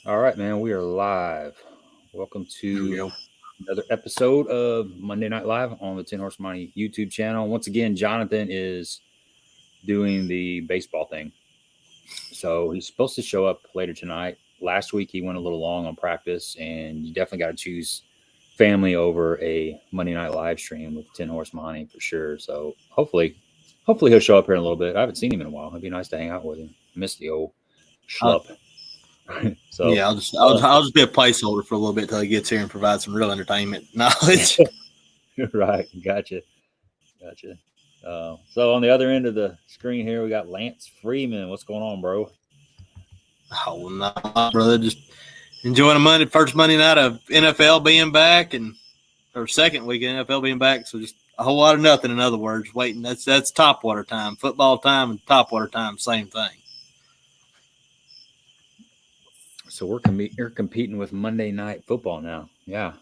All right, man. We are live. Welcome to another episode of Monday Night Live on the 10 Horse Money YouTube channel. Once again, Jonathan is doing the baseball thing. So he's supposed to show up later tonight. Last week, he went a little long on practice, and you definitely got to choose family over a Monday Night live stream with 10 Horse Money for sure. So hopefully he'll show up here in a little bit. I haven't seen him in a while. It'd be nice to hang out with him. Miss the old schlup. So yeah, I'll just be a placeholder for a little bit till he gets here and provide some real entertainment knowledge. Right, gotcha. So on the other end of the screen here, we got Lance Freeman. What's going on, bro? Oh, no, brother, just enjoying the first Monday night of NFL being back, or second week of NFL being back. So just a whole lot of nothing. In other words, waiting. That's top water time, football time, and top water time, same thing. So you're competing with Monday Night Football now. Yeah.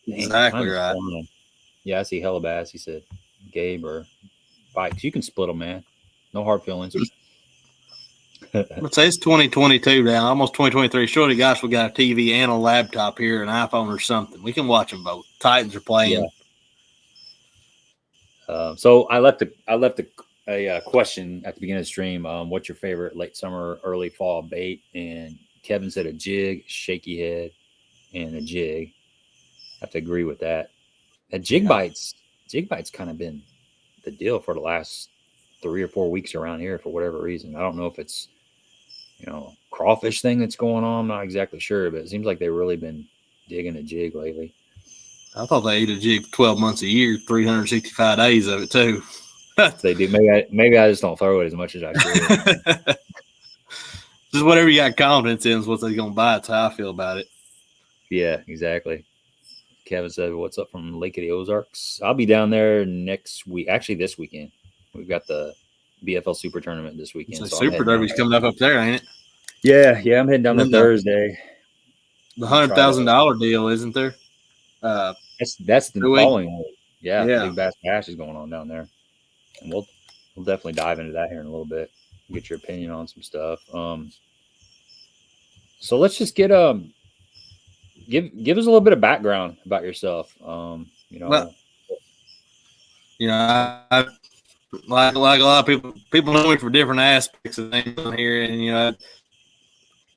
Exactly right. Yeah, I see hella bass. He said Gabe or Bikes. You can split them, man. No hard feelings. Let's say it's 2022 now, almost 2023. Surely, gosh, we got a TV and a laptop here, an iPhone or something. We can watch them both. Titans are playing. Yeah. So I left a question at the beginning of the stream. What's your favorite late summer, early fall bait? And Kevin said a jig, shaky head, and a jig. I have to agree with that. And jig bites kind of been the deal for the last 3 or 4 weeks around here for whatever reason. I don't know if it's, crawfish thing that's going on. I'm not exactly sure, but it seems like they've really been digging a jig lately. I thought they ate a jig 12 months a year, 365 days of it too. They do. Maybe I just don't throw it as much as I should. Just whatever you got confidence in is what they're going to buy. That's how I feel about it. Yeah, exactly. Kevin said, what's up from Lake of the Ozarks? I'll be down there next week. Actually, this weekend. We've got the BFL Super Tournament this weekend. So Super Derby's coming up there, ain't it? Yeah, I'm heading down there Thursday. The $100,000 deal, isn't there? That's the following week. Yeah. Big Bass Bash is going on down there. And we'll definitely dive into that here in a little bit. Get your opinion on some stuff. So let's just get give us a little bit of background about yourself. I like a lot of people know me for different aspects of things on here, and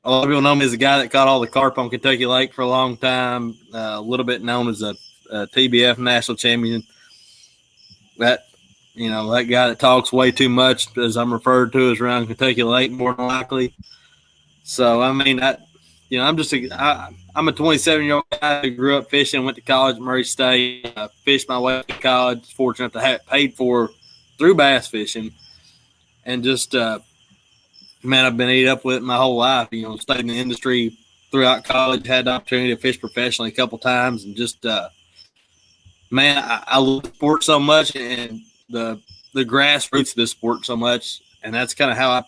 a lot of people know me as the guy that caught all the carp on Kentucky Lake for a long time. A little bit known as a TBF national champion. That guy that talks way too much, as I'm referred to, is around Kentucky Lake more than likely. So I'm a 27-year-old guy who grew up fishing, went to college at Murray State, fished my way to college, fortunate to have paid for through bass fishing, and just I've been eating up with it my whole life. Stayed in the industry throughout college, had the opportunity to fish professionally a couple times, and just I love the sport so much, and the grassroots of this sport so much, and that's kind of how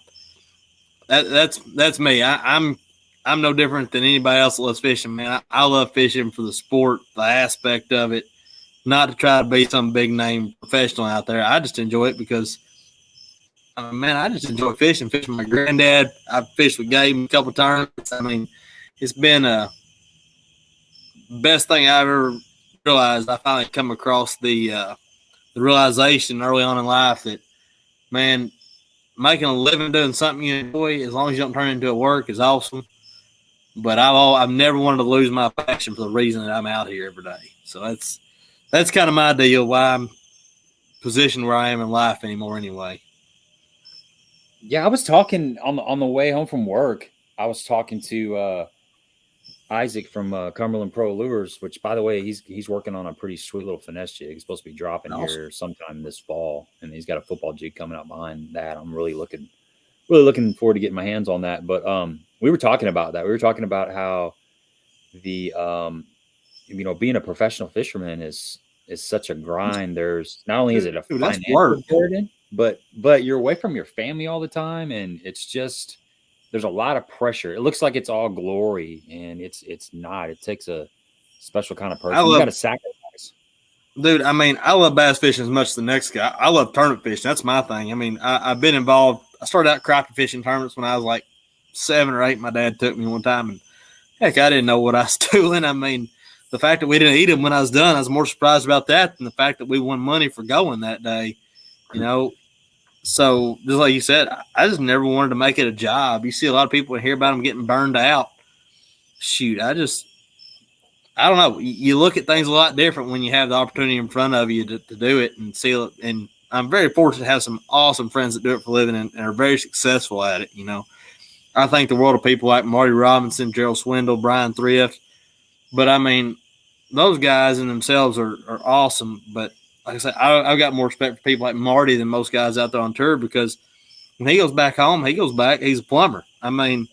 that's me. I'm no different than anybody else that loves fishing, man. I love fishing for the sport, the aspect of it, not to try to be some big name professional out there. I just enjoy it because, I just enjoy fishing. Fishing with my granddad. I've fished with Gabe a couple times. It's been the best thing I ever realized. I finally come across the realization early on in life that, man, making a living doing something you enjoy, as long as you don't turn it into a work, is awesome. But I've never wanted to lose my passion for the reason that I'm out here every day. So that's kind of my deal, why I'm positioned where I am in life anymore anyway. Yeah, I was talking on the way home from work. I was talking to Isaac from Cumberland Pro Lures, which, by the way, he's working on a pretty sweet little finesse jig. He's supposed to be dropping here sometime this fall, and he's got a football jig coming out behind that. I'm really looking forward to getting my hands on that. But we were talking about that. We were talking about how the being a professional fisherman is such a grind. There's not only is it a financial burden, but you're away from your family all the time, and it's just there's a lot of pressure. It looks like it's all glory, and it's not. It takes a special kind of person. You got to sacrifice. Dude, I love bass fishing as much as the next guy. I love tournament fishing. That's my thing. I've been involved. I started out crappie fishing tournaments when I was like 7 or 8. My dad took me one time, and Heck, I didn't know what I was doing. I mean, the fact that we didn't eat them when I was done, I was more surprised about that than the fact that we won money for going that day. You know, so just like you said, I just never wanted to make it a job. You see a lot of people hear about them getting burned out. Shoot, I don't know. You look at things a lot different when you have the opportunity in front of you to do it and see it. And I'm very fortunate to have some awesome friends that do it for a living and are very successful at it. You know, I think the world of people like Marty Robinson, Gerald Swindle, Brian Thrift. But I mean, those guys in themselves are awesome. But like I said, I've got more respect for people like Marty than most guys out there on tour, because when he goes back home, he's a plumber. I mean,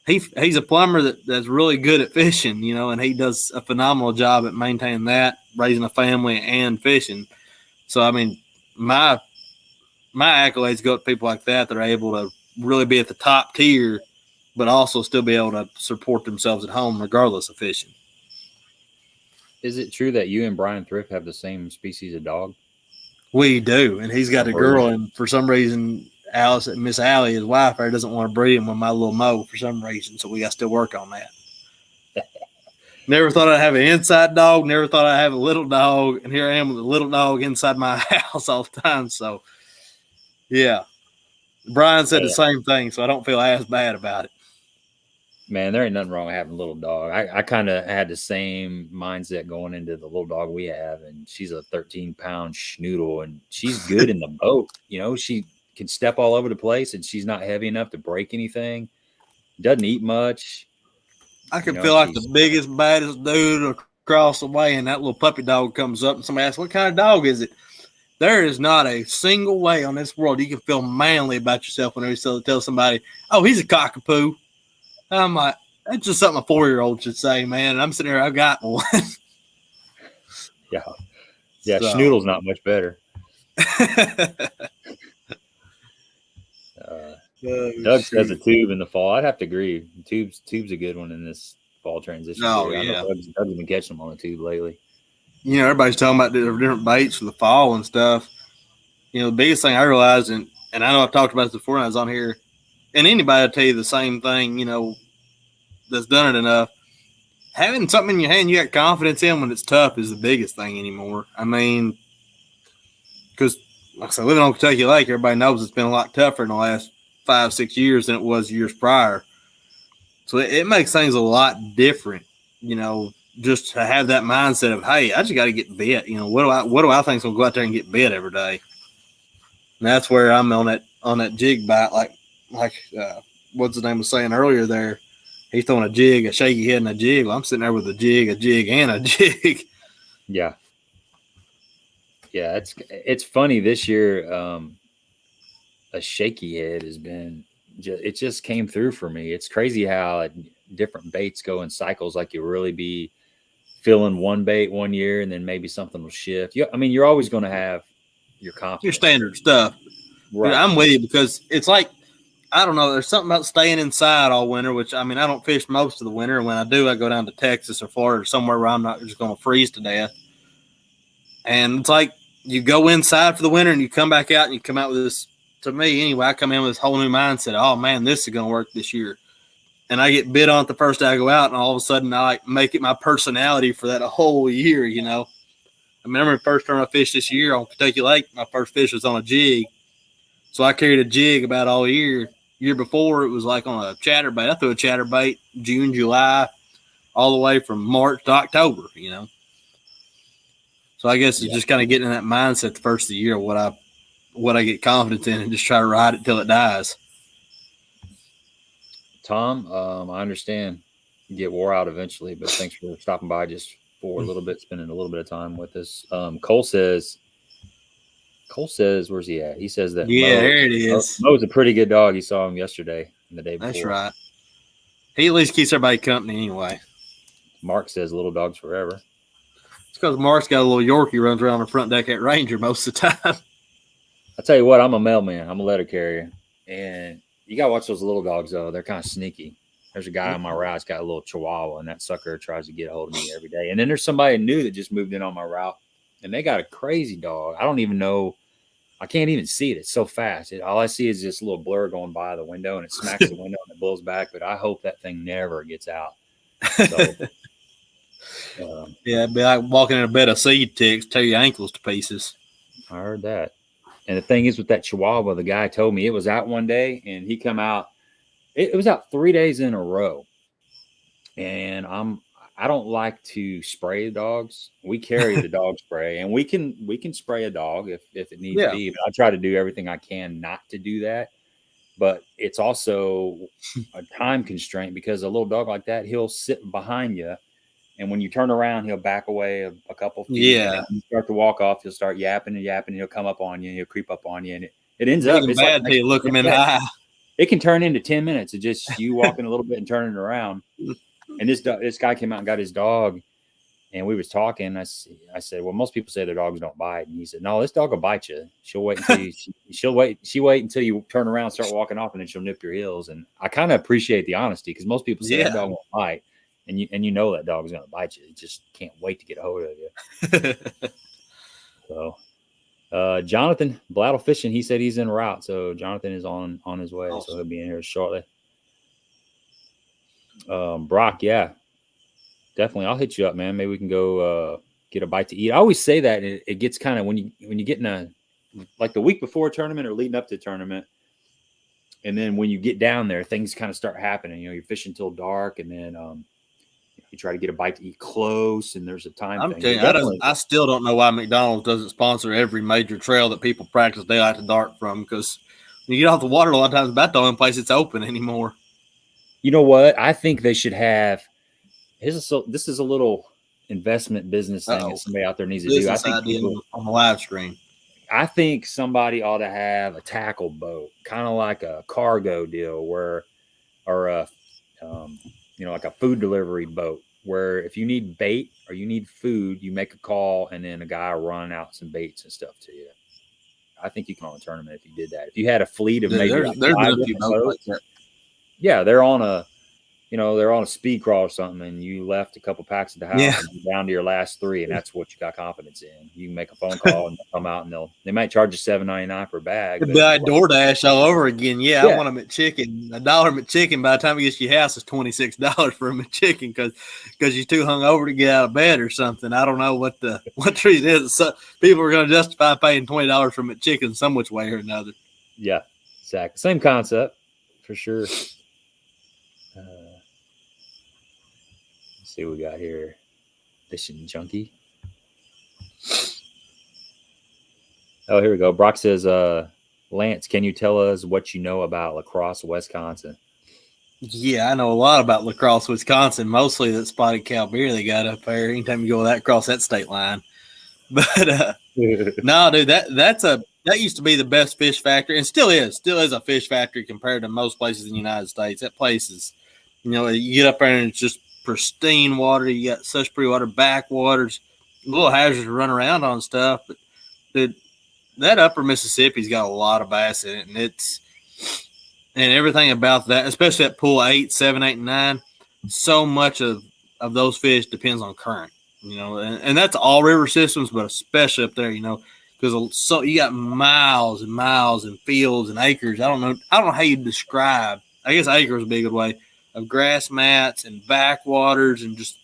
he's a plumber that's really good at fishing, you know, and he does a phenomenal job at maintaining that, raising a family and fishing. So, I mean, my accolades go to people like that are able to really be at the top tier, but also still be able to support themselves at home regardless of fishing. Is it true that you and Brian Thrift have the same species of dog? We do, and he's got a girl, and for some reason, Miss Allie, his wife, doesn't want to breed him with my little Mo for some reason, so we got to still work on that. Never thought I'd have an inside dog. Never thought I'd have a little dog, and here I am with a little dog inside my house all the time. So, yeah. Brian said the same thing, so I don't feel as bad about it. Man, there ain't nothing wrong with having a little dog. I kind of had the same mindset going into the little dog we have, and she's a 13-pound schnoodle, and she's good in the boat. You know, she can step all over the place, and she's not heavy enough to break anything. Doesn't eat much. I can feel like the biggest, baddest dude across the way, and that little puppy dog comes up, and somebody asks, what kind of dog is it? There is not a single way on this world you can feel manly about yourself whenever you tell somebody, oh, he's a cockapoo. I'm like, that's just something a 4-year-old should say, man. And I'm sitting here, I've got one. Yeah. So. Schnoodle's not much better. Doug says a tube in the fall. I'd have to agree. Tube's a good one in this fall transition. Oh, yeah. Doug's been catching them on the tube lately. You know, everybody's talking about the different baits for the fall and stuff. You know, the biggest thing I realized, and I know I've talked about this before when I was on here, and anybody will tell you the same thing, you know, that's done it enough. Having something in your hand you got confidence in when it's tough is the biggest thing anymore. I mean, because, like I said, living on Kentucky Lake, everybody knows it's been a lot tougher in the last 5-6 years than it was years prior. So it makes things a lot different, you know, just to have that mindset of, hey, I just got to get bit. You know, what do I think is going to go out there and get bit every day? And that's where I'm on that jig bite, like what's the name was saying earlier there. He's throwing a jig, a shaky head, and a jig. Well, I'm sitting there with a jig, and a jig. Yeah. Yeah, it's funny this year. A shaky head has been it just came through for me. It's crazy how different baits go in cycles. Like you really be filling one bait one year, and then maybe something will shift. I mean, you're always going to have your confidence, your standard stuff. Right. I'm with you, because it's like, I don't know, there's something about staying inside all winter, which, I mean, I don't fish most of the winter. When I do, I go down to Texas or Florida or somewhere where I'm not just going to freeze to death. And it's like you go inside for the winter and you come back out and you come out with this, to me anyway, I come in with this whole new mindset. Oh, man, this is going to work this year. And I get bit on it the first day I go out, and all of a sudden I make it my personality for that whole year, you know. I remember the first time I fished this year on Kentucky Lake, my first fish was on a jig. So I carried a jig about all year. Year before, it was like on a chatterbait. I threw a chatterbait June, July, all the way from March to October, you know. So I guess it's just kind of getting in that mindset the first of the year, what I get confidence in, and just try to ride it till it dies. Tom, I understand you get wore out eventually, but thanks for stopping by just for a little bit, spending a little bit of time with us. Cole says, where's he at? He says that there it is. Mo's a pretty good dog. He saw him yesterday and the day before. That's right. He at least keeps everybody company anyway. Mark says little dogs forever. It's because Mark's got a little Yorkie runs around the front deck at Ranger most of the time. I tell you what, I'm a mailman. I'm a letter carrier. And you got to watch those little dogs, though. They're kind of sneaky. There's a guy on my route that's got a little Chihuahua, and that sucker tries to get a hold of me every day. And then there's somebody new that just moved in on my route, and they got a crazy dog. I don't even know. I can't even see it. It's so fast. All I see is this little blur going by the window, and it smacks the window and it blows back. But I hope that thing never gets out. So, yeah, it'd be like walking in a bed of seed ticks, tear your ankles to pieces. I heard that. And the thing is with that Chihuahua, the guy told me it was out one day and he come out. It was out 3 days in a row. And I don't like to spray the dogs. We carry the dog spray, and we can spray a dog if it needs be. But I try to do everything I can not to do that. But it's also a time constraint because a little dog like that, he'll sit behind you, and when you turn around, he'll back away a couple feet. Yeah. And when you start to walk off, he'll start yapping and yapping, and he'll come up on you, and he'll creep up on you, and it ends up it's bad until you look him in the eye. It can turn into 10 minutes of just you walking a little bit and turning around. And this guy came out and got his dog, and we was talking. I said, well, most people say their dogs don't bite, and he said, no, this dog will bite you. She'll wait until she wait until you turn around, start walking off, and then she'll nip your heels. And I kind of appreciate the honesty because most people say that dog won't bite, and you know that dog is going to bite you. It just can't wait to get a hold of you. So, Jonathan Blattle Fishing, he said he's en route, so Jonathan is on his way, so he'll be in here shortly. Brock, yeah, definitely. I'll hit you up, man. Maybe we can go get a bite to eat. I always say that it gets kind of when you get in like the week before a tournament or leading up to a tournament, and then when you get down there, things kind of start happening. You know, you're fishing till dark, and then you try to get a bite to eat close, and there's a time. I'm telling you, I still don't know why McDonald's doesn't sponsor every major trail that people practice daylight to dark from, because when you get off the water, a lot of times about the only place it's open anymore. You know what? I think they should have. This is a little investment business thing that somebody out there needs to do. I think on the live stream. I think somebody ought to have a tackle boat, kind of like a cargo deal, or like a food delivery boat, where if you need bait or you need food, you make a call, and then a guy will run out some baits and stuff to you. I think you can own a tournament if you did that. If you had a fleet of maybe there's been a few boats like that. Yeah, they're on a speed crawl or something, and you left a couple packs at the house and you're down to your last 3, and that's what you got confidence in. You can make a phone call and they'll come out, and they might charge you $7.99 per bag. It'd be like DoorDash all over again. Yeah, I want a McChicken. $1 McChicken by the time it gets to your house is $26 for a McChicken because you're too hungover to get out of bed or something. I don't know what the treat is. So people are going to justify paying $20 for McChicken some which way or another. Yeah, exactly. Same concept for sure. Let's see what we got here. Fishing Junkie. Oh, here we go. Brock says, Lance, can you tell us what you know about La Crosse, Wisconsin? Yeah, I know a lot about La Crosse, Wisconsin. Mostly that spotted cow beer they got up there. Anytime you go across that state line. But no, dude, that used to be the best fish factory, and still is a fish factory compared to most places in the United States. That place is, you get up there and it's just pristine water. You got such pretty water, backwaters, a little hazardous to run around on stuff. But dude, that upper Mississippi's got a lot of bass in it, and everything about that, especially that pool 8, 7, 8, and 9. So much of those fish depends on current, and that's all river systems, but especially up there, because so you got miles and miles and fields and acres. I don't know how you describe. I guess acres would be a good way of grass mats and backwaters and just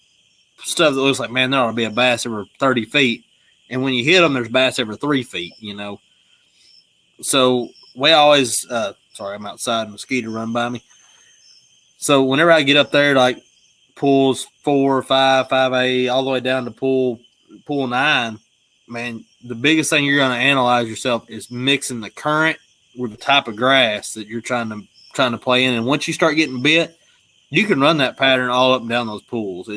stuff that looks like, man, there ought to be a bass every 30 feet. And when you hit them, there's bass every 3 feet, So we always, sorry, I'm outside, mosquito run by me. So whenever I get up there, like pools 4, 5, 5A, all the way down to pool 9, man, the biggest thing you're going to analyze yourself is mixing the current with the type of grass that you're trying to play in. And once you start getting bit, you can run that pattern all up and down those pools.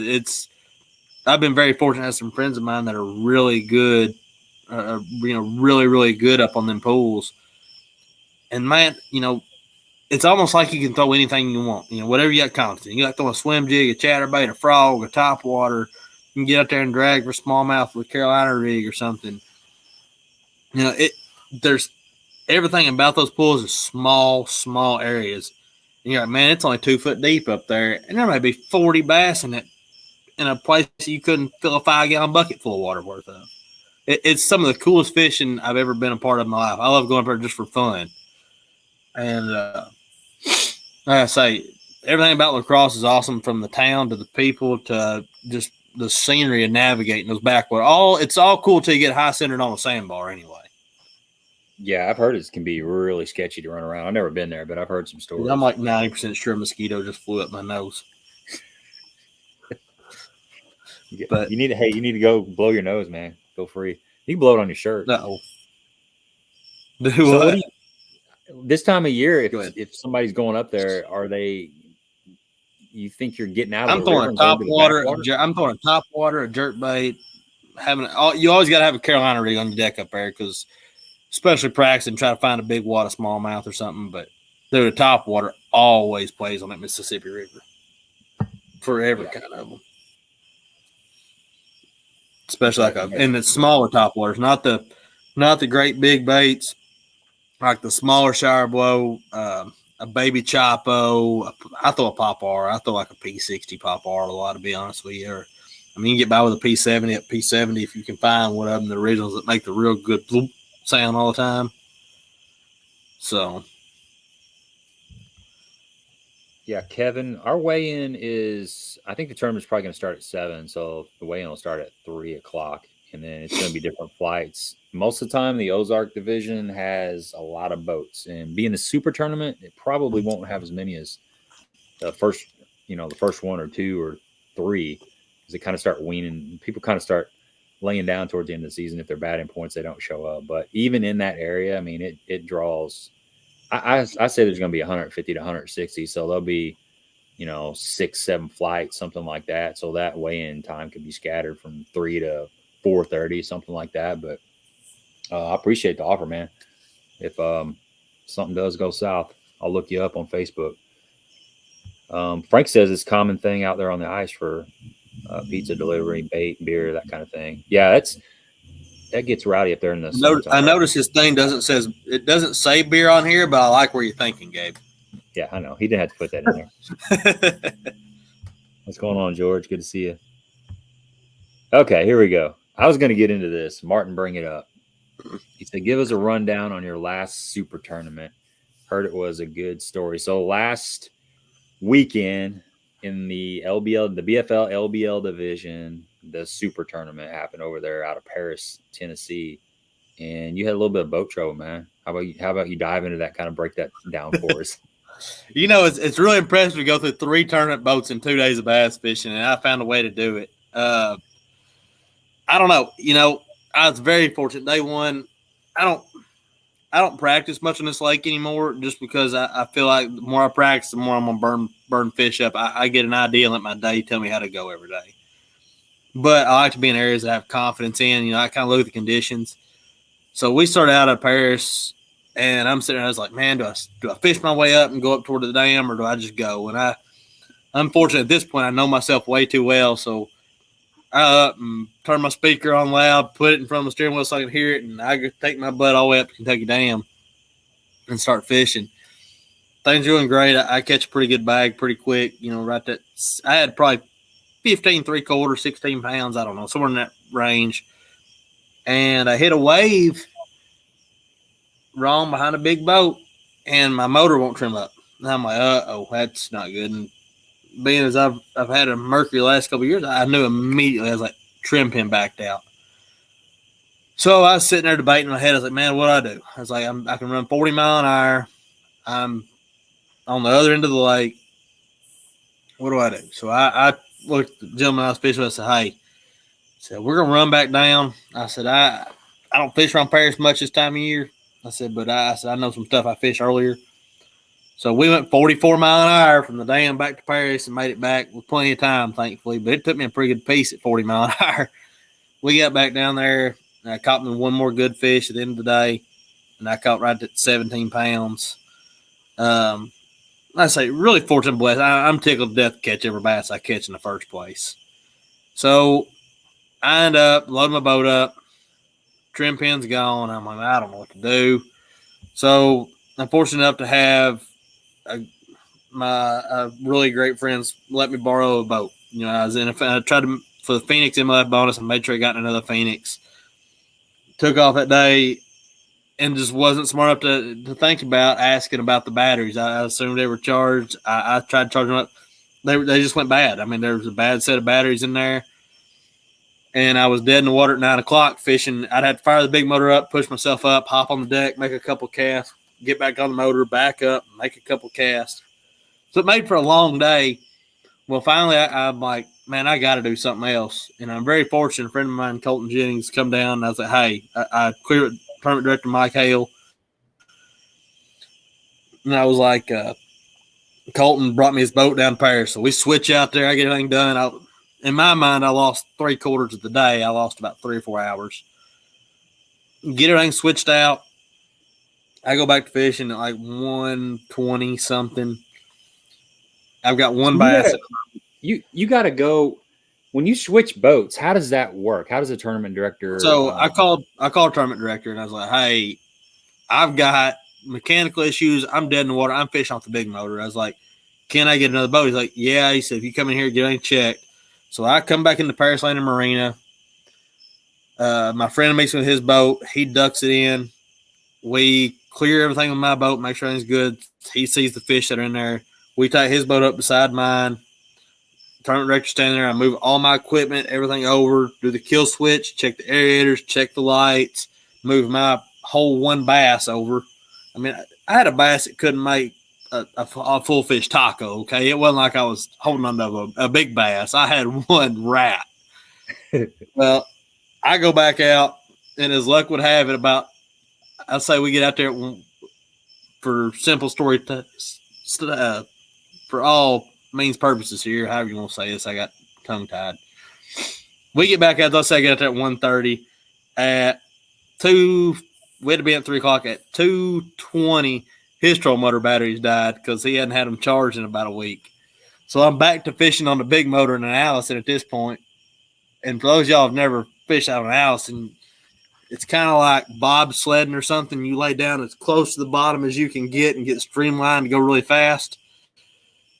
I've been very fortunate to have some friends of mine that are really good, really, really good up on them pools. And man, it's almost like you can throw anything you want, whatever you got confidence in. You got to throw a swim jig, a chatterbait, a frog, a topwater. You can get out there and drag for smallmouth with a Carolina rig or something. There's everything about those pools is small areas. And you're like, man, it's only 2 foot deep up there, and there may be 40 bass in it in a place you couldn't fill a 5-gallon bucket full of water worth of. It's some of the coolest fishing I've ever been a part of in my life. I love going up there just for fun. And like I say, everything about La Crosse is awesome, from the town to the people to just the scenery and navigating those backwater. It's all cool till you get high centered on a sandbar anyway. Yeah, I've heard it can be really sketchy to run around. I've never been there, but I've heard some stories. I'm like 90% sure a mosquito just flew up my nose. But you need to go blow your nose, man. Go free. You can blow it on your shirt. No. So what do this time of year, if somebody's going up there, you think you're getting out of the river? I'm throwing top water, a jerk bait. You always got to have a Carolina rig on the deck up there, because especially practicing, try to find a big wad of smallmouth or something. But the top water always plays on that Mississippi River for every kind of them. Especially and the smaller top waters, not the great big baits, like the smaller shower blow, a baby chopo. I throw a pop R. I throw like a P60 pop R a lot, to be honest with you. You can get by with a P70 at P70 if you can find one of them, the originals that make the real good bloop sound all the time. So, yeah, Kevin, our weigh-in is, I think the tournament's probably going to start at 7, so the weigh-in will start at 3 o'clock, and then it's going to be different flights. Most of the time, the Ozark division has a lot of boats, and being the super tournament, it probably won't have as many as the first 1 or 2 or 3, because they kind of start weaning. People kind of start laying down towards the end of the season. If they're bad in points, they don't show up. But even in that area, I mean, it draws. I say there's going to be 150 to 160, so there'll be 6-7 flights, something like that. So that weigh-in time could be scattered from 3 to 4:30, something like that. But I appreciate the offer, man. If something does go south, I'll look you up on Facebook. Frank says it's a common thing out there on the ice for pizza delivery, bait, beer, that kind of thing. Yeah, that gets rowdy up there in the summertime. I noticed his thing doesn't say beer on here, but I like where you're thinking, Gabe. Yeah, I know. He didn't have to put that in there. What's going on, George? Good to see you. Okay, here we go. I was going to get into this. Martin, bring it up. He said, give us a rundown on your last super tournament. Heard it was a good story. So last weekend in the BFL LBL division, the super tournament happened over there out of Paris, Tennessee, and you had a little bit of boat trouble, man. How about you dive into that, kind of break that down for us? It's really impressive to go through 3 tournament boats in 2 days of bass fishing, and I found a way to do it. I don't know. I was very fortunate. Day one, I don't practice much on this lake anymore, just because I feel like the more I practice, the more I'm gonna burn fish up. I get an idea and let my day tell me how to go every day. But I like to be in areas that I have confidence in. I kind of look at the conditions. So we started out at Paris, and I'm sitting there. I was like, man, do I fish my way up and go up toward the dam, or do I just go? And unfortunately, at this point, I know myself way too well. So I up and turn my speaker on loud, put it in front of the steering wheel so I can hear it, and I take my butt all the way up to Kentucky Dam and start fishing. Things are doing great. I catch a pretty good bag pretty quick. I had probably 15 3/4, 16 pounds, I don't know, somewhere in that range. And I hit a wave wrong behind a big boat, and my motor won't trim up. And I'm like, uh-oh, that's not good. And being as I've had a Mercury the last couple of years, I knew immediately. I was like, trim pin backed out. So I was sitting there debating in my head. I was like, man, what do I do? I was like, I can run 40 mile an hour. I'm on the other end of the lake. What do I do? So I looked at the gentleman I was fishing with. I said, hey, we're going to run back down. I said, I don't fish around Paris much this time of year. I said, but I know some stuff I fished earlier. So we went 44 mile an hour from the dam back to Paris and made it back with plenty of time, thankfully. But it took me a pretty good piece at 40 mile an hour. We got back down there, and I caught me one more good fish at the end of the day, and I caught right at 17 pounds. I say really fortunate blessed. I'm tickled to death to catch every bass I catch in the first place. So I end up loading my boat up. Trim pin's gone. I'm like, I don't know what to do. So I'm fortunate enough to have my really great friends let me borrow a boat. I tried to for the Phoenix MLF bonus and made sure I got another Phoenix. Took off that day. and just wasn't smart enough to think about asking about the batteries. I assumed they were charged. I tried to charge them up. They just went bad. I mean, there was a bad set of batteries in there. And I was dead in the water at 9 o'clock fishing. I'd have to fire the big motor up, push myself up, hop on the deck, make a couple casts, get back on the motor, back up, make a couple casts. So it made for a long day. Well, finally, I'm like, man, I got to do something else. And I'm very fortunate. A friend of mine, Colton Jennings, come down. And I was like, hey, I cleared with tournament director Mike Hale. And I was like, Colton brought me his boat down to Paris. So we switch out there. I get everything done. In my mind, I lost 3/4 of the day. I lost about 3 or 4 hours. Get everything switched out. I go back to fishing at like 1:20 something. I've got one bass. You got to go when you switch boats. How does that work? How does a tournament director? So I called a tournament director and I was like, "Hey, I've got mechanical issues. I'm dead in the water. I'm fishing off the big motor." I was like, "Can I get another boat?" He's like, "Yeah." He said, "If you come in here, get everything checked." So I come back into Paris Landing Marina. My friend makes me with his boat. He ducks it in. We clear everything with my boat, make sure everything's good. He sees the fish that are in there. We take his boat up beside mine. Tournament director standing there. I move all my equipment, everything over, do the kill switch, check the aerators, check the lights, move my whole one bass over. I mean, I had a bass that couldn't make a full fish taco, okay? It wasn't like I was holding on to a big bass. I had one rat. Well, I go back out, and as luck would have it, I'd say we get out there for simple story, for all means purposes here, however you want to say this. I got tongue-tied. We get back out, let's say I get out there at 1:30. At 2, we had to be at 3 o'clock. At 2:20, his troll motor batteries died because he hadn't had them charged in about a week. So I'm back to fishing on the big motor in an Allison at this point. And for those of y'all who have never fished out of an Allison, it's kind of like bobsledding or something. You lay down as close to the bottom as you can get and get streamlined to go really fast.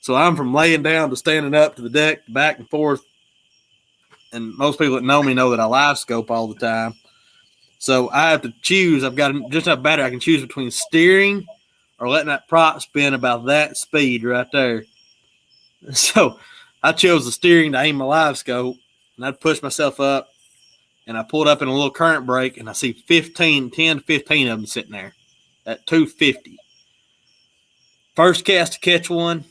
So I'm from laying down to standing up to the deck, back and forth. And most people that know me know that I Livescope all the time. So I have to choose. I've got just enough battery. I can choose between steering or letting that prop spin about that speed right there. So I chose the steering to aim my Livescope, and I'd push myself up, and I pulled up in a little current break, and I see 10 to 15 of them sitting there at 250. First cast to catch one,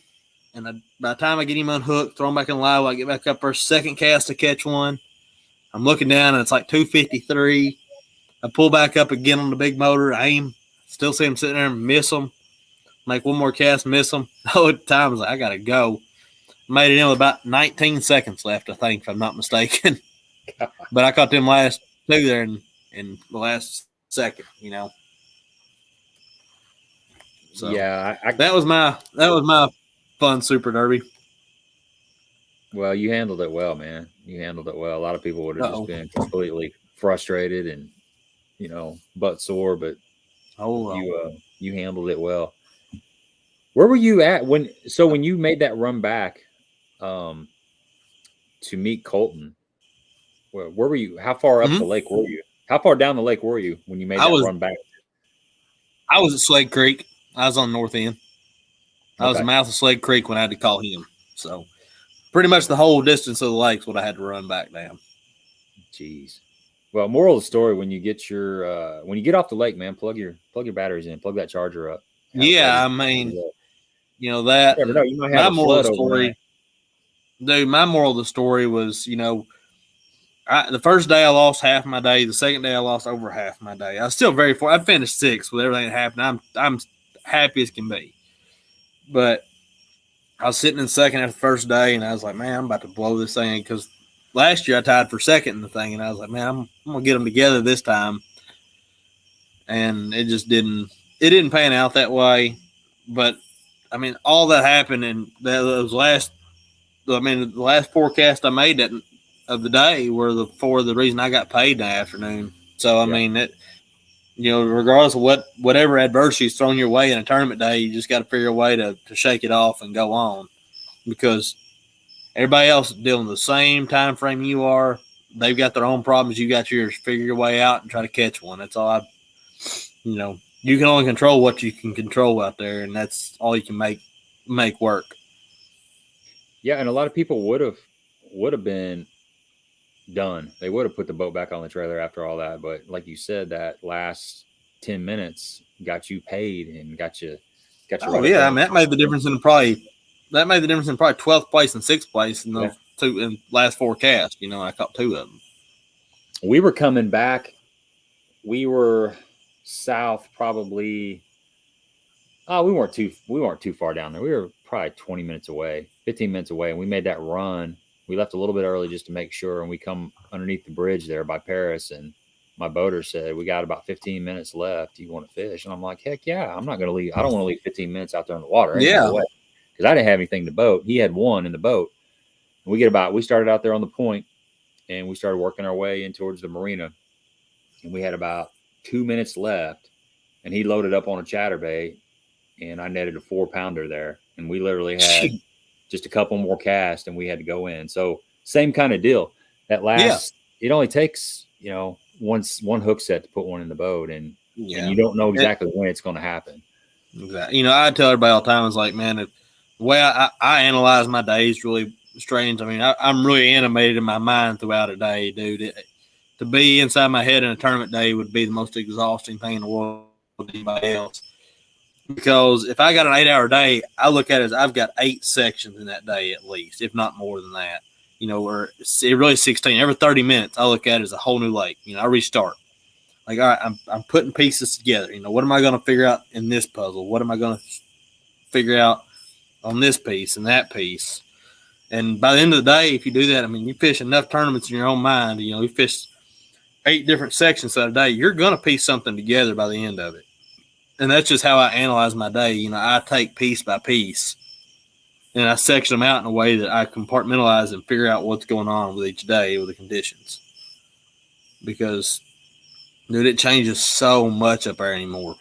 and by the time I get him unhooked, throw him back in the live, I get back up for a second cast to catch one. I'm looking down, and it's like 253. I pull back up again on the big motor, aim, still see him sitting there and miss them. Make one more cast, miss them. Oh, at the time I was like, I got to go. Made it in with about 19 seconds left, I think, if I'm not mistaken. But I caught them last two there in the last second, you know. So yeah, that was my fun Super Derby. Well, you handled it well, man. You handled it well. A lot of people would have just been completely frustrated and, you know, butt sore, but you handled it well. Where were you at when you made that run back to meet Colton? Where were you? How far up the lake were you? How far down the lake were you when you made that run back? I was at Slade Creek. I was on the north end. I was at the mouth of Slade Creek when I had to call him. So pretty much the whole distance of the lake's what I had to run back down. Jeez. Well, moral of the story: when you get when you get off the lake, man, plug your batteries in, plug that charger up. Yeah, I mean, you know that. You might have my moral of the story, dude. My moral of the story was, you know, the first day I lost half my day. The second day I lost over half my day. I was still very I finished 6th with everything that happened. I'm happy as can be. But I was sitting in second after the first day, and I was like, man, I'm about to blow this thing because last year I tied for second in the thing, and I was like, man, I'm gonna get them together this time. And it just didn't pan out that way. But I mean, all that happened in the last 4 casts I made of the day were the reason I got paid in the afternoon. So I mean, it, you know, regardless of whatever adversity is thrown your way in a tournament day, you just got to figure a way to shake it off and go on, because everybody else is dealing with the same time frame you are. They've got their own problems. You got yours. Figure your way out and try to catch one. That's all you can only control what you can control out there, and that's all you can make work. Yeah, and a lot of people would have been done. They would have put the boat back on the trailer after all that. But like you said, that last 10 minutes got you paid and got you Oh yeah, I mean that made the difference in probably 12th place and 6th place in those last 4 casts. I caught 2 of them. We were coming back. We were south probably. Oh, we weren't too far down there. We were probably 20 minutes away, 15 minutes away, and we made that run. We left a little bit early just to make sure, and we come underneath the bridge there by Paris, and my boater said, "We got about 15 minutes left. Do you want to fish?" And I'm like, "Heck yeah, I'm not going to leave. I don't want to leave 15 minutes out there in the water." Because I didn't have anything to boat. He had one in the boat. And we started out there on the point, and we started working our way in towards the marina, and we had about 2 minutes left, and he loaded up on a chatterbait, and I netted a 4-pounder there, and we literally had just a couple more casts, and we had to go in. So same kind of deal. That last, it only takes one hook set to put one in the boat, and you don't know exactly when it's going to happen. Exactly. I tell everybody all the time, it's like, man, the way I analyze my day is really strange. I mean, I'm really animated in my mind throughout a day, dude. To be inside my head in a tournament day would be the most exhausting thing in the world to anybody else. Because if I got an 8-hour day, I look at it as I've got 8 sections in that day at least, if not more than that. Or really 16. Every 30 minutes, I look at it as a whole new lake. I restart. Like, all right, I'm putting pieces together. What am I going to figure out in this puzzle? What am I going to figure out on this piece and that piece? And by the end of the day, if you do that, I mean, you fish enough tournaments in your own mind. You fish 8 different sections of the day. You're going to piece something together by the end of it. And that's just how I analyze my day. I take piece by piece, and I section them out in a way that I compartmentalize and figure out what's going on with each day with the conditions. Because, dude, it changes so much up there anymore.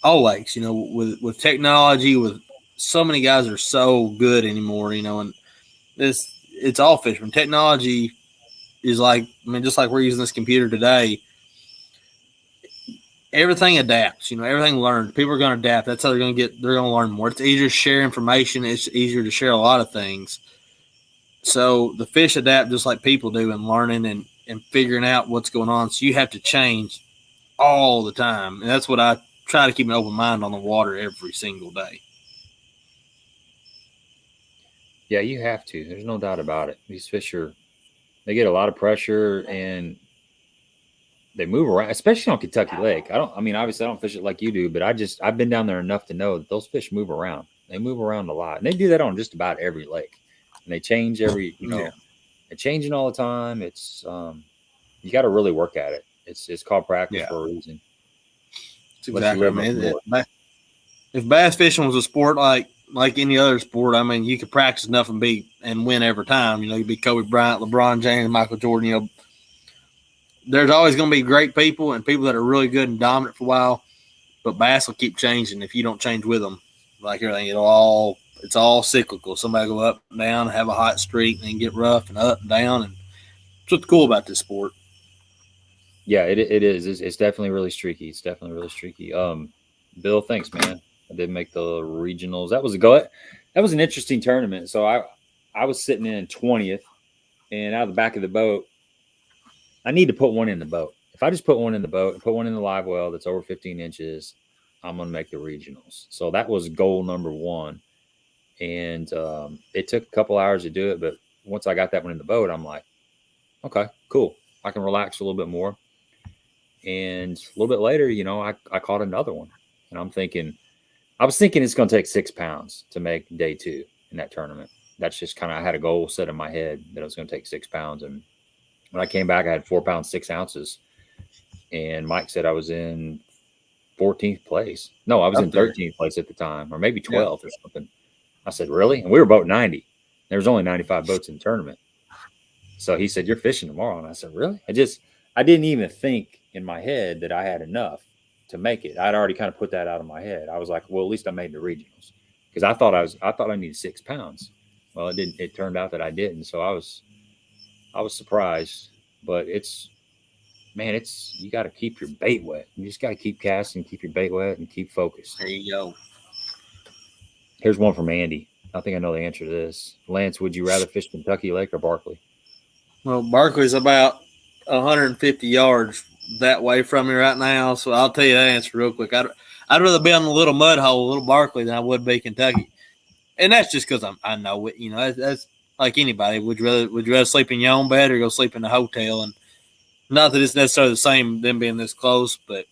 All lakes, with technology, with so many guys are so good anymore, and it's all fishing. Technology is just like we're using this computer today. Everything adapts, everything learns. People are going to adapt. That's how they're going to learn more. It's easier to share information. It's easier to share a lot of things. So the fish adapt just like people do in learning and figuring out what's going on. So you have to change all the time. And that's what I try to keep an open mind on the water every single day. Yeah, you have to. There's no doubt about it. These fish they get a lot of pressure, and they move around, especially on Kentucky Lake. Obviously I don't fish it like you do, but I've been down there enough to know that those fish move around. They move around a lot, and they do that on just about every lake. And they change they're changing all the time. It's you got to really work at it. It's called practice for a reason. It's exactly, man. If bass fishing was a sport like any other sport, I mean, you could practice enough and win every time. You'd be Kobe Bryant, LeBron James, Michael Jordan. There's always going to be great people and people that are really good and dominant for a while, but bass will keep changing if you don't change with them. Like everything, it's all cyclical. Somebody go up and down, have a hot streak, and then get rough and up and down. And that's what's cool about this sport. Yeah, it is. It's definitely really streaky. It's definitely really streaky. Bill, thanks, man. I did make the regionals. That was an interesting tournament. So I was sitting in 20th, and out of the back of the boat, I need to put one in the boat. If I just put one in the boat and put one in the live well that's over 15 inches, I'm going to make the regionals. So that was goal number 1. And it took a couple hours to do it. But once I got that one in the boat, I'm like, okay, cool. I can relax a little bit more. And a little bit later, I caught another one. And I was thinking it's going to take 6 pounds to make day 2 in that tournament. That's just kind of, I had a goal set in my head that it was going to take 6 pounds. And when I came back, I had 4 pounds, 6 ounces. And Mike said I was in 14th place. No, I was in 13th place at the time, or maybe 12th or something. I said, really? And we were boat 90. There was only 95 boats in the tournament. So he said, you're fishing tomorrow. And I said, really? I didn't even think in my head that I had enough to make it. I'd already kind of put that out of my head. I was like, well, at least I made the regionals, because I thought I needed 6 pounds. Well, it didn't. It turned out that I didn't. So I was surprised, but it's man, you got to keep your bait wet. You just got to keep casting, keep your bait wet, and keep focused. There you go. Here's one from Andy. I think I know the answer to this. Lance, would you rather fish Kentucky Lake or Barkley? Well, Barkley's about 150 yards that way from me right now, so I'll tell you that answer real quick. I'd rather be on the little mud hole, little Barkley, than I would be Kentucky, and that's just because I know it. You know, that's like anybody. Would you rather sleep in your own bed or go sleep in the hotel? And not that it's necessarily the same, them being this close, but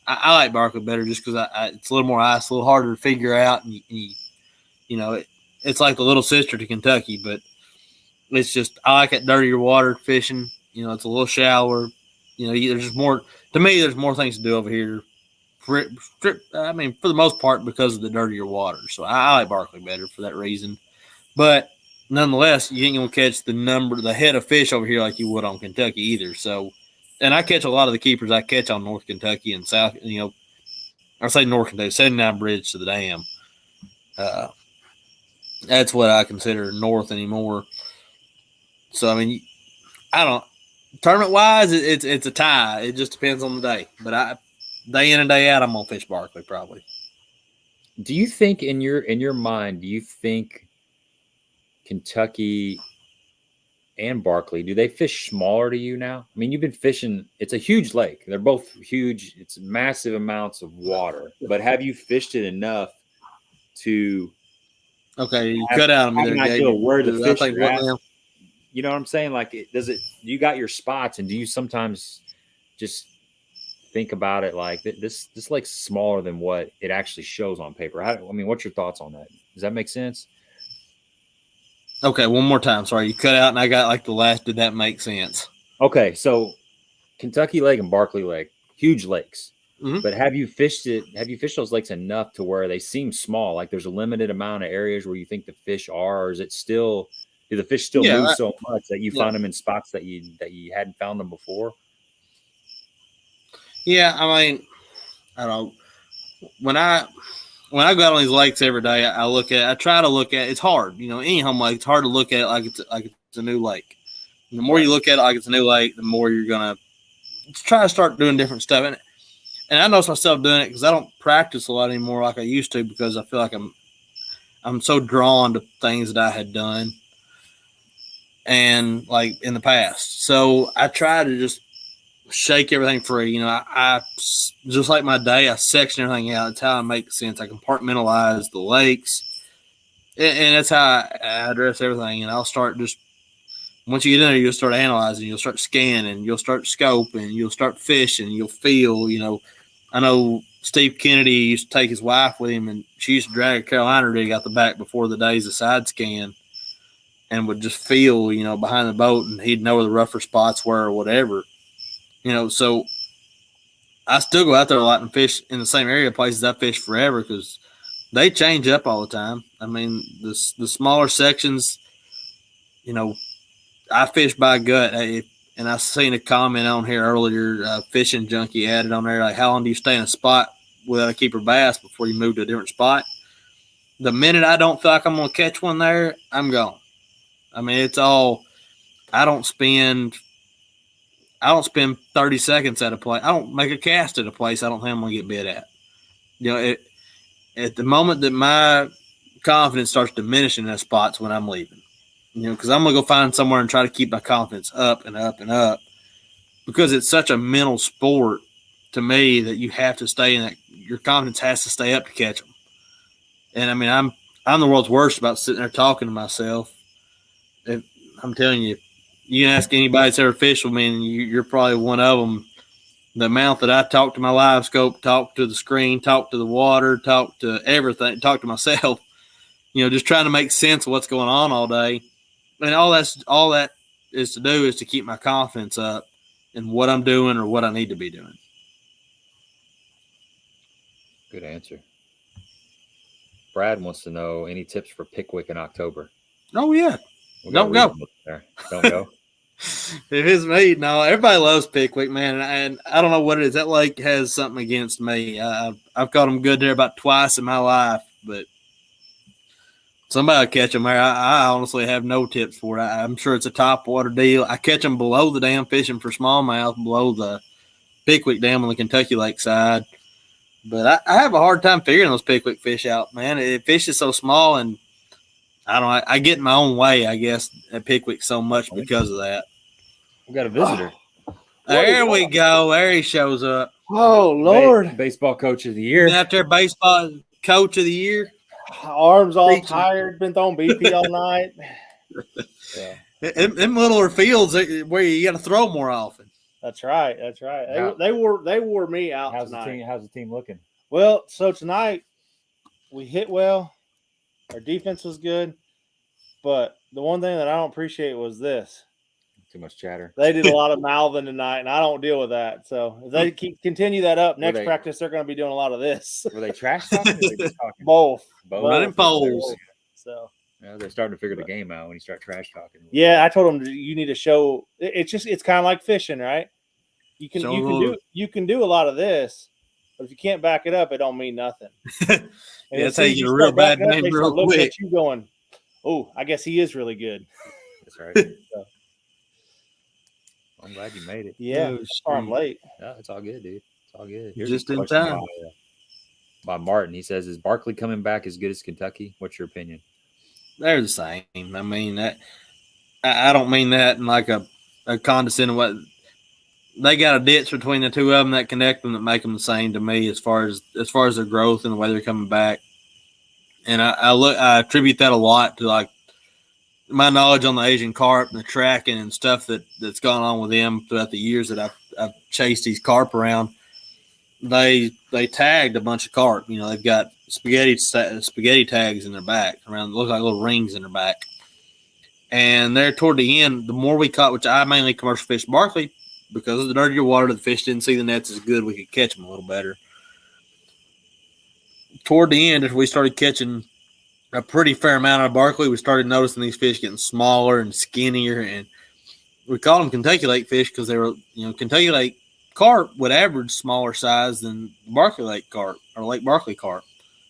I like Barkley better just because it's a little more ice, a little harder to figure out, and you know, it's like the little sister to Kentucky, but it's just I like it dirtier water fishing. You know, it's a little shallower. You know, there's just more to me. There's more things to do over here. I mean, for the most part, because of the dirtier water. So I like Barkley better for that reason. But nonetheless, you ain't gonna catch the head of fish over here like you would on Kentucky either. So, and I catch a lot of the keepers I catch on North Kentucky and South. You know, I say North Kentucky, 79 Bridge to the dam. That's what I consider north anymore. So I mean, I don't tournament wise, it's a tie. It just depends on the day. But day in and day out, I'm gonna fish Barkley probably. Do you think in your mind, do you think Kentucky and Barkley, do they fish smaller to you now? I mean, you've been fishing. It's a huge lake. They're both huge. It's massive amounts of water. But have you fished it enough to? Okay, you cut out on me there, Gabe. Where the fish are at. You know what I'm saying? Like, you got your spots, and do you sometimes just think about it like this lake's smaller than what it actually shows on paper? I mean, what's your thoughts on that? Does that make sense? Okay, one more time. Sorry, you cut out, and I got like the last. Did that make sense? Okay, so Kentucky Lake and Barkley Lake, huge lakes. Mm-hmm. But have you fished those lakes enough to where they seem small? Like there's a limited amount of areas where you think the fish are, or is it still? Do the fish still move so much that you find them in spots that you hadn't found them before? Yeah, I mean, I don't know. When I go out on these lakes every day, I try to look at. It's hard, you know. Any home lake, it's hard to look at it like it's a new lake. And the more you look at it like it's a new lake, the more you're gonna try to start doing different stuff. And I notice myself doing it because I don't practice a lot anymore like I used to because I feel like I'm so drawn to things that I had done and like in the past. So I try to just shake everything free. You know, I just like my day, I section everything out. That's how I make sense. I compartmentalize the lakes, and that's how I address everything. And I'll start just once you get in there, you'll start analyzing, you'll start scanning, you'll start scoping, you'll start fishing, you'll feel. You know, I know Steve Kennedy used to take his wife with him, and she used to drag a Carolina rig out the back before the days of side scan, and would just feel, you know, behind the boat, and he'd know where the rougher spots were or whatever. You know, so I still go out there a lot and fish in the same area places I fished forever because they change up all the time. I mean, the smaller sections, you know, I fish by gut. And I seen a comment on here earlier, Fishing Junkie added on there, like, how long do you stay in a spot without a keeper bass before you move to a different spot? The minute I don't feel like I'm going to catch one there, I'm gone. I mean, it's all – I don't spend 30 seconds at a place. I don't make a cast at a place I don't think I'm going to get bit at. You know, at the moment that my confidence starts diminishing in spots when I'm leaving. You know, because I'm going to go find somewhere and try to keep my confidence up and up and up because it's such a mental sport to me that you have to stay in that. Your confidence has to stay up to catch them. And, I mean, I'm the world's worst about sitting there talking to myself. I'm telling you, you can ask anybody that's ever fished with me, and you're probably one of them. The amount that I talk to my Livescope, talk to the screen, talk to the water, talk to everything, talk to myself, you know, just trying to make sense of what's going on all day. And all that is to do is to keep my confidence up in what I'm doing or what I need to be doing. Good answer. Brad wants to know any tips for Pickwick in October. Oh, yeah. Don't go. Don't go. If it's me, no. Everybody loves Pickwick, man. And I don't know what it is. That lake has something against me. I've caught them good there about twice in my life, but somebody will catch them there. I honestly have no tips for it. I'm sure it's a top water deal. I catch them below the dam fishing for smallmouth, below Pickwick Dam on the Kentucky Lake side. But I have a hard time figuring those Pickwick fish out, man. Fish is so small, and I don't know. I get in my own way, I guess, at Pickwick so much because of that. We got a visitor. There we go. There he shows up. Oh, Lord. Baseball coach of the year. After baseball coach of the year. Arms all tired. Been throwing BP all night. Yeah. Them littler fields where you got to throw more often. That's right. That's right. They wore me out tonight. How's the team looking? Well, so tonight we hit well. Our defense was good. But the one thing that I don't appreciate was this. Too much chatter. They did a lot of mouthing tonight, and I don't deal with that. So if they continue that up, next practice they're going to be doing a lot of this. Were they trash talking? Or they just talking? Both. Running poles. So yeah, they're starting to figure the game out when you start trash talking. Yeah, I told them you need to show. It's kind of like fishing, right? You can do a lot of this, but if you can't back it up, it don't mean nothing. And that's how you get a real bad name real quick. At you going, oh, I guess he is really good. That's right. So, I'm glad you made it. Yeah, I'm late. Yeah, it's all good, dude. It's all good. Here's just in time. By Martin, he says, "Is Barkley coming back as good as Kentucky? What's your opinion?" They're the same. I mean that. I don't mean that in like a condescending way. They got a ditch between the two of them that connect them that make them the same to me as far as their growth and the way they're coming back. And I attribute that a lot to like my knowledge on the Asian carp and the tracking and stuff that's gone on with them throughout the years that I've chased these carp around. They tagged a bunch of carp. You know, they've got spaghetti tags in their back around. Look like little rings in their back. And there toward the end, the more we caught, which I mainly commercial fish Barkley, because of the dirtier water, the fish didn't see the nets as good. We could catch them a little better. Toward the end, as we started catching a pretty fair amount of Barkley, we started noticing these fish getting smaller and skinnier, and we called them Kentucky Lake fish because they were, Kentucky Lake carp would average smaller size than Barkley Lake carp or Lake Barkley carp.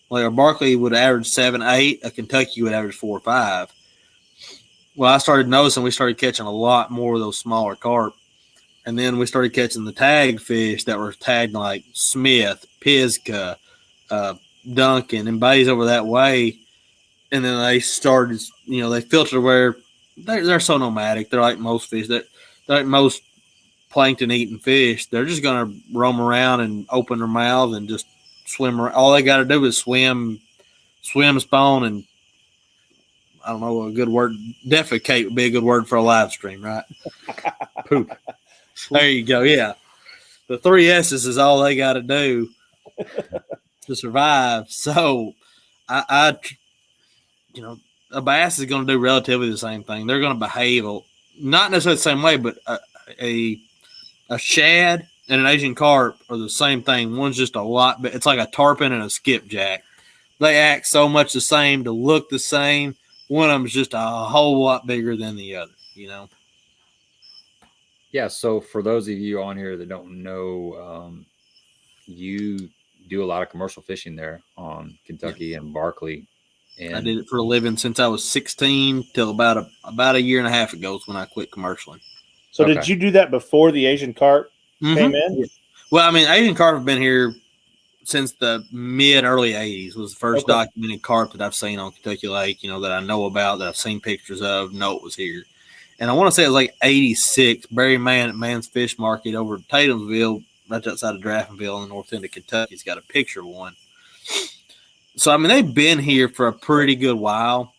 Like a Barkley would average 7, 8, a Kentucky would average 4 or 5. Well, I started noticing we started catching a lot more of those smaller carp. And then we started catching the tag fish that were tagged like Smith, Pisgah, Duncan, and bays over that way. And then they started, they filter where they're so nomadic. They're like most fish. They're like most plankton-eating fish. They're just going to roam around and open their mouth and just swim around. All they got to do is swim, spawn, and I don't know a good word. Defecate would be a good word for a live stream, right? Poop. There you go. Yeah. The 3 S's is all they got to do to survive. So a bass is going to do relatively the same thing. They're going to behave not necessarily the same way, but a shad and an Asian carp are the same thing. One's just a lot, but it's like a tarpon and a skipjack. They act so much the same to look the same. One of them is just a whole lot bigger than the other, Yeah, so for those of you on here that don't know, you do a lot of commercial fishing there on Kentucky and Barkley. And I did it for a living since I was 16 till about a year and a half ago is when I quit commercialing. So did you do that before the Asian carp came in? Yeah. Well, I mean, Asian carp have been here since the early 80s. Was the first documented carp that I've seen on Kentucky Lake, that I know about, that I've seen pictures of, know it was here. And I want to say it was like 86, Barry Mann at Mann's Fish Market over at Tatumsville, right outside of Draftonville in the north end of Kentucky. He's got a picture of one. So, I mean, they've been here for a pretty good while.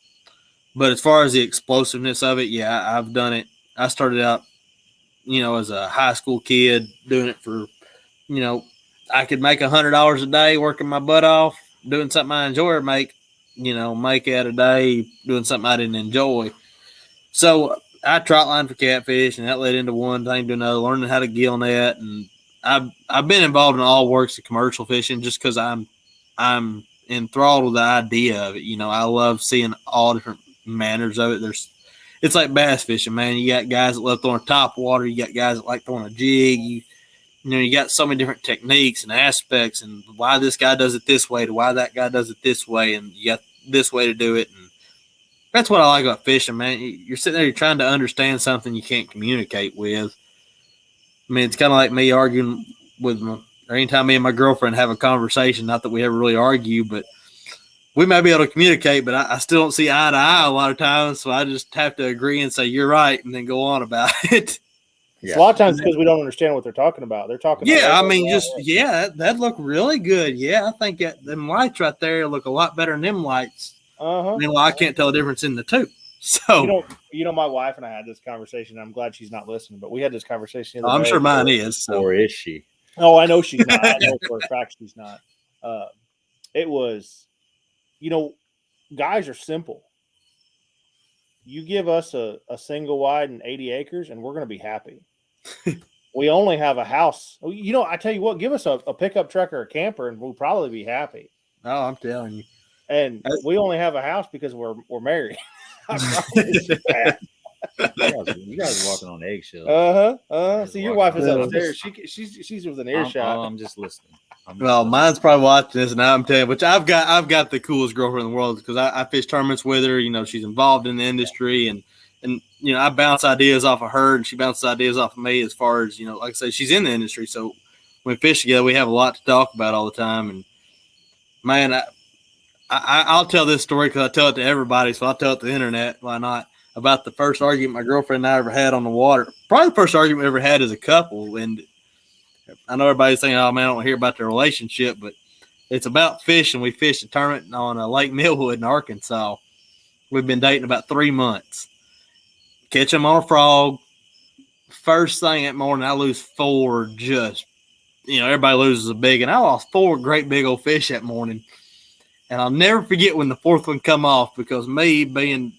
But as far as the explosiveness of it, yeah, I've done it. I started out, as a high school kid doing it for, I could make $100 a day working my butt off, doing something I enjoy, or make out a day doing something I didn't enjoy. So I trot line for catfish, and that led into one thing to another, learning how to gill net. And I've been involved in all works of commercial fishing just because I'm enthralled with the idea of it. I love seeing all different manners of it. It's like bass fishing, man. You got guys that love throwing top water. You got guys that like throwing a jig. You got so many different techniques and aspects, and why this guy does it this way to why that guy does it this way, and you got this way to do it. And that's what I like about fishing, man. You're sitting there, you're trying to understand something you can't communicate with. I mean, it's kind of like me arguing or anytime me and my girlfriend have a conversation, not that we ever really argue, but we may be able to communicate, but I still don't see eye to eye a lot of times. So I just have to agree and say, you're right. And then go on about it. Yeah. A lot of times because we don't understand what they're talking about. They're talking about that'd look really good. Yeah, I think them lights right there look a lot better than them lights. Meanwhile, I can't tell the difference in the two. So my wife and I had this conversation. I'm glad she's not listening, but we had this conversation. I'm sure mine is. So. Or is she? Oh, I know she's not. I know for a fact she's not. It was, guys are simple. You give us a single wide and 80 acres, and we're going to be happy. We only have a house. I tell you what, give us a pickup truck or a camper, and we'll probably be happy. Oh, I'm telling you. And we only have a house because we're married. You guys are walking on eggshells. See, your wife is upstairs. She's with an earshot. I'm just listening. Mine's probably watching this, and I'm telling you, which I've got the coolest girlfriend in the world because I fish tournaments with her. She's involved in the industry, and I bounce ideas off of her, and she bounces ideas off of me as far as like I say, she's in the industry, so when we fish together, we have a lot to talk about all the time. And man, I'll tell this story because I tell it to everybody, so I'll tell it to the internet. Why not? About the first argument my girlfriend and I ever had on the water. Probably the first argument we ever had as a couple. And I know everybody's saying, oh, man, I don't want to hear about their relationship, but it's about fishing. We fished a tournament on Lake Millwood in Arkansas. We've been dating about 3 months. Catch them on a frog. First thing that morning, I lose 4 just, everybody loses a big. And I lost 4 great big old fish that morning. And I'll never forget when the 4th one come off because me being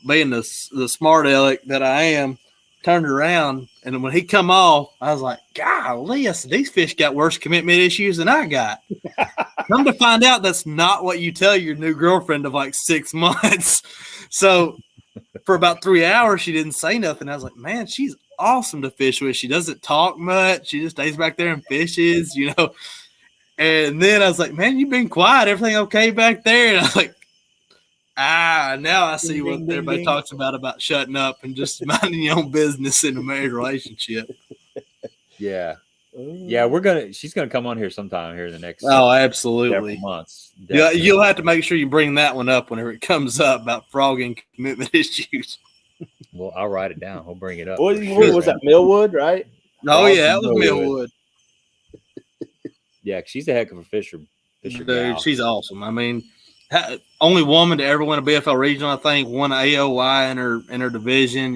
the smart aleck that I am, turned around, and when he come off, I was like, golly, these fish got worse commitment issues than I got. Come to find out that's not what you tell your new girlfriend of like 6 months. So for about 3 hours, she didn't say nothing. I was like, man, she's awesome to fish with. She doesn't talk much. She just stays back there and fishes, And then I was like, man, you've been quiet. Everything okay back there? And I was like, now I see what everybody talks about shutting up and just minding your own business in a married relationship. Yeah. She's gonna come on here sometime here in the next absolutely months. Yeah, you'll have to make sure you bring that one up whenever it comes up about frogging commitment issues. Well, I'll write it down. We'll bring it up. What was that, Millwood, right? Oh, yeah, that was Millwood. Yeah, she's a heck of a fisher. Dude, gal. She's awesome. I mean, only woman to ever win a BFL regional, I think, won AOY in her division.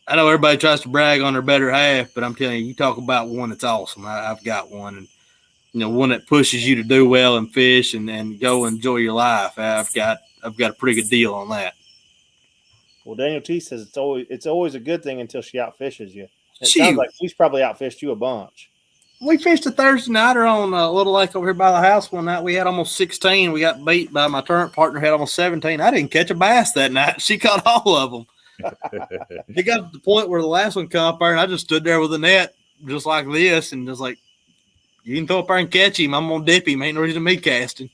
I know everybody tries to brag on their better half, but I'm telling you talk about one that's awesome. I've got one, and one that pushes you to do well and fish and go enjoy your life. I've got a pretty good deal on that. Well, Daniel T says it's always a good thing until she outfishes you. It sounds like she's probably outfished you a bunch. We fished a Thursday nighter on a little lake over here by the house one night. We had almost 16. We got beat by my tournament partner, had almost 17. I didn't catch a bass that night. She caught all of them. It got to the point where the last one come up there, and I just stood there with a net just like this and just like, you can throw up there and catch him. I'm going to dip him. Ain't no reason me casting.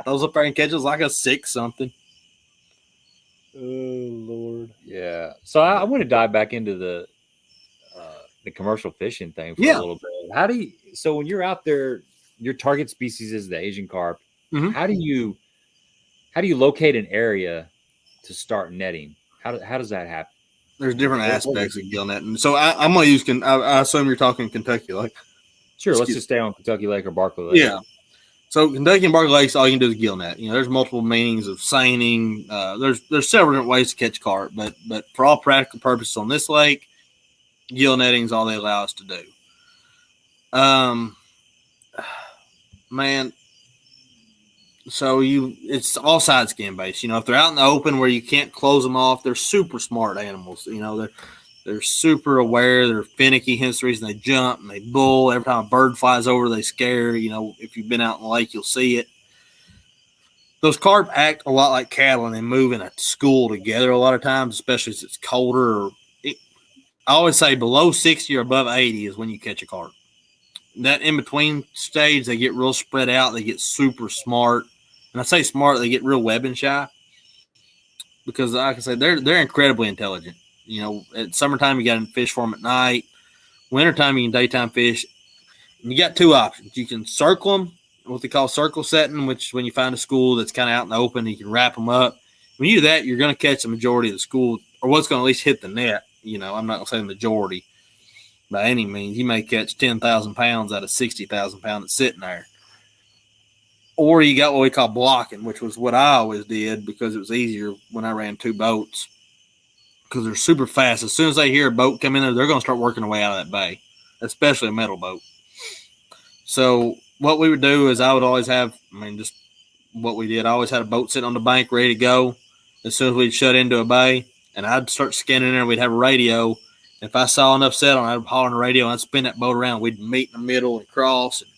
Throws up there and catches like a 6-something. Oh, Lord. Yeah. So I want to dive back into the commercial fishing thing for a little bit. So when you're out there, your target species is the Asian carp. Mm-hmm. How do you locate an area to start netting? How does that happen? There's different aspects of gill netting. So I'm going to use, I assume you're talking Kentucky Lake. Sure. Let's just stay on Kentucky Lake or Barkley Lake. Yeah. So Kentucky and Barkley Lakes, all you can do is gill net. There's multiple meanings of seining. There's several different ways to catch carp, but for all practical purposes on this lake, gill netting is all they allow us to do. Man, so it's all side skin based. If they're out in the open where you can't close them off, they're super smart animals. They're super aware. They're finicky, hence the reason they jump and they bull. Every time a bird flies over, they scare. If you've been out in the lake, you'll see it. Those carp act a lot like cattle, and they move in a school together a lot of times, especially as it's colder. I always say below 60 or above 80 is when you catch a carp. That in-between stage, they get real spread out. They get super smart. And I say smart, they get real webbing shy. Because, like I say, they're incredibly intelligent. At summertime, you got to fish for them at night. Wintertime, you can daytime fish. And you got two options. You can circle them, what they call circle setting, which when you find a school that's kind of out in the open, you can wrap them up. When you do that, you're going to catch the majority of the school, or what's going to at least hit the net. I'm not going to say the majority by any means. You may catch 10,000 pounds out of 60,000 pounds that's sitting there. Or you got what we call blocking, which was what I always did because it was easier when I ran two boats because they're super fast. As soon as they hear a boat come in there, they're going to start working their way out of that bay, especially a metal boat. So what we would do is I would always have, just what we did, I always had a boat sitting on the bank ready to go as soon as we'd shut into a bay, and I'd start scanning there, and we'd have a radio. If I saw enough set on, I'd haul on the radio, and I'd spin that boat around. We'd meet in the middle and cross, and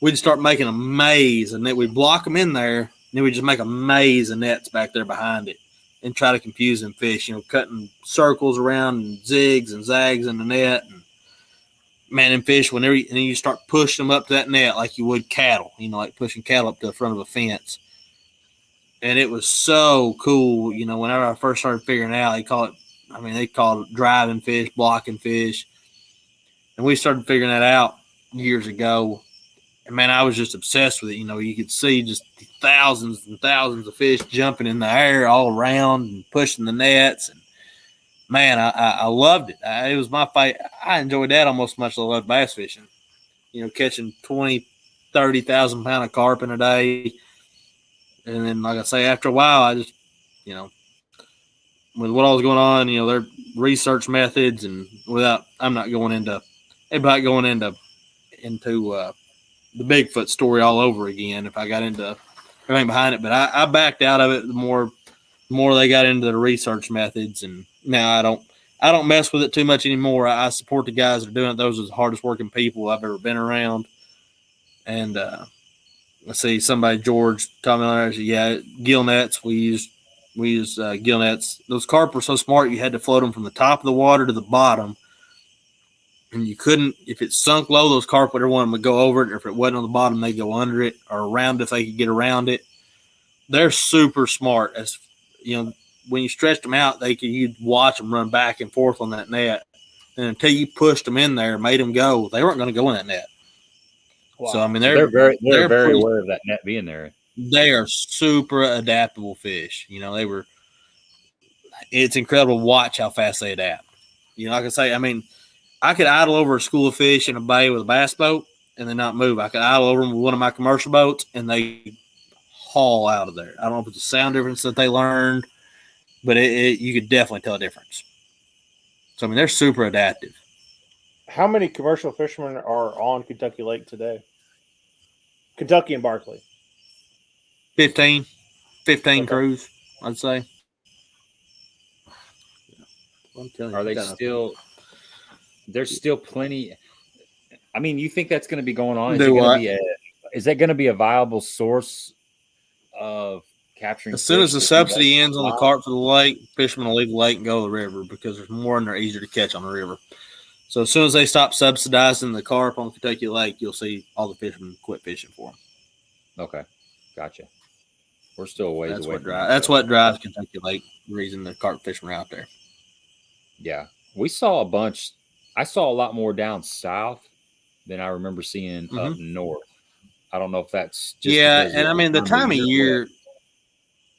we'd start making a maze, and then we'd block them in there, and then we'd just make a maze of nets back there behind it and try to confuse them fish, cutting circles around and zigs and zags in the net. And man, them fish, and then you start pushing them up to that net like you would cattle, like pushing cattle up to the front of a fence. And it was so cool, whenever I first started figuring it out, they call it driving fish, blocking fish. And we started figuring that out years ago. And man, I was just obsessed with it. You could see just thousands and thousands of fish jumping in the air all around and pushing the nets. And man, I loved it. It was my fight. I enjoyed that almost as much as I loved bass fishing. Catching 20, 30,000 pound of carp in a day. And then, like I say, after a while, I just, with what all was going on, their research methods, and I'm not going into the Bigfoot story all over again if I got into everything behind it. But I backed out of it the more they got into the research methods, and now I don't mess with it too much anymore. I support the guys that are doing it. Those are the hardest working people I've ever been around. And let's see, George told me, gill nets. We use gill nets. Those carp were so smart, you had to float them from the top of the water to the bottom. And you couldn't, if it sunk low, those carp would want them to go over it. Or if it wasn't on the bottom, they'd go under it or around it if they could get around it. They're super smart. As when you stretched them out, you'd watch them run back and forth on that net. And until you pushed them in there, made them go, they weren't going to go in that net. Wow. So they're very aware of that net being there. They are super adaptable fish. It's incredible to watch how fast they adapt. Like I say, I could idle over a school of fish in a bay with a bass boat and then not move. I could idle over them with one of my commercial boats and they haul out of there. I don't know if it's a sound difference that they learned, but you could definitely tell a difference. So, they're super adaptive. How many commercial fishermen are on Kentucky Lake today? Kentucky and Barkley. 15 Okay. crews, I'd say. I'm telling you, are they still? There's still plenty. You think that's going to be going on? Is that going to be a viable source of capturing? As soon as the subsidy ends on the carp for the lake, fishermen will leave the lake and go to the river because there's more and they're easier to catch on the river. So as soon as they stop subsidizing the carp on Kentucky Lake, you'll see all the fishermen quit fishing for them. Okay, gotcha. We're still a ways away. That's what drives Kentucky Lake. The reason the carp fishermen are out there. Yeah, we saw a bunch. I saw a lot more down south than I remember seeing up north. I don't know if that's just and the time of year.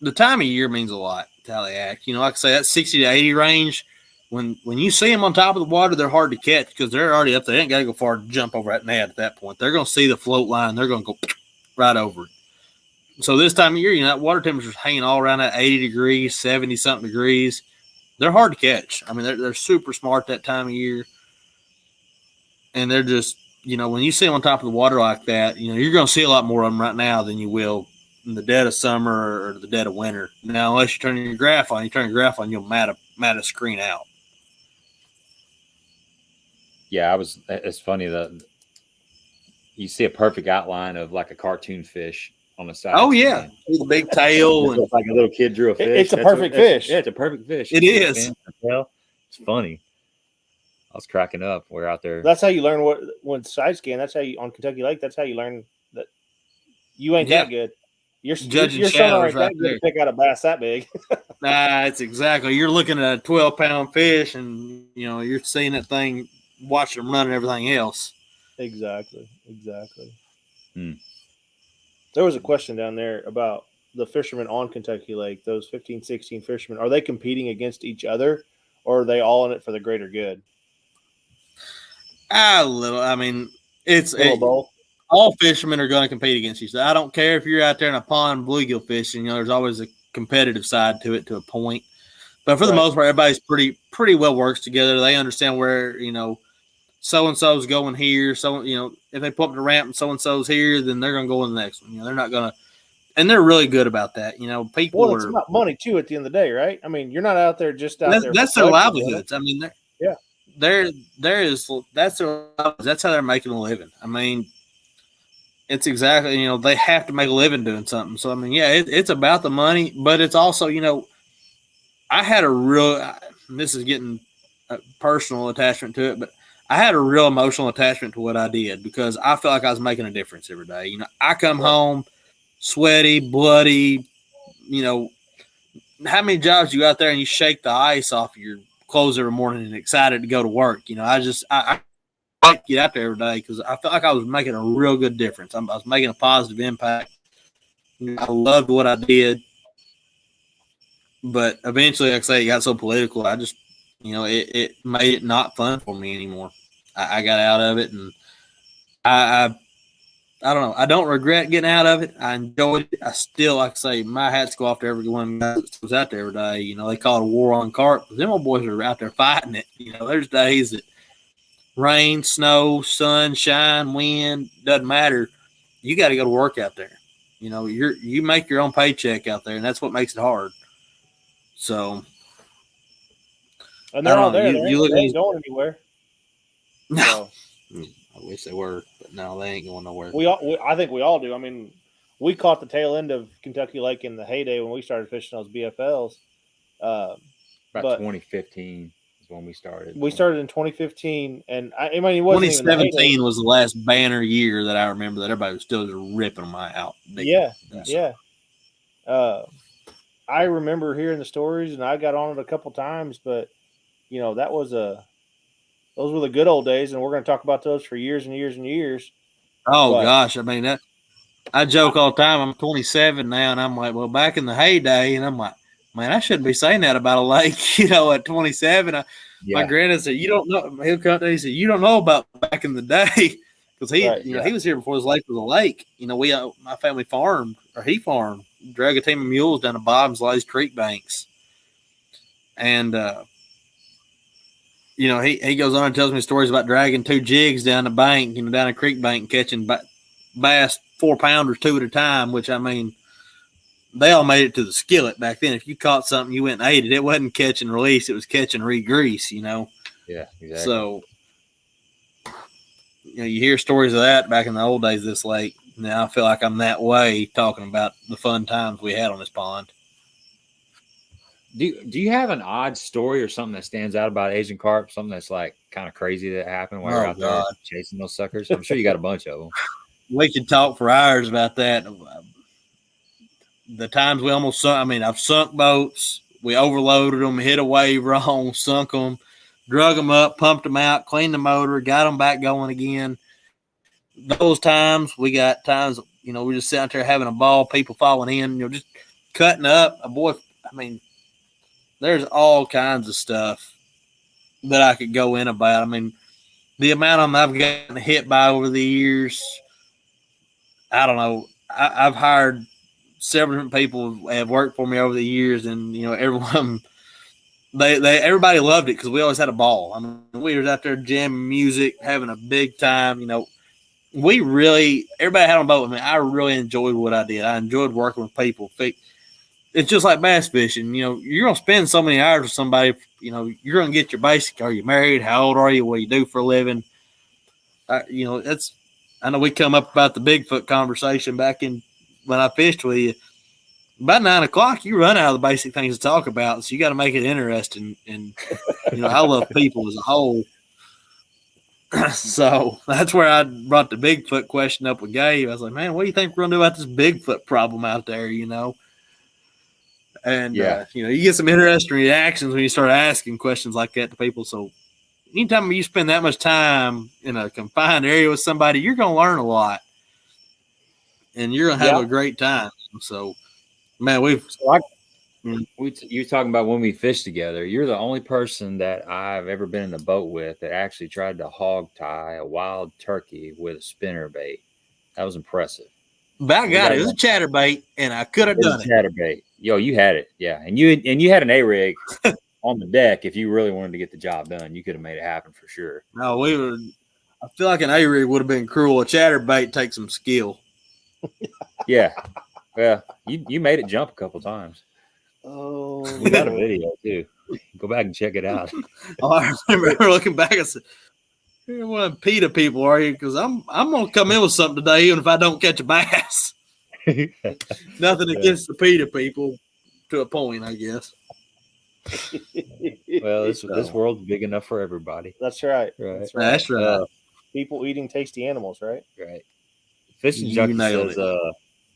The time of year means a lot to how they act. Like I say, that 60 to 80 range. When you see them on top of the water, they're hard to catch because they're already up there. They ain't got to go far to jump over that net at that point. They're going to see the float line. They're going to go right over it. So this time of year, that water temperature's hanging all around that 80 degrees, 70-something degrees. They're hard to catch. They're super smart that time of year. And they're just, when you see them on top of the water like that, you're going to see a lot more of them right now than you will in the dead of summer or the dead of winter. Now, unless you turn your graph on, you'll mat a screen out. Yeah, it's funny that you see a perfect outline of like a cartoon fish on the side. Oh, yeah. The big tail. It's like a little kid drew a fish. It's a perfect fish. Yeah, it's a perfect fish. It is. It's funny. I was cracking up. We're out there. That's how you learn when side scan. That's how you, on Kentucky Lake, that's how you learn that you ain't that good. You're judging your shadows right there. to pick out a bass that big. Nah, it's exactly. You're looking at a 12-pound fish and, you're seeing that thing watching them run and everything else. Exactly. Hmm. There was a question down there about the fishermen on Kentucky Lake, those 15, 16 fishermen. Are they competing against each other, or are they all in it for the greater good? It's A little both. all fishermen are going to compete against each other. I don't care if you're out there in a pond bluegill fishing. There's always a competitive side to it to a point. But for the most part, everybody's pretty well works together. They understand where, so and so's going here. So, if they put up the ramp and so and so's here, then they're going to go in the next one. They're not going to, and they're really good about that. People Well, it's about money too at the end of the day, right? I mean, you're not out there just out there. That's their livelihoods. I mean, that's how they're making a living. I mean, it's exactly, they have to make a living doing something. So, I mean, yeah, it's about the money, but it's also, I had this is getting a personal attachment to it, but I had a real emotional attachment to what I did because I felt like I was making a difference every day. I come home sweaty, bloody, how many jobs you go out there and you shake the ice off of your clothes every morning and excited to go to work? I like to get out there every day because I felt like I was making a real good difference. I was making a positive impact. I loved what I did. But eventually, like I say, it got so political. I just, it made it not fun for me anymore. I got out of it, and I don't know. I don't regret getting out of it. I enjoyed it. I still, like I say, my hats go off to everyone that was out there every day. They call it a war on carp. Them old boys are out there fighting it. There's days that rain, snow, sunshine, wind, doesn't matter. You got to go to work out there. You make your own paycheck out there, and that's what makes it hard. So, and they're all there. They ain't going anywhere. No, I wish they were, but no, they ain't going nowhere. I think we all do. I mean, we caught the tail end of Kentucky Lake in the heyday when we started fishing those BFLs. About 2015 is when we started. We started in 2015. And it wasn't 2017 was the last banner year that I remember that everybody was still just ripping them out. Yeah. I remember hearing the stories, and I got on it a couple times, but those were the good old days, and we're going to talk about those for years and years and years. Oh gosh, I mean I joke all the time. I'm 27 now, and I'm like, well, back in the heyday, and I'm like, man, I shouldn't be saying that about a lake. At 27, my granddad said, "You don't know." He'll come to, he said, "You don't know about back in the day," because he was here before this lake was a lake. My family farmed, or he farmed, drag a team of mules down the Bottoms Lays Creek banks, and he goes on and tells me stories about dragging 2 jigs down the bank, down a creek bank, and catching bass 4-pounders 2 at a time. Which, I mean, they all made it to the skillet back then. If you caught something, you went and ate it. It wasn't catch and release; it was catch and re-grease. Yeah, exactly. So, you hear stories of that back in the old days. This lake. Now I feel like I'm that way talking about the fun times we had on this pond. Do you have an odd story or something that stands out about Asian carp? Something that's like kind of crazy that happened while you're out there chasing those suckers? I'm sure you got a bunch of them. We could talk for hours about that. The times we almost sunk. I mean, I've sunk boats. We overloaded them, hit a wave wrong, sunk them, drug them up, pumped them out, cleaned the motor, got them back going again. Those times, we got times, we just sat out there having a ball, people falling in, just cutting up. There's all kinds of stuff that I could go in about. I mean, the amount of them I've gotten hit by over the years, I don't know. I've hired several different people who have worked for me over the years, and, everyone, everybody loved it because we always had a ball. I mean, we was out there jamming music, having a big time, everybody had on boat with me. I really enjoyed what I did. I enjoyed working with people. It's just like bass fishing. You're going to spend so many hours with somebody. You're going to get your basic. Are you married? How old are you? What do you do for a living? I know we come up about the Bigfoot conversation back in when I fished with you. About 9 o'clock, you run out of the basic things to talk about. So you got to make it interesting. And, I love people as a whole. So that's where I brought the Bigfoot question up with Gabe. I was like, man, what do you think we're going to do about this Bigfoot problem out there, And, you get some interesting reactions when you start asking questions like that to people. So, anytime you spend that much time in a confined area with somebody, you're going to learn a lot, and you're going to have a great time. So, man, you're talking about when we fished together. You're the only person that I've ever been in the boat with that actually tried to hog tie a wild turkey with a spinner bait. That was impressive. About got it. It was a chatterbait, and I could have done it. Chatterbait. Yo, you had it. Yeah. And you had an A-rig on the deck. If you really wanted to get the job done, you could have made it happen for sure. No, I feel like an A-rig would have been cruel. A chatterbait takes some skill. Yeah. Well, you made it jump a couple times. Oh, we got a video too. Go back and check it out. I remember looking back, I said, "You don't want to PETA people, are you? Because I'm gonna come in with something today, even if I don't catch a bass." Nothing against the PETA people, to a point, I guess. Well, this world's big enough for everybody. That's right. That's right. People eating tasty animals, right? Right. Fishing Junkie says,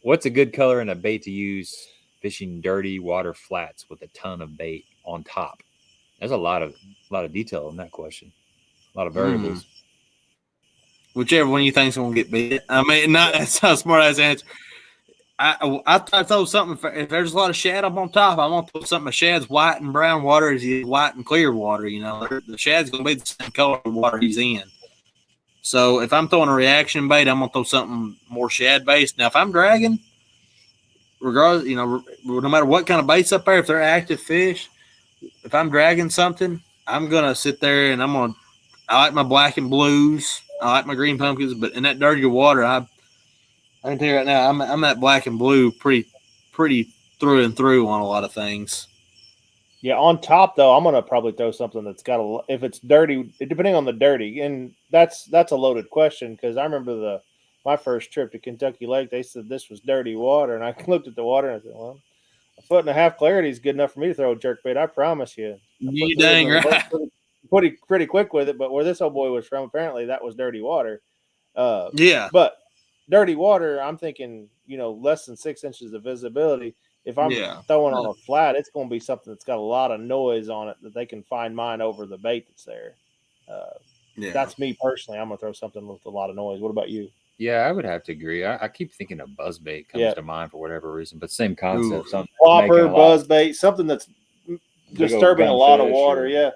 "What's a good color and a bait to use fishing dirty water flats with a ton of bait on top?" There's a lot of detail in that question. A lot of variables. Whichever one you think's gonna get bit. I mean, that's not a smart ass answer. I throw something. If there's a lot of shad up on top, I want to throw something. A shad's white and brown water is white and clear water. You know, the shad's gonna be the same color of water he's in. So if I'm throwing a reaction bait, I'm gonna throw something more shad based. Now, if I'm dragging, regardless, you know, no matter what kind of bait's up there, if they're active fish, if I'm dragging something, I'm gonna sit there and I like my black and blues, I like my green pumpkins, but in that dirtier water, I can tell you right now, I'm that black and blue pretty through and through on a lot of things. Yeah, on top though, I'm gonna probably throw something that's got if it's dirty, depending on the dirty, and that's a loaded question because I remember my first trip to Kentucky Lake, they said this was dirty water, and I looked at the water and I said, well, 1.5 foot clarity is good enough for me to throw a jerkbait. I promise you. You dang right. Pretty quick with it, but where this old boy was from, apparently that was dirty water. Yeah, but dirty water, I'm thinking, less than 6 inches of visibility. If I'm throwing on a flat, it's going to be something that's got a lot of noise on it that they can find mine over the bait that's there. That's me personally. I'm going to throw something with a lot of noise. What about you? Yeah, I would have to agree. I keep thinking of buzzbait comes to mind for whatever reason, but same concept. Whopper, buzzbait, something that's disturbing a lot of water.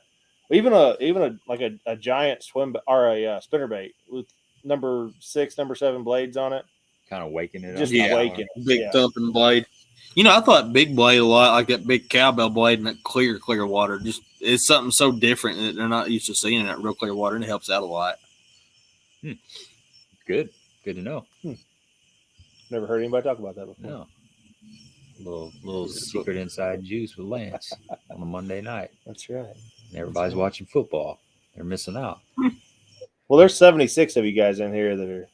Even a giant swim or a spinnerbait with number 6, number 7 blades on it. Kind of waking it up. Just waking it. Big thumping blade. I thought big blade a lot, like that big cowbell blade and that clear water. Just it's something so different that they're not used to seeing in that real clear water, and it helps out a lot. Good to know. Never heard anybody talk about that before. No. Little secret inside juice with Lance on a Monday night. That's right. And everybody's watching football. They're missing out. Well, there's 76 of you guys in here that are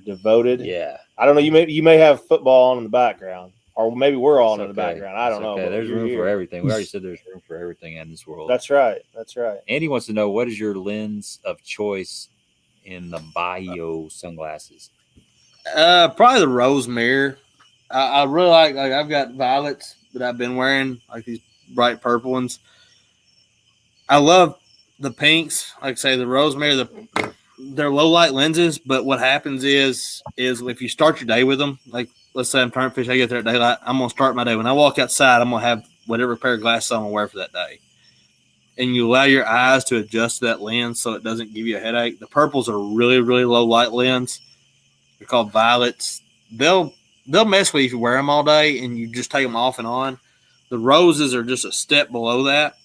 devoted. Yeah. I don't know. You may have football on in the background. Or maybe we're all in the background. I don't know. Okay. There's room for everything. We already said there's room for everything in this world. That's right. Andy wants to know, what is your lens of choice in the Bio sunglasses? Probably the rose mirror. I really like I've got violets that I've been wearing, like these bright purple ones. I love the pinks. Like I say, the rose mirror, they're low light lenses, but what happens is if you start your day with them, like let's say I'm trying to fish, I get there at daylight, I'm going to start my day. When I walk outside, I'm going to have whatever pair of glasses I'm going to wear for that day. And you allow your eyes to adjust to that lens so it doesn't give you a headache. The purples are really, really low light lens. They're called violets. They'll mess with you if you wear them all day and you just take them off and on. The roses are just a step below that.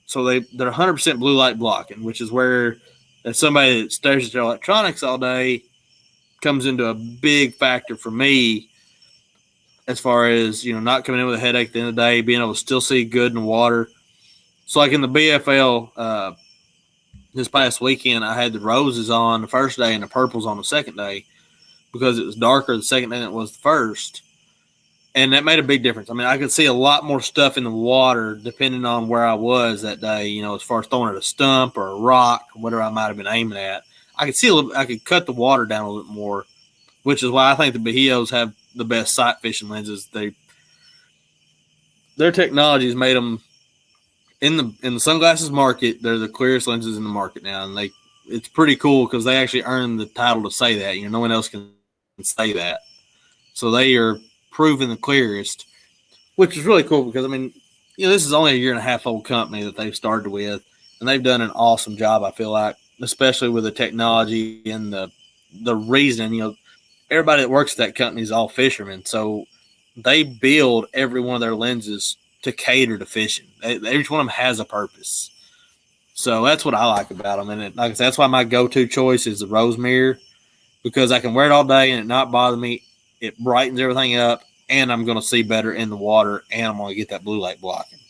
So they're 100% blue light blocking, which is where if somebody that stares at their electronics all day comes into a big factor for me as far as, not coming in with a headache at the end of the day, being able to still see good in the water. So like in the BFL this past weekend, I had the roses on the first day and the purples on the second day because it was darker the second day than it was the first. And that made a big difference. I mean, I could see a lot more stuff in the water depending on where I was that day, as far as throwing at a stump or a rock, or whatever I might have been aiming at. I could cut the water down a little bit more, which is why I think the Bahios have the best sight fishing lenses. Their technology has made them in the sunglasses market, they're the clearest lenses in the market now, and it's pretty cool because they actually earn the title to say that. You know, no one else can say that, so they are proven the clearest, which is really cool because I mean, you know, this is only a 1.5 year old company that they've started with, and they've done an awesome job. I feel like, especially with the technology and the reason, you know, everybody that works at that company is all fishermen, so they build every one of their lenses to cater to fishing. Each one of them has a purpose. So that's what I like about them. And like I said, that's why my go-to choice is the rose mirror, because I can wear it all day and it not bother me. It brightens everything up, and I'm going to see better in the water, and I'm going to get that blue light blocking.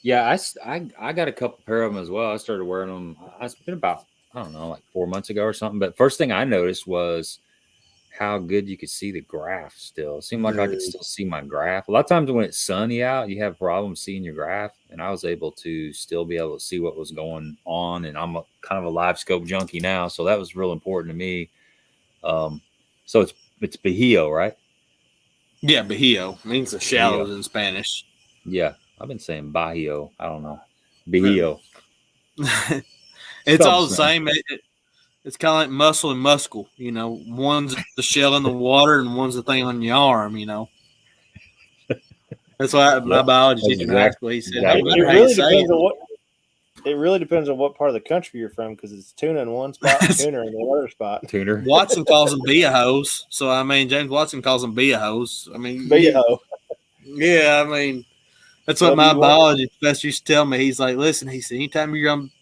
Yeah, I got a couple pair of them as well. I started wearing them. It's been about, I don't know, like 4 months ago or something. But first thing I noticed was how good you could see the graph still. It seemed like I could still see my graph. A lot of times when it's sunny out, you have problems seeing your graph, and I was able to still be able to see what was going on. And I'm kind of a Livescope junkie now, so that was real important to me. So it's Bahio, right? Yeah, Bahio means the shallows in Spanish. Yeah, I've been saying Bahio. I don't know. Bahio. It's all the same. It's kind of like muscle and muscle. You know, one's the shell in the water and one's the thing on your arm, you know. That's why my biology teacher in high school, he said, it really depends on what part of the country you're from, because it's tuna in one spot and tuna in the other spot. Tuner. Watson calls them Bahos. So, I mean, James Watson calls them Bahos. I mean, Baho. Yeah, I mean, that's what my biology professor used to tell me. He's like, listen, he said, anytime you're going to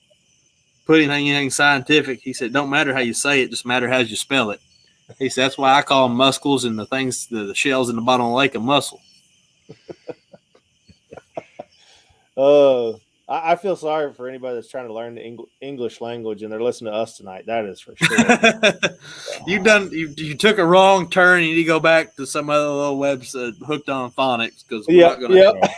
put anything scientific, he said, don't matter how you say it, just matter how you spell it. He said, that's why I call them muscles and the things, the shells in the bottom of the lake, a mussel. I feel sorry for anybody that's trying to learn the English language and they're listening to us tonight. That is for sure. You took a wrong turn. You need to go back to some other little website hooked on phonics, because we're not going to.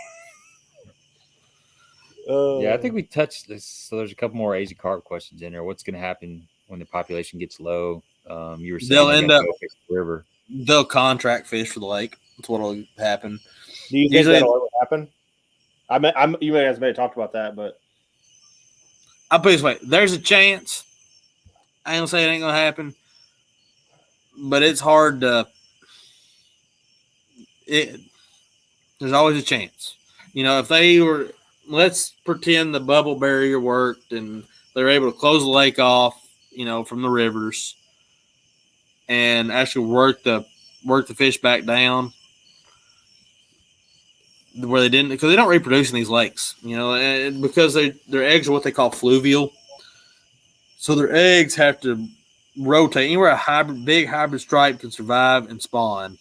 Yeah, I think we touched this. So there's a couple more Asian carp questions in there. What's going to happen when the population gets low? You were saying they'll end up fish the river. They'll contract fish for the lake. That's what'll happen. Do you think that'll ever happen? You may have talked about that, but I'll put it this way: there's a chance. I ain't gonna say it ain't gonna happen, but it's hard to. There's always a chance. You know, if they were, let's pretend the bubble barrier worked and they're able to close the lake off, you know, from the rivers, and actually work the fish back down where they didn't, because they don't reproduce in these lakes, you know, and because their eggs are what they call fluvial. So their eggs have to rotate. Anywhere a big hybrid stripe can survive and spawn,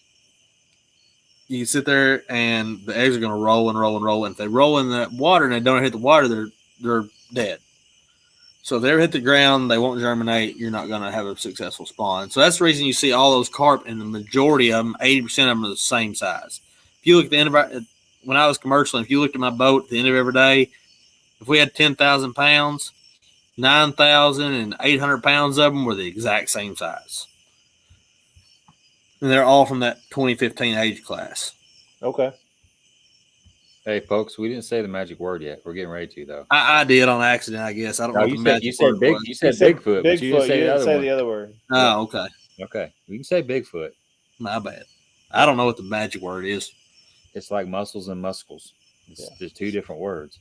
you can sit there and the eggs are going to roll and roll and roll. And if they roll in the water and they don't hit the water, they're dead. So if they ever hit the ground, they won't germinate. You're not going to have a successful spawn. So that's the reason you see all those carp, and the majority of them, 80% of them, are the same size. If you look at the end of when I was commercial, if you looked at my boat at the end of every day, if we had 10,000 pounds, 9,800 pounds of them were the exact same size. And they're all from that 2015 age class. Okay. Hey, folks, we didn't say the magic word yet. We're getting ready to, though. I did on accident, I guess. I don't know. You said Bigfoot, but you didn't say the other word. Oh, okay. Okay. You can say Bigfoot. My bad. I don't know what the magic word is. It's like muscles and muscles. There's two different words.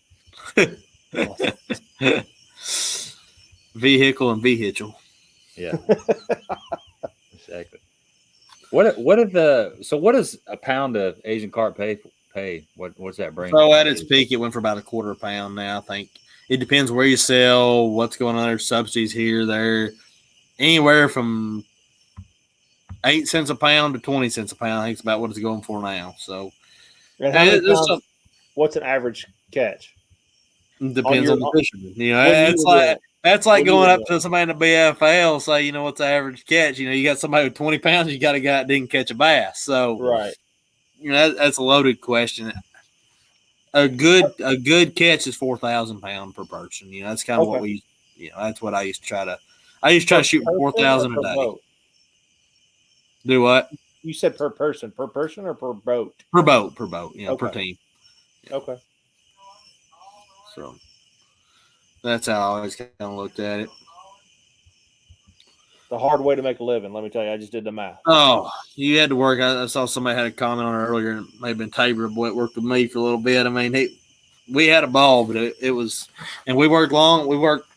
Vehicle and vehicle. Yeah. Exactly. What does a pound of Asian carp pay? What's that bring? So at its peak, it went for about a quarter pound. Now I think it depends where you sell, what's going on. There's subsidies here, there, anywhere from 8 cents a pound to 20 cents a pound. I think it's about what it's going for now. So, what's an average catch? Depends on the fisherman. You know, that's like going up to somebody in the BFL, say, you know, what's the average catch? You know, you got somebody with 20 pounds, you got a guy that didn't catch a bass. So, right. You know, that's a loaded question. A good catch is 4,000 pounds per person. You know, that's kind of what we, you know, that's what I used to try to shoot 4,000 a day. Boat? Do what? You said per person or per boat? Per boat, you know, per team. Okay. So that's how I always kind of looked at it. The hard way to make a living. Let me tell you, I just did the math. Oh, you had to work. I saw somebody had a comment on it earlier, and it may have been Tabor, boy, it worked with me for a little bit. I mean, we had a ball, but it was, and we worked long. We worked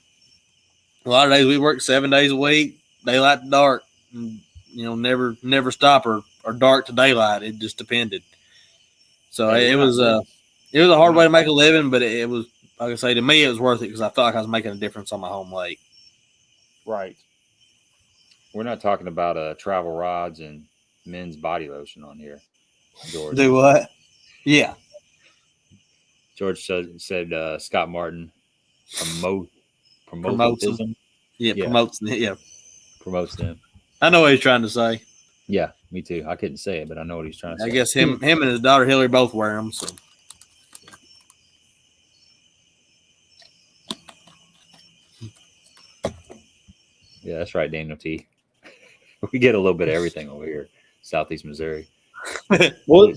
a lot of days. We worked 7 days a week, daylight to dark, and, never stop or dark to daylight. It just depended. So it was a hard way to make a living, but it was, like I say, to me, it was worth it because I felt like I was making a difference on my home lake. Right. We're not talking about travel rods and men's body lotion on here, George. Do what? Yeah. George said Scott Martin promotes them. Yeah, promotes them. Yeah. Promotes them. I know what he's trying to say. Yeah, me too. I couldn't say it, but I know what he's trying to say. I guess him and his daughter Hillary both wear them. So. Yeah, that's right, Daniel T. We get a little bit of everything over here, Southeast Missouri. Well,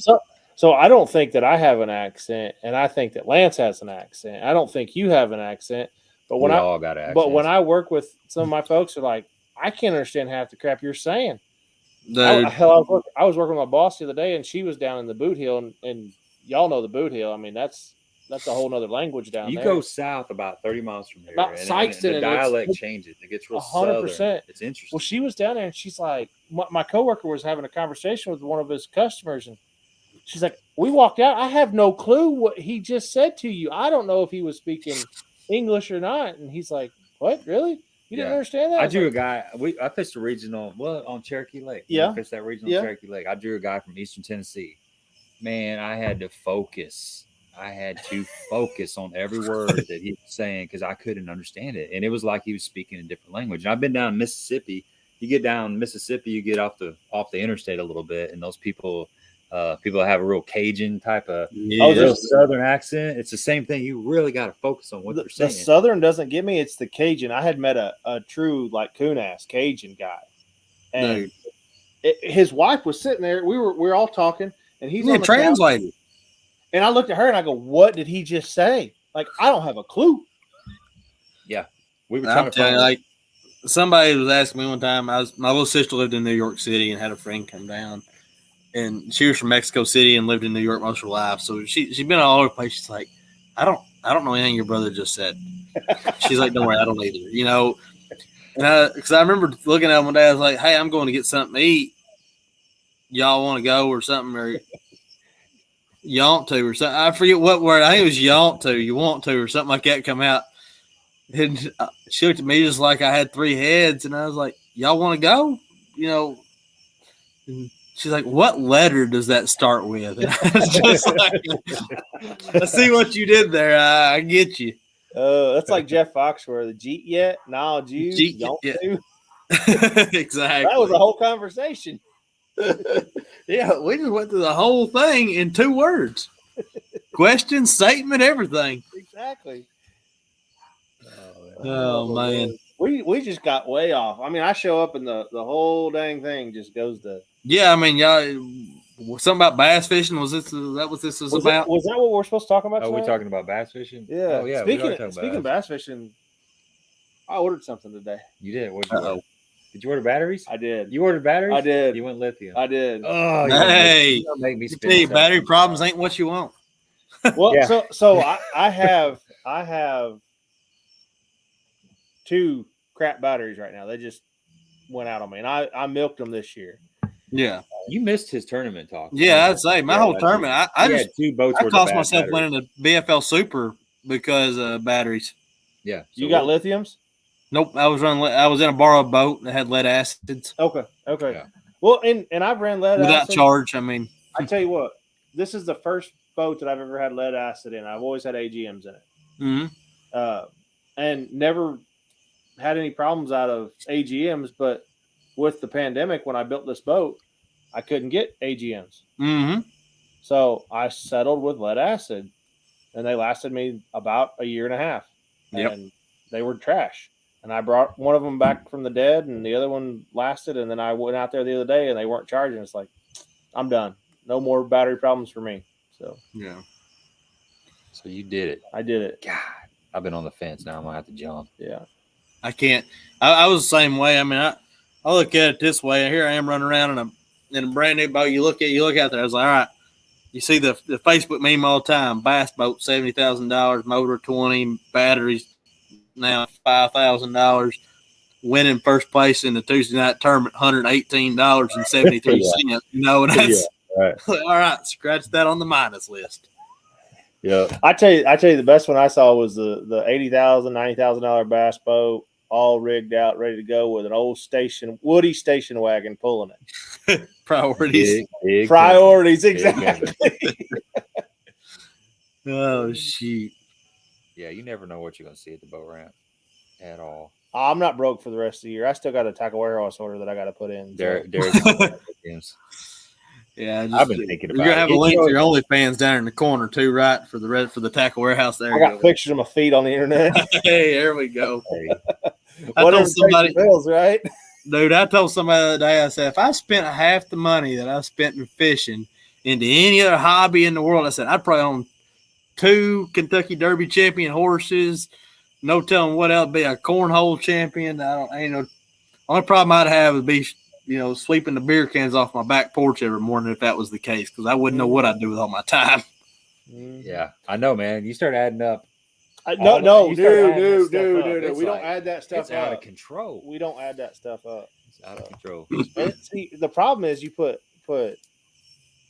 so I don't think that I have an accent, and I think that Lance has an accent. I don't think you have an accent, but when all got accents. But when I work with some of my folks, are like, I can't understand half the crap you're saying. I was working with my boss the other day, and she was down in the Boot Hill, and y'all know the Boot Hill. I mean, that's a whole nother language down there. You go south about 30 miles from here, about Sykeston, and the dialect changes. It gets real 100%. Southern. It's interesting. Well, she was down there, and she's like, my coworker was having a conversation with one of his customers, and she's like, we walked out. I have no clue what he just said to you. I don't know if he was speaking English or not. And he's like, what? Really? You didn't understand that? I drew a guy. I fished a regional on Cherokee Lake. Yeah. I fished that regional Cherokee Lake. I drew a guy from Eastern Tennessee. Man, I had to focus. On every word that he was saying because I couldn't understand it. And it was like he was speaking a different language. And I've been down in Mississippi. You get down Mississippi, you get off the interstate a little bit, and those people have a real Cajun type of real Southern accent. It's the same thing. You really got to focus on what they're saying. The Southern doesn't get me. It's the Cajun. I had met a true like coon-ass Cajun guy, and his wife was sitting there. We were all talking, and he's on the translating. And I looked at her and I go, "What did he just say? Like, I don't have a clue." Yeah, we were trying to find like somebody was asking me one time. My little sister lived in New York City and had a friend come down. And she was from Mexico City and lived in New York most of her life. So she's been all over the place. She's like, I don't know anything your brother just said. She's like, don't worry, I don't either. And because I remember looking at him one day, I was like, hey, I'm going to get something to eat. Y'all want to go or something, or yaunt to or something? I forget what word. I think it was yaunt to, you want to, or something like that come out. And she looked at me just like I had three heads, and I was like, y'all want to go? And she's like, what letter does that start with? And I was just like, I see what you did there. I get you. That's like Jeff Foxworthy. The Jeet yet? No, Jeet. Exactly. That was a whole conversation. Yeah, we just went through the whole thing in 2 words. Question, statement, everything. Exactly. Oh man. We just got way off. I mean, I show up and the whole dang thing just goes to. Yeah, I mean, y'all, something about bass fishing. Was this what this was about? Was that what we're supposed to talk about? Oh, we're talking about bass fishing? Yeah. Oh, yeah. Speaking of bass fishing, I ordered something today. You did? What'd you order? Did you order batteries? I did. You ordered batteries? I did. You went lithium. I did. Oh, hey, you're make me spend battery problems ain't what you want. Well, yeah. so I have 2 crap batteries right now. They just went out on me, and I milked them this year. Yeah, you missed his tournament talk. Yeah, I'd say my whole tournament. I just had 2 boats. I cost myself winning the BFL Super because of batteries. Yeah, so you got lithiums? Nope, I was in a borrowed boat that had lead acids. Okay. Yeah. Well, and I've ran lead without acid. charge. I mean, I tell you what, this is the first boat that I've ever had lead acid in. I've always had AGMs in it, and never had any problems out of AGMs. But with the pandemic, when I built this boat, I couldn't get AGMs. So I settled with lead acid, and they lasted me about a year and a half. And they were trash. And I brought one of them back from the dead, and the other one lasted. And then I went out there the other day, and they weren't charging. It's like, I'm done. No more battery problems for me. So So you did it. I did it. God, I've been on the fence. Now I'm gonna have to jump. Yeah. I can't. I was the same way. I mean, I look at it this way. Here I am running around in a brand new boat. You look out there. I was like, all right. You see the Facebook meme all the time. Bass boat, $70,000, motor 20, batteries now $5,000. Winning first place in the Tuesday night tournament, $118.73. Yeah. You know, and that's Right. all right. Scratch that on the minus list. Yeah. I tell you, the best one I saw was the $80,000, $90,000 bass boat, all rigged out, ready to go with an old woody station wagon pulling it. Priorities. Big Priorities, big exactly. Oh shoot. Yeah, you never know what you're gonna see at the boat ramp at all. I'm not broke for the rest of the year. I still got a tackle warehouse order that I got to put in. So. Yeah, I've been thinking about you're gonna have it. a link to your OnlyFans down in the corner too, right? For the tackle warehouse there. I got pictures of my feet on the internet. Hey, there we go. Hey, I told somebody, bills, right? dude. I told somebody the other day. I said, if I spent half the money that I spent in fishing into any other hobby in the world, I said I'd probably own 2 Kentucky Derby champion horses. No telling what else. Be a cornhole champion. Only problem I'd have would be, sweeping the beer cans off my back porch every morning if that was the case, because I wouldn't know what I'd do with all my time. yeah, I know, man. You start adding up. No, dude. It's We don't add that stuff It's up. out of control. We don't add that stuff up. It's out of control. And see, the problem is you put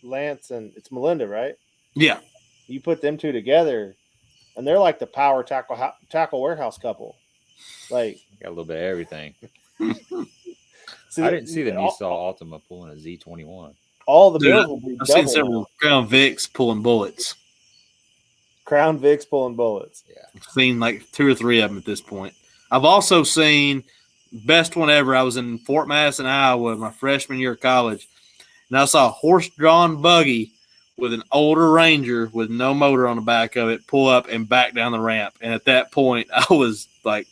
Lance and it's Melinda, right? Yeah. You put them two together, and they're like the power tackle warehouse couple. Like, Got a little bit of everything. see, I didn't see the Nissan Altima pulling a Z21. all the Dude, bills will be I've double seen several Crown Vics pulling bullets. Crown Vics pulling bullets. Yeah. I've seen like 2 or 3 of them at this point. I've also seen best one ever. I was in Fort Madison, Iowa, my freshman year of college, and I saw a horse-drawn buggy with an older Ranger with no motor on the back of it pull up and back down the ramp. And at that point, I was like,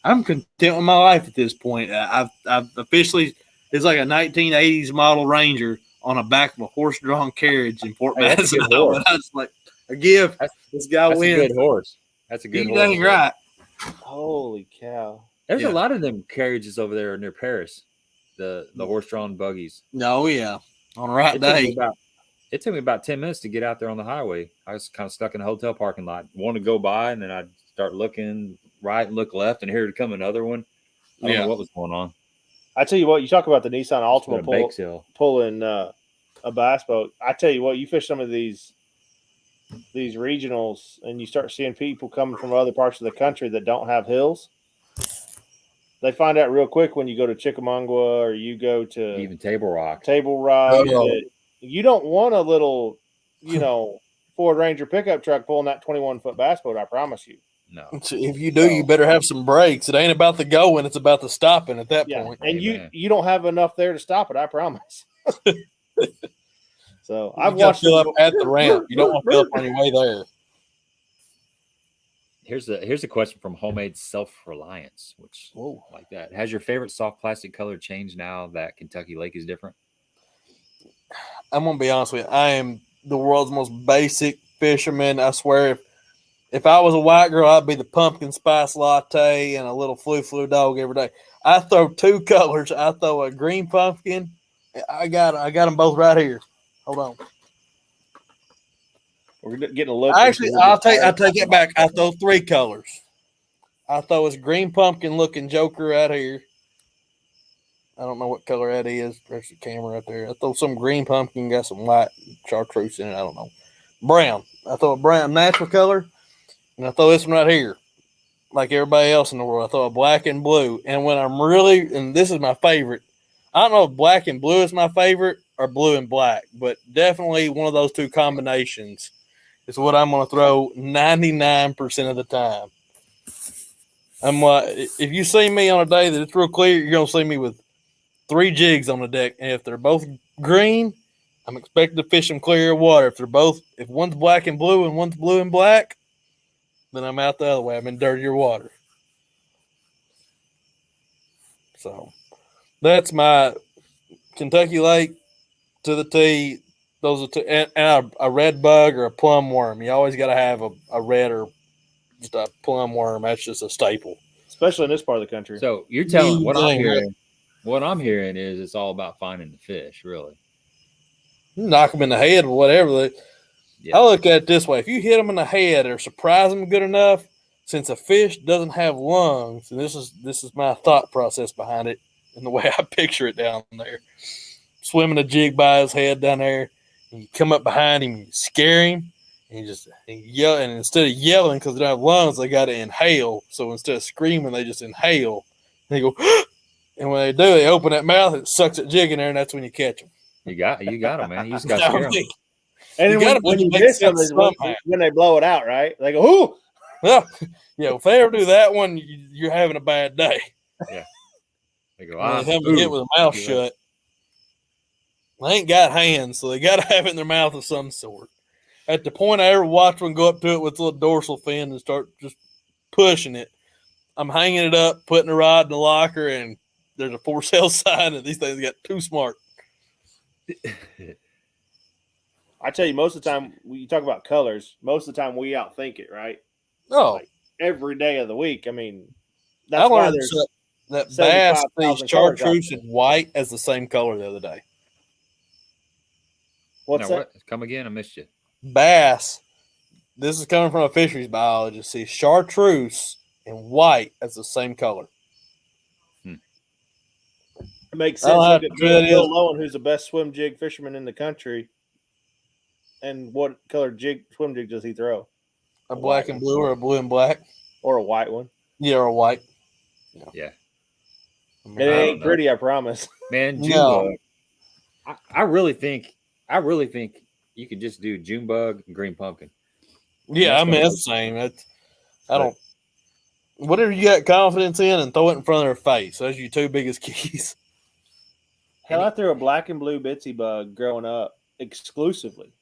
I'm content with my life at this point. I've officially, it's like a 1980s model Ranger on the back of a horse-drawn carriage in Fort Madison. I was like, I give this guy That's wins. a good horse. That's a good horse. Dang right. Holy cow! There's a lot of them carriages over there near Paris. The horse-drawn buggies. Oh, yeah. On the right day. It took me about 10 minutes to get out there on the highway. I was kind of stuck in a hotel parking lot. Wanted to go by, and then I'd start looking right and look left, and here would come another one. I don't know what was going on. I tell you what, you talk about the Nissan Altima pulling a bass boat. I tell you what, you fish some of these regionals, and you start seeing people coming from other parts of the country that don't have hills. They find out real quick when you go to Chickamauga or you go to even Table Rock. You don't want a little, Ford Ranger pickup truck pulling that 21-foot bass boat. I promise you. No. If you do, you better have some brakes. It ain't about the going; it's about the stopping at that point. And you don't have enough there to stop it. I promise. So I've watched fill up at the ramp. You don't want to fill up on your way there. Here's a question from Homemade Self-Reliance, which like that. Has your favorite soft plastic color changed now that Kentucky Lake is different? I'm gonna be honest with you. I am the world's most basic fisherman. I swear, if I was a white girl, I'd be the pumpkin spice latte and a little flu dog every day. I throw 2 colors. I throw a green pumpkin. I got them both right here. Hold on. We're getting a look. Actually, I take it back. I throw 3 colors. I throw this green pumpkin looking joker right here. I don't know what color that is. There's the camera right there. I throw some green pumpkin, got some white chartreuse in it. I don't know. Brown. I throw a brown natural color, and I throw this one right here. Like everybody else in the world, I throw a black and blue. And when I'm really, and this is my favorite, I don't know if black and blue is my favorite or blue and black, but definitely one of those 2 combinations is what I'm going to throw 99% of the time. I'm like, if you see me on a day that it's real clear, you're going to see me with 3 jigs on the deck. And if they're both green, I'm expected to fish them clear of water. If one's black and blue and one's blue and black, then I'm out the other way. I'm in dirtier water. So that's my Kentucky Lake to the T. Those are two, and a red bug or a plum worm. You always got to have a red or just a plum worm. That's just a staple, especially in this part of the country. So you're telling what I'm hearing. What I'm hearing is it's all about finding the fish, really. You knock them in the head or whatever. I look at it this way: if you hit them in the head or surprise them good enough, since a fish doesn't have lungs, and this is my thought process behind it, and the way I picture it down there, swimming a jig by his head down there, and you come up behind him, and you scare him, and you yell, and instead of yelling because they don't have lungs, they got to inhale. So instead of screaming, they just inhale. And they go, and when they do, they open that mouth, it sucks that jig in there, and that's when you catch them. You got them, man. You just got to scare them. And then when you miss them, when they blow it out, right? They go, "Ooh!" Yeah, if they ever do that one, you're having a bad day. Yeah. They go, they have to get with a mouth shut. They ain't got hands, so they got to have it in their mouth of some sort. At the point I ever watched one go up to it with a little dorsal fin and start just pushing it, I'm hanging it up, putting the rod in the locker, and there's a for sale sign, and these things got too smart. I tell you, most of the time, you talk about colors, most of the time we outthink it, right? Oh. Like every day of the week. I mean, that's why there's that bass sees chartreuse and white as the same color the other day. What's that? What? Come again? I missed you. Bass, this is coming from a fisheries biologist, sees chartreuse and white as the same color. It makes sense. Look at Bill Lowen, who's the best swim jig fisherman in the country. And what color swim jig does he throw? A black and blue or a blue and black? Or a white one. Yeah, or a white. Yeah. It ain't pretty, I promise. Man, June bug. I really think you could just do June bug and green pumpkin. Yeah, I mean that's the same. I don't whatever you got confidence in and throw it in front of their face. Those are your two biggest keys. Hell, I threw a black and blue bitsy bug growing up exclusively.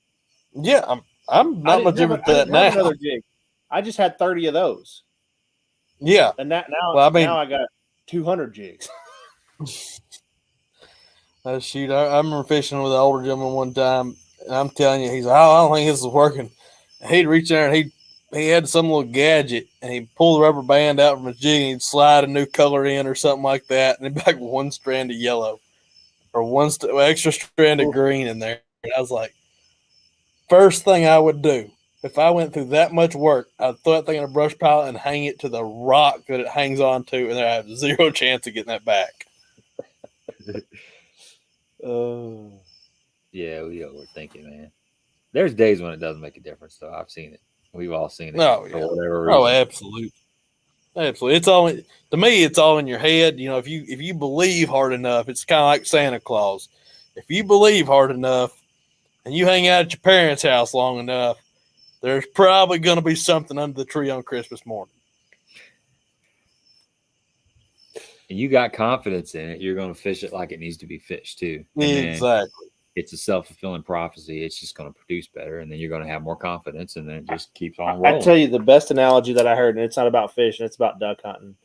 Yeah, I'm not much different than that now. Another jig. I just had 30 of those. Yeah, and now I got 200 jigs. Shoot, I remember fishing with an older gentleman one time, and I'm telling you, he's like, "Oh, I don't think this is working." And he'd reach there and he had some little gadget, and he'd pull the rubber band out from his jig, and he'd slide a new color in or something like that, and it'd be like one strand of yellow or one extra strand of green in there. And I was like, first thing I would do, if I went through that much work, I'd throw that thing in a brush pile and hang it to the rock that it hangs on to, and I have zero chance of getting that back. Yeah, we overthink it, man. There's days when it doesn't make a difference, though. I've seen it. We've all seen it. For whatever reason. Oh, absolutely. It's all to me. It's all in your head. You know, if you believe hard enough, it's kind of like Santa Claus. If you believe hard enough, and you hang out at your parents' house long enough, there's probably going to be something under the tree on Christmas morning. And you got confidence in it, you're going to fish it like it needs to be fished too. Exactly. It's a self-fulfilling prophecy. It's just going to produce better, and then you're going to have more confidence, and then it just keeps on rolling. I tell you the best analogy that I heard, and it's not about fishing, it's about duck hunting.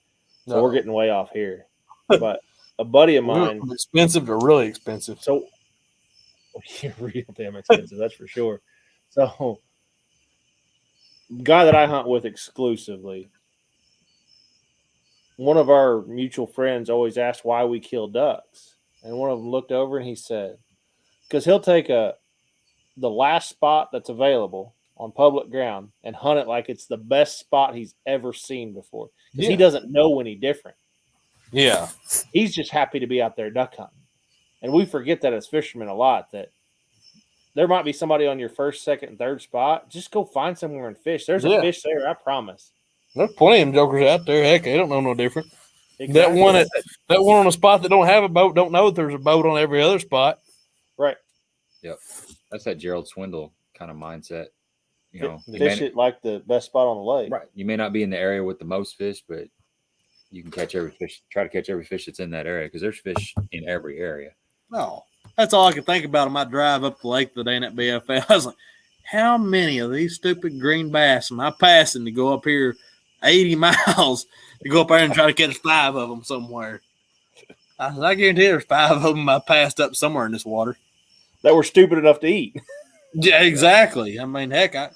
So we're getting way off here. But a buddy of mine, expensive to really expensive. So real damn expensive, that's for sure. So guy that I hunt with exclusively, one of our mutual friends always asked why we kill ducks. And one of them looked over and he said, because he'll take the last spot that's available on public ground and hunt it like it's the best spot he's ever seen before. Because he doesn't know any different. Yeah. He's just happy to be out there duck hunting. And we forget that as fishermen a lot, that there might be somebody on your first, second, and third spot. Just go find somewhere and fish. There's a fish there, I promise. There's plenty of them jokers out there. Heck, they don't know no different. Exactly. That one on a spot that don't have a boat don't know that there's a boat on every other spot. Right. Yep. That's that Gerald Swindle kind of mindset. You know, fish it like the best spot on the lake. Right. You may not be in the area with the most fish, but you can catch every fish. Try to catch every fish that's in that area because there's fish in every area. No, that's all I could think about on my drive up the lake the day in that BFL. I was like, how many of these stupid green bass am I passing to go up here 80 miles to go up there and try to catch 5 of them somewhere? I guarantee there's 5 of them I passed up somewhere in this water. that were stupid enough to eat. Yeah, exactly. I mean, heck, I'm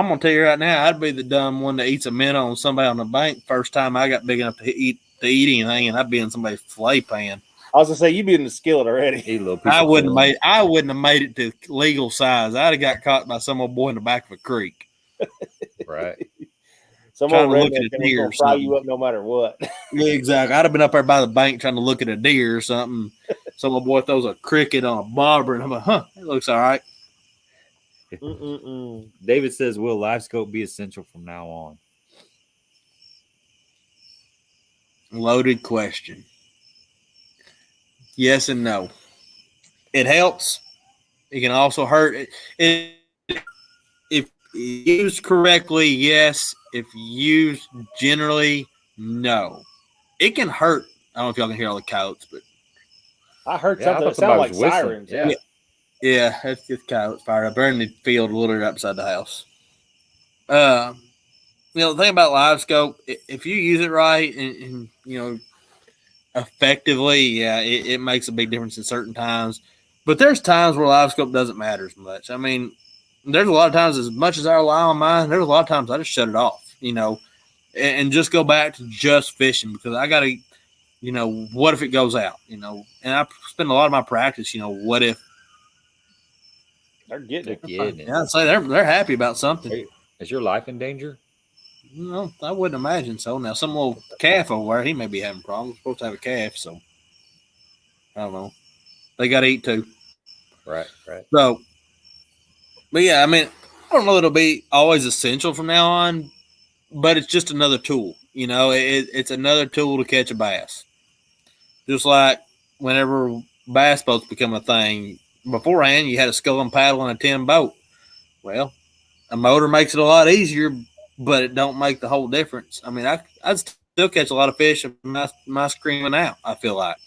gonna tell you right now, I'd be the dumb one that eats a minnow on somebody on the bank first time I got big enough to eat anything, and I'd be in somebody's fillet pan. I was gonna say you'd be in the skillet already. Eat a little piece I of wouldn't corn. have made it to legal size. I'd have got caught by some old boy in the back of a creek. Right. Some Trying old to look redneck at a that was deer gonna or fry you something. up no matter what. Yeah, exactly. I'd have been up there by the bank trying to look at a deer or something. Some old boy throws a cricket on a bobber, and I'm like, huh, it looks all right. David says, will Livescope be essential from now on? Loaded question. Yes and no. It helps. It can also hurt. If used correctly, yes. If used generally, no. It can hurt. I don't know if y'all can hear all the coyotes, but I heard Yeah, I something thought that sounded like somebody was sirens. whistling. yeah, it's just coyotes fired up. They're in the field, literally right beside the house. The thing about Livescope, if you use it right and effectively, yeah, it makes a big difference in certain times. But there's times where Livescope doesn't matter as much. I mean, there's a lot of times, as much as I rely on mine, there's a lot of times I just shut it off, and just go back to just fishing because I got to, what if it goes out, and I spend a lot of my practice, what if They're getting it. Yeah, I'd say they're happy about something. Is your life in danger? No, I wouldn't imagine so. Now, some little calf over there, he may be having problems. We're supposed to have a calf, so I don't know. They got to eat too. Right. So, but yeah, I mean, I don't know that it'll be always essential from now on, but it's just another tool. It's another tool to catch a bass. Just like whenever bass boats become a thing, beforehand you had a scull and paddle and a 10 boat. Well, a motor makes it a lot easier, but it don't make the whole difference. I mean, I'd still catch a lot of fish in my screaming out, I feel like.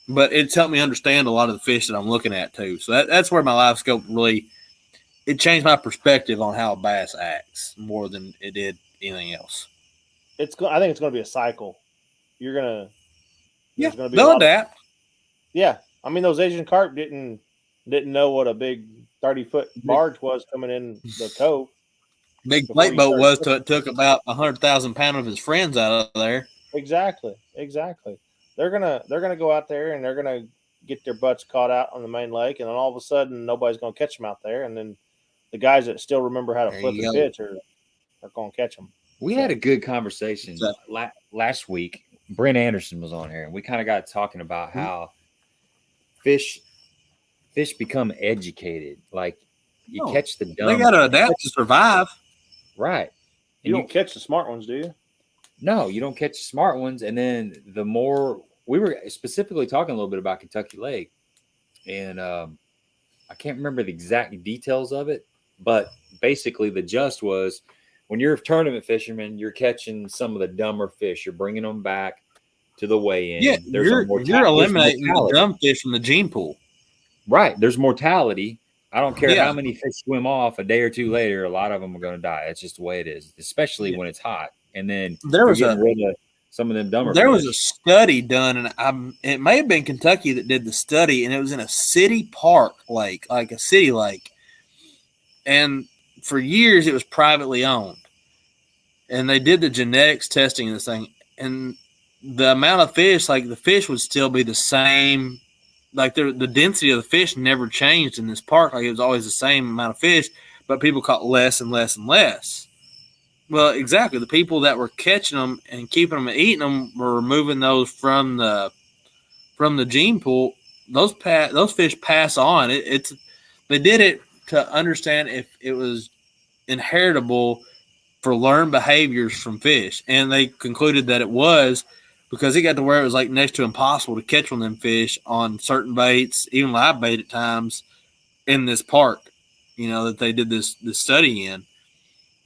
But it's helped me understand a lot of the fish that I'm looking at, too. So that's where my Livescope really – it changed my perspective on how a bass acts more than it did anything else. I think it's going to be a cycle. You're going to – Yeah, they'll adapt. Yeah. I mean, those Asian carp didn't know what a big 30-foot barge was coming in the cove. Big plate boat was till it took about 100,000 pounds of his friends out of there. Exactly. They're gonna go out there and they're gonna get their butts caught out on the main lake, and then all of a sudden nobody's gonna catch them out there, and then the guys that still remember how to flip a pitch are gonna catch them. We had a good conversation last week. Brent Anderson was on here, and we kind of got talking about how fish become educated. Like you catch the dumb. They got to adapt to survive. Right. You don't catch the smart ones, do you? No, you don't catch the smart ones. And then the more we were specifically talking a little bit about Kentucky Lake, and I can't remember the exact details of it, but basically the gist was when you're a tournament fisherman, you're catching some of the dumber fish. You're bringing them back to the weigh-in. Yeah, you're eliminating the dumb fish from the gene pool. Right. There's mortality. I don't care how many fish swim off a day or two later. A lot of them are going to die. It's just the way it is, especially when it's hot. And then there was some of them dumber. There was a study done, and it may have been Kentucky that did the study, and it was in a city park lake, like a city lake. And for years, it was privately owned. And they did the genetics testing of this thing, and the amount of fish, like the fish would still be the same. Like the density of the fish never changed in this park. Like it was always the same amount of fish, but people caught less and less and less. Well, exactly. The people that were catching them and keeping them and eating them were removing those from the gene pool. Those fish pass on. They did it to understand if it was inheritable for learned behaviors from fish, and they concluded that it was, because it got to where it was like next to impossible to catch one of them fish on certain baits, even live bait at times, in this park, that they did this study in.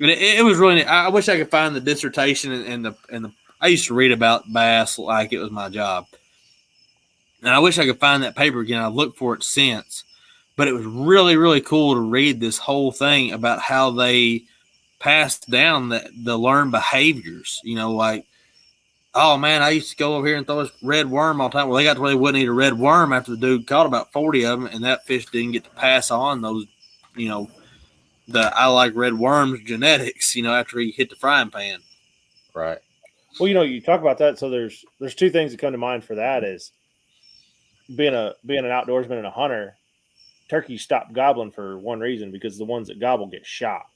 And it was really, I wish I could find the dissertation and the I used to read about bass like it was my job. And I wish I could find that paper again. I've looked for it since. But it was really, really cool to read this whole thing about how they passed down the learned behaviors, like Oh man, I used to go over here and throw this red worm all the time. Well, they got to where they wouldn't eat a red worm after the dude caught about 40 of them, and that fish didn't get to pass on those, the I like red worms genetics, after he hit the frying pan. Right. Well, you talk about that. So there's two things that come to mind for that is being an outdoorsman and a hunter. Turkeys stop gobbling for one reason, because the ones that gobble get shot.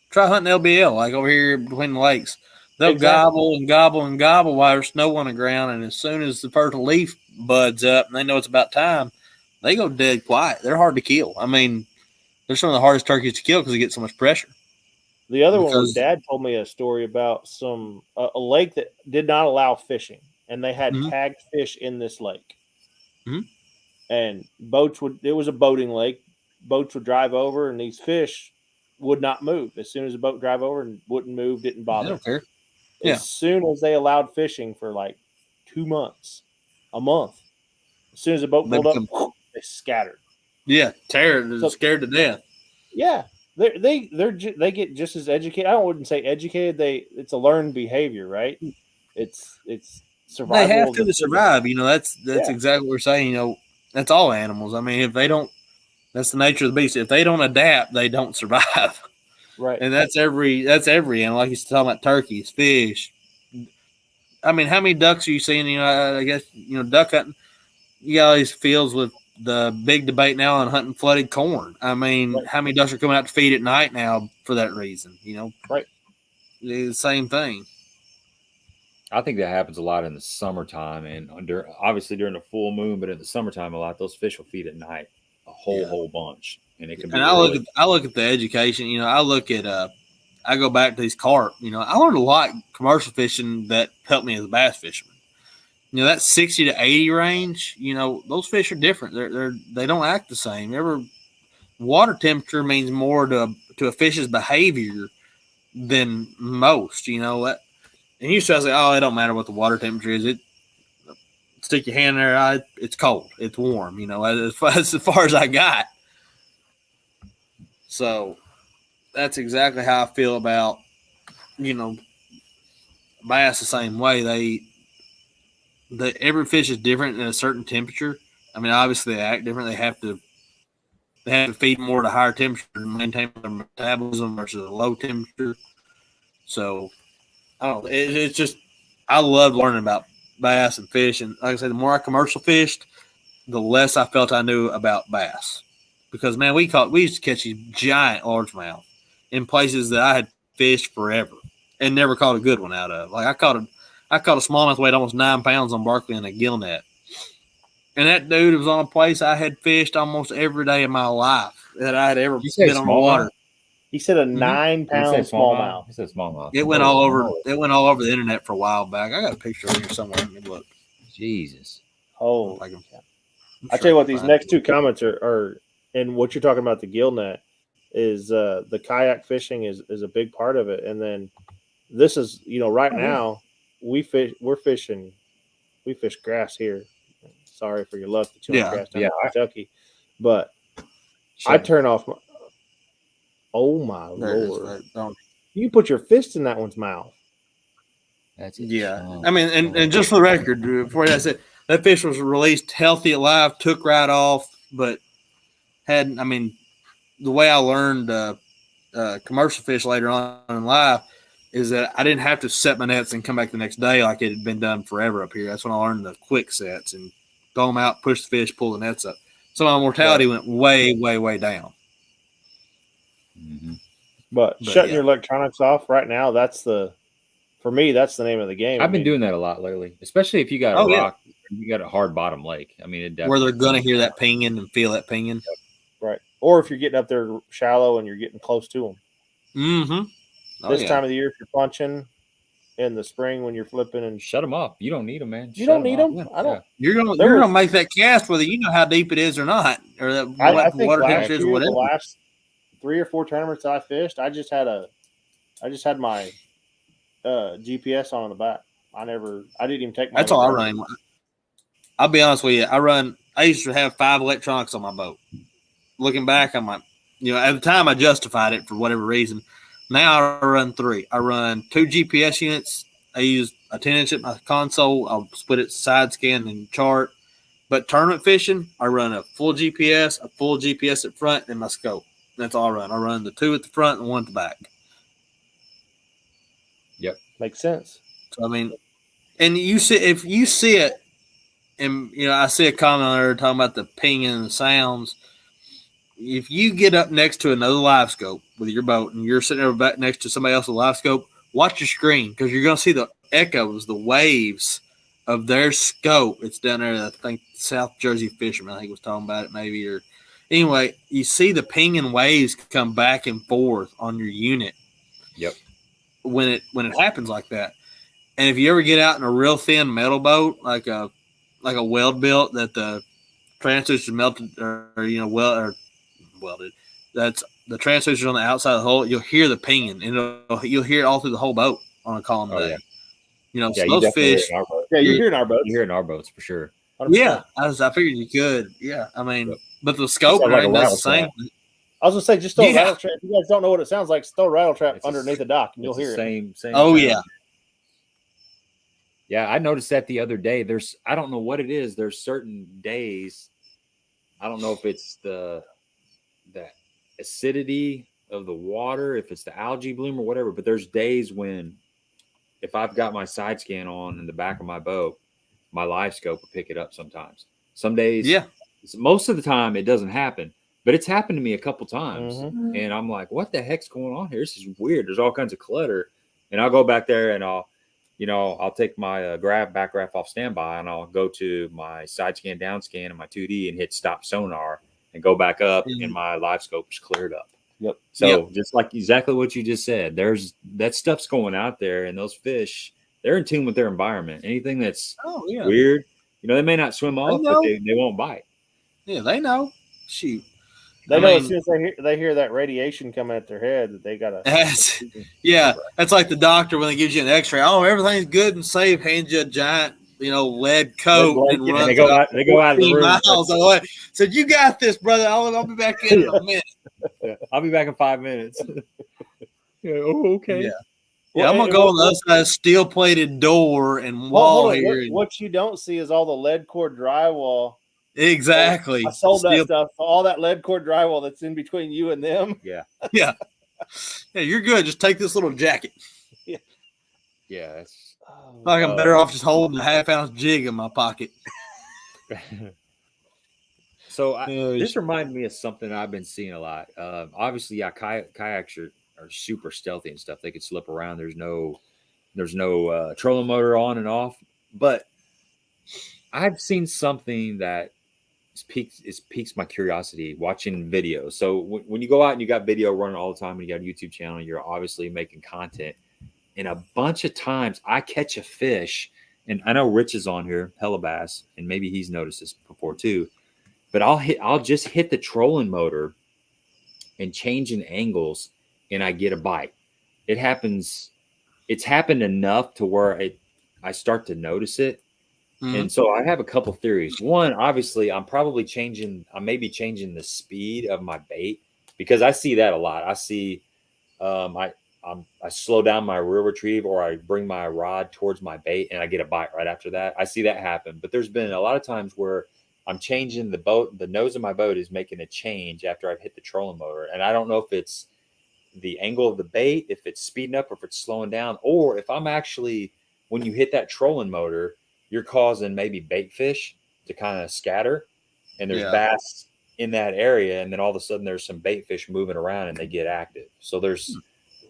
Try hunting LBL, like over here between the lakes. They'll Exactly. gobble and gobble and gobble while there's snow on the ground, and as soon as the first leaf buds up and they know it's about time, they go dead quiet. They're hard to kill. I mean, they're some of the hardest turkeys to kill because they get so much pressure. The other one was Dad told me a story about a lake that did not allow fishing, and they had tagged fish in this lake. Mm-hmm. And it was a boating lake. Boats would drive over, and these fish would not move. As soon as the boat drive over and wouldn't move, didn't bother. They don't care. Yeah. As soon as they allowed fishing for like 2 months, a month, as soon as the boat pulled up, they scattered. Yeah, they're scared to death. Yeah, they get just as educated. I wouldn't say educated. It's a learned behavior, right? It's survival. They have to survive. That's exactly what we're saying. That's all animals. I mean, if they don't, that's the nature of the beast. If they don't adapt, they don't survive. Right. And that's every animal. Like he's talking about turkeys, fish. I mean, how many ducks are you seeing? I guess, duck hunting. You got all these fields with the big debate now on hunting flooded corn. I mean, How many ducks are coming out to feed at night now for that reason? Right. The same thing. I think that happens a lot in the summertime and obviously during the full moon, but in the summertime, a lot those fish will feed at night, a whole bunch. And it can be. And I look at the education. I look at I go back to these carp. I learned a lot commercial fishing that helped me as a bass fisherman. That 60 to 80 range. Those fish are different. They don't act the same. Water temperature means more to a fish's behavior than most. And you say, oh, it don't matter what the water temperature is. Stick your hand there, it's cold, it's warm. As far as I got. So that's exactly how I feel about, bass the same way. Every fish is different at a certain temperature. I mean, obviously they act different. They have to feed more at a higher temperature to maintain their metabolism versus a low temperature. So, it's just, I love learning about bass and fish. And like I said, the more I commercial fished, the less I felt I knew about bass. Because, man, we used to catch these giant largemouth in places that I had fished forever and never caught a good one out of. Like I caught a smallmouth weighed almost 9 pounds on Barkley in a gill net. And that dude was on a place I had fished almost every day of my life that I had ever been on the water. He said a 9-pound smallmouth. He said smallmouth. It went all over the internet for a while back. I got a picture of here somewhere. Let me look. Jesus. Oh, I tell you what, these next two comments are and what you're talking about, the gill net, is the kayak fishing is a big part of it. And then this is, right now we fish grass here. Sorry for your luck, the too much grass down in Kentucky. But I turn off my, oh my Lord. You put your fist in that one's mouth. That's it. Yeah. I mean, and just for the record, before I said that fish was released healthy, alive, took right off, but the way I learned commercial fish later on in life is that I didn't have to set my nets and come back the next day like it had been done forever up here. That's when I learned the quick sets and throw them out, push the fish, pull the nets up. So my mortality went way, way, way down. Mm-hmm. But shutting your electronics off right now, for me, that's the name of the game. I've been doing that a lot lately, especially if you got a rock, you got a hard bottom lake. I mean, where they're going to hear that pinging and feel that pinging. Right. Or if you're getting up there shallow and you're getting close to them. Mm-hmm. This time of the year, if you're punching in the spring when you're flipping, and shut them up. You don't need them, man. You don't need them. Yeah. I don't. You're gonna make that cast whether you know how deep it is or not, or that I think water temperature is, whatever. The last 3 or 4 tournaments I fished, I just had my GPS on the back. I didn't even take my. That's all I run. I'll be honest with you. I used to have 5 electronics on my boat. Looking back, I'm like, at the time I justified it for whatever reason. Now I run 3. I run 2 GPS units, I use a 10-inch at my console. I'll split it side scan and chart. But tournament fishing, I run a full GPS at front, and my scope. That's all I run. I run the 2 at the front and 1 at the back. Yep. Makes sense. So, I mean, and if you see it, and, I see a comment on there talking about the pinging and the sounds. If you get up next to another Livescope with your boat and you're sitting there back next to somebody else's Livescope, watch your screen because you're going to see the echoes, the waves of their scope. It's down there, I think, South Jersey Fisherman, I think was talking about it maybe. Or anyway, you see the pinging waves come back and forth on your unit. Yep. When it happens like that. And if you ever get out in a real thin metal boat, like a weld built that the transducer melted or welded, that's the transducer on the outside of the hull, you'll hear the pinging, and you'll hear it all through the whole boat on a calm day. Yeah. So those fish. Yeah, you're hearing our boats. You're hearing our boats for sure. 100%. Yeah, I figured you could. Yeah, I mean, but the scope like does the same. I was gonna say, just throw a rattle trap. If you guys don't know what it sounds like, just throw a rattle trap underneath the dock, and you'll hear it. Same. Oh, sound. yeah. Yeah, I noticed that the other day. I don't know what it is. There's certain days. I don't know if it's the acidity of the water, if it's the algae bloom or whatever, but there's days when if I've got my side scan on in the back of my boat, my Livescope will pick it up sometimes. Some days, most of the time it doesn't happen, but it's happened to me a couple times. Mm-hmm. And I'm like, what the heck's going on here? This is weird. There's all kinds of clutter. And I'll go back there and I'll take my back graph off standby and I'll go to my side scan, down scan, and my 2D and hit stop sonar and go back up, and my Livescope is cleared up. Yep. So just like exactly what you just said, there's that stuff's going out there, and those fish, they're in tune with their environment. Anything that's weird, they may not swim off, but they won't bite. Yeah, they know. Shoot. They know as soon as they hear that radiation coming at their head that they gotta. That's like the doctor when they gives you an X-ray. Oh, everything's good and safe. Hands you a giant, lead coat and run. They go out of the room. Miles away. Said, "You got this, brother. I'll be back in a minute. I'll be back in 5 minutes." Okay. Yeah, I'm gonna go on the other side, steel plated door and wall here. What you don't see is all the lead core drywall. Exactly. I sold that stuff. All that lead core drywall that's in between you and them. Yeah. Yeah, you're good. Just take this little jacket. Yeah. I'm better off just holding a half-ounce jig in my pocket. So this reminded me of something I've been seeing a lot. Obviously, kayaks are super stealthy and stuff. They could slip around. There's no trolling motor on and off. But I've seen something that piques my curiosity watching videos. So when you go out and you got video running all the time and you got a YouTube channel, you're obviously making content. And a bunch of times I catch a fish, and I know Rich is on here, hella bass, and maybe he's noticed this before too. But I'll just hit the trolling motor and change in angles, and I get a bite. It happens. It's happened enough to where I start to notice it. And so I have a couple theories. One, obviously, I may be changing the speed of my bait, because I see that a lot. I see, I slow down my rear retrieve, or I bring my rod towards my bait and I get a bite right after that. I see that happen. But there's been a lot of times where I'm changing the boat. The nose of my boat is making a change after I've hit the trolling motor. And I don't know if it's the angle of the bait, if it's speeding up, or if it's slowing down, or if I'm actually, when you hit that trolling motor, you're causing maybe bait fish to kind of scatter, and there's bass in that area. And then all of a sudden there's some bait fish moving around and they get active. So there's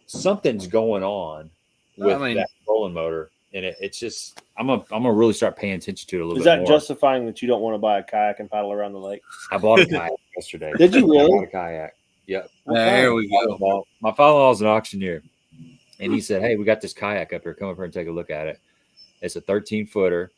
something's going on with that trolling motor. And it's just, I'm gonna really start paying attention to it a little bit more. Is that justifying that you don't want to buy a kayak and paddle around the lake? I bought a kayak yesterday. Did you really? I bought a kayak. Yep. There we go. My father-in-law's an auctioneer, and he said, "Hey, we got this kayak up here. Come over here and take a look at it. It's a 13-footer,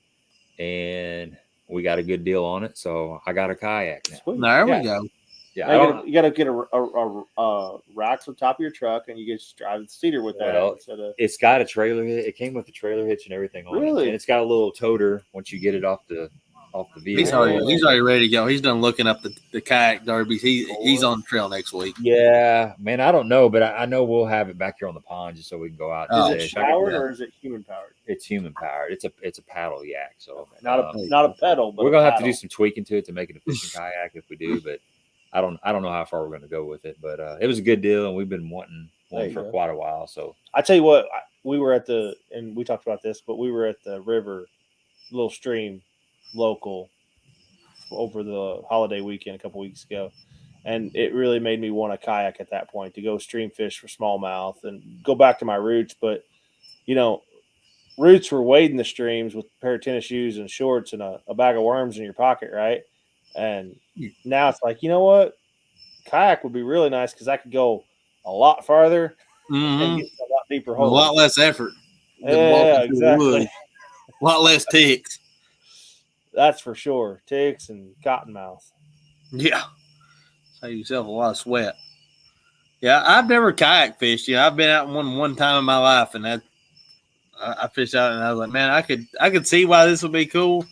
and we got a good deal on it. So I got a kayak now." There we go. Yeah, you got to get a racks on top of your truck, and you just drive the cedar with that. It's got a trailer. It came with a trailer hitch and everything on it. And it's got a little toter once you get it off the off the vehicle. He's already ready to go. He's done looking up the kayak derbies. He's on the trail next week. Yeah, man, I don't know, but I know we'll have it back here on the pond just so we can go out. Is it powered or is it human powered? It's human powered. It's a paddle yak, so not a pedal. But we're gonna have to do some tweaking to it to make it a fishing kayak if we do. But I don't know how far we're gonna go with it. But it was a good deal, and we've been wanting one for quite a while. So I tell you what, we were at and we talked about this, but we were at the river, little stream, local, over the holiday weekend a couple weeks ago, and it really made me want a kayak at that point to go stream fish for smallmouth and go back to my roots. But roots were wading the streams with a pair of tennis shoes and shorts and a bag of worms in your pocket, right? And now it's like, you know what, kayak would be really nice because I could go a lot farther and get a lot deeper holes. A lot less effort. Yeah, exactly. A lot less ticks. That's for sure. Ticks and cottonmouth. Yeah. Save yourself a lot of sweat. Yeah, I've never kayak fished. Yeah, I've been out one time in my life, and I fished out, and I was like, man, I could see why this would be cool.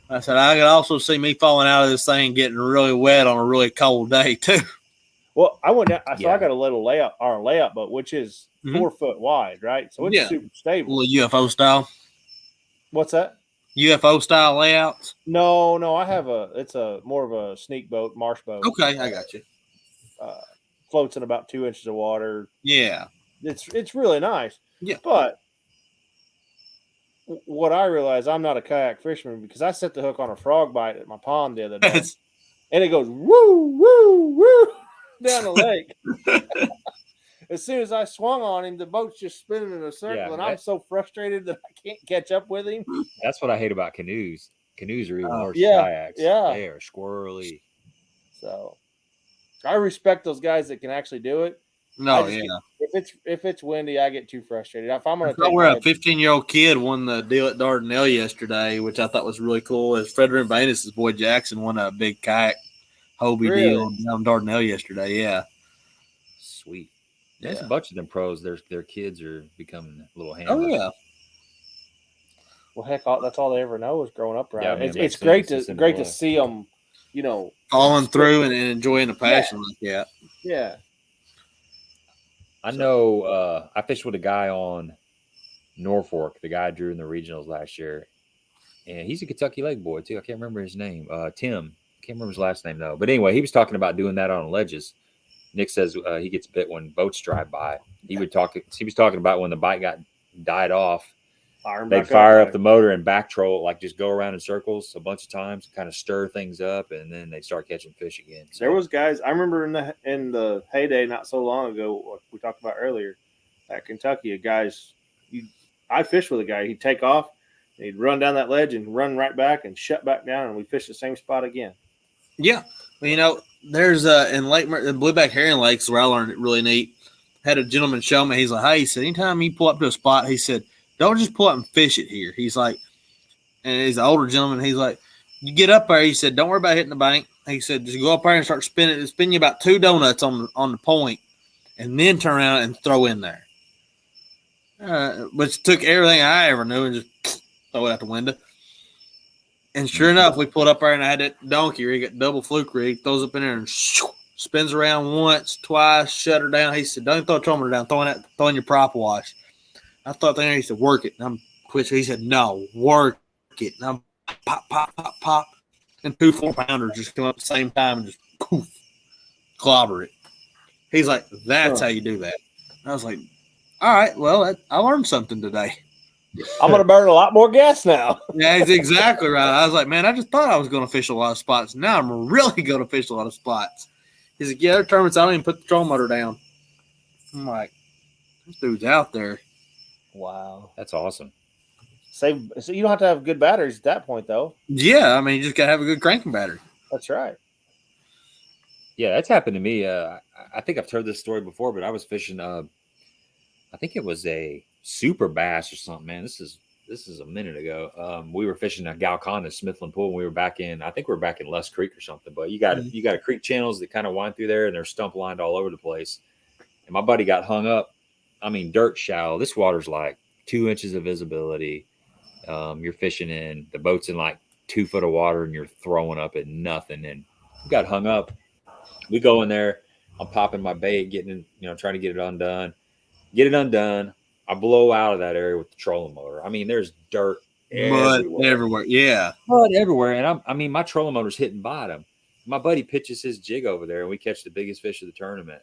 I said I could also see me falling out of this thing, getting really wet on a really cold day too. Well, I went down. So I got a little layup boat, which is 4 foot wide, right? So it's super stable. A little UFO style. What's that? UFO style layouts? No, I have it's a more of a sneak boat, marsh boat. Okay, I got you. Floats in about 2 inches of water. Yeah. It's really nice. Yeah. But what I realize, I'm not a kayak fisherman because I set the hook on a frog bite at my pond the other day. And it goes woo, woo, woo down the lake. As soon as I swung on him, the boat's just spinning in a circle, and I'm so frustrated that I can't catch up with him. That's what I hate about canoes. Canoes are even worse than kayaks. Yeah. They are squirrely. So I respect those guys that can actually do it. No, if it's windy, I get too frustrated. If I'm going to where a 15-year-old kid won the deal at Dardanelle yesterday, which I thought was really cool. Is Frederick Vanis' boy Jackson won a big kayak Hobie deal down Dardanelle yesterday. Yeah. Sweet. There's a bunch of them pros. Their kids are becoming little handlers. Oh yeah. Well, heck, that's all they ever know is growing up around. Yeah, man, it's great to see them, falling through and enjoying the passion like that. Yeah. I know. I fished with a guy on Norfolk. The guy I drew in the regionals last year, and he's a Kentucky Lake boy too. I can't remember his name. Tim. I can't remember his last name though. But anyway, he was talking about doing that on ledges. Nick says he gets bit when boats drive by. He was talking about when the bite died off. They'd fire up the motor and back troll, like just go around in circles a bunch of times, kind of stir things up, and then they start catching fish again. So, there was guys I remember in the heyday not so long ago, what we talked about earlier, at Kentucky, I fished with a guy. He'd take off, and he'd run down that ledge and run right back and shut back down, and we fished the same spot again. Yeah, well, there's in Blueback Herring Lakes where I learned it really neat. Had a gentleman show me. He's like, hey, he said, anytime you pull up to a spot, he said, don't just pull up and fish it here. He's like, and he's an older gentleman. He's like, you get up there. He said, don't worry about hitting the bank. He said, just go up there and start spinning. Spin you about 2 donuts on the point, and then turn around and throw in there. Which took everything I ever knew and just throw it out the window. And sure enough, we pulled up there and I had that donkey rig, got double fluke rig, throws up in there and spins around once, twice, shut her down. He said, don't throw a tromometer down, throwing your prop wash. I thought there he said, work it. And I'm quick. He said, no, work it. And I'm pop, pop, pop, pop. And 2 4-pounders just come up at the same time and just poof, clobber it. He's like, that's how you do that. And I was like, all right, well, I learned something today. I'm going to burn a lot more gas now. Yeah, that's exactly right. I was like, man, I just thought I was going to fish a lot of spots. Now I'm really going to fish a lot of spots. He's like, yeah, there are tournaments I don't even put the troll motor down. I'm like, this dude's out there. Wow. That's awesome. So you don't have to have good batteries at that point, though. Yeah, I mean, you just got to have a good cranking battery. That's right. Yeah, that's happened to me. I think I've told this story before, but I was fishing. I think it was a super bass or something. Man, this is a minute ago. We were fishing a Galcon Smithland Pool, and we were back in. I think we were back in Les Creek or something. But you got a creek channels that kind of wind through there, and they're stump lined all over the place. And my buddy got hung up. I mean, dirt shallow. This water's like 2 inches of visibility. You're fishing in the boat's in like 2 foot of water and you're throwing up at nothing. And we got hung up. We go in there. I'm popping my bait, trying to get it undone. Get it undone. I blow out of that area with the trolling motor. I mean, there's dirt everywhere. Yeah. Mud everywhere. And my trolling motor's hitting bottom. My buddy pitches his jig over there and we catch the biggest fish of the tournament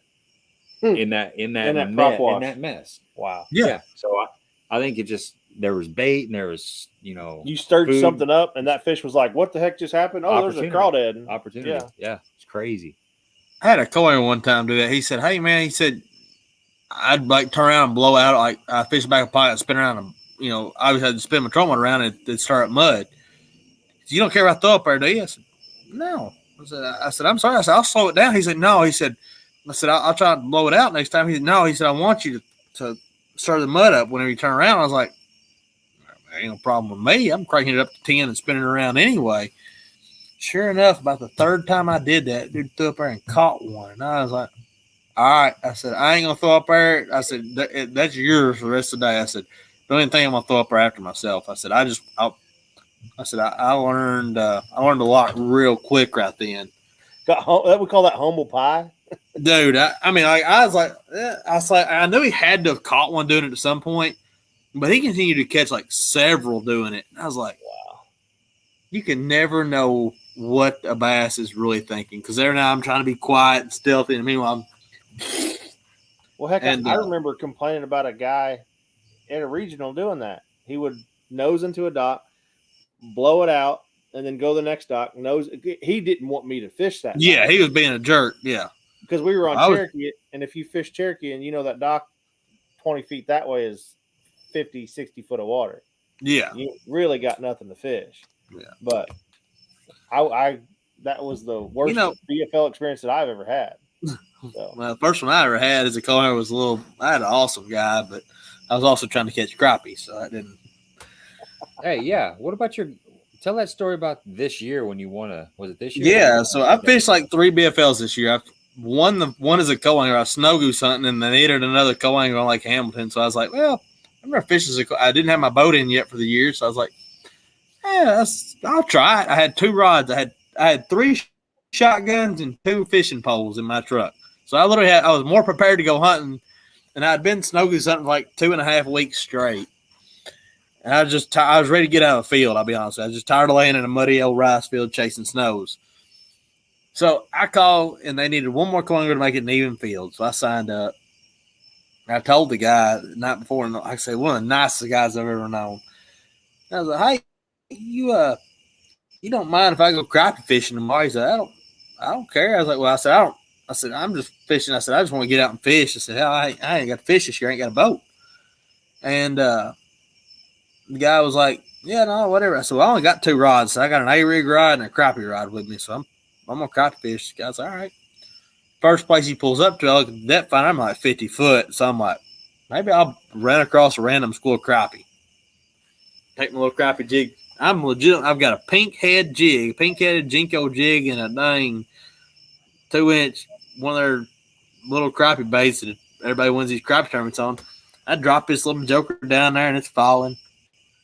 in that mess. Wow. Yeah. So I think there was bait and there was, you stirred food. Something up and that fish was like, what the heck just happened? Oh, there's a crawdad. Opportunity. Yeah. It's crazy. I had a coin one time do that. He said, hey man, I'd like turn around and blow out, like I fish back a pot and spin around and, obviously I had to spin my trolling motor around and it'd start up mud. He said, you don't care if I throw up there, do you? I said, no. I said, I'm sorry. I said, I'll slow it down. He said, no. He said, I'll try to blow it out next time. He said, no. He said, I want you to stir the mud up whenever you turn around. I was like, there ain't no problem with me. I'm cranking it up to 10 and spinning it around anyway. Sure enough, about the third time I did that, dude threw up there and caught one. And I was like, all right. I said, I ain't going to throw up there. I said, that's yours for the rest of the day. I said, the only thing I'm going to throw up there after myself. I said, I learned a lot real quick right then. We call that humble pie. Dude, I was like, I knew he had to have caught one doing it at some point, but he continued to catch like several doing it. And I was like, wow, you can never know what a bass is really thinking. Because every now I'm trying to be quiet and stealthy, and meanwhile I remember complaining about a guy at a regional doing that. He would nose into a dock, blow it out, and then go to the next dock. He didn't want me to fish that. Yeah, dock. He was being a jerk. Yeah. Because we were on Cherokee, and if you fish Cherokee and that dock 20 feet that way is 50, 60 foot of water. Yeah. You really got nothing to fish. Yeah. But that was the worst BFL experience that I've ever had. So. Well, the first one I ever had as a co-owner was I had an awesome guy, but I was also trying to catch crappie, so I didn't. Hey, yeah. What about tell that story about this year when you won was it this year? Yeah, so I fished like 3 BFLs this year. I won one as a co-angler. I was snow goose hunting, and they needed another co-angler on Lake Hamilton. So I was like, well, I'm going to fish as I didn't have my boat in yet for the year. So I was like, yeah, I'll try it. I had 2 rods. I had 3 shotguns and 2 fishing poles in my truck. So I was more prepared to go hunting, and I'd been snow goose hunting for like 2.5 weeks straight. And I was ready to get out of the field, I'll be honest. I was just tired of laying in a muddy old rice field chasing snows. So I called, and they needed one more co-angler to make it an even field. So I signed up. I told the guy the night before, and like I said, one of the nicest guys I've ever known. I was like, hey, you don't mind if I go crappie fishing tomorrow? He said, I don't care. I was like, well, I said, I'm just fishing. I said, I just want to get out and fish. I said, hell, I ain't got to fish this year. I ain't got a boat. And the guy was like, yeah, no, whatever. I said, well, I only got 2 rods. So I got an A-rig rod and a crappie rod with me. So I'm going to crappie fish. The guy's all right. First place he pulls up to, I look at the depth finder, I'm like 50 foot. So I'm like, maybe I'll run across a random school of crappie. Take my little crappie jig. I'm legit. I've got a pink-headed Jinko jig and a dang 2-inch, one of their little crappie baits that everybody wins these crappie tournaments on. I drop this little joker down there and it's falling.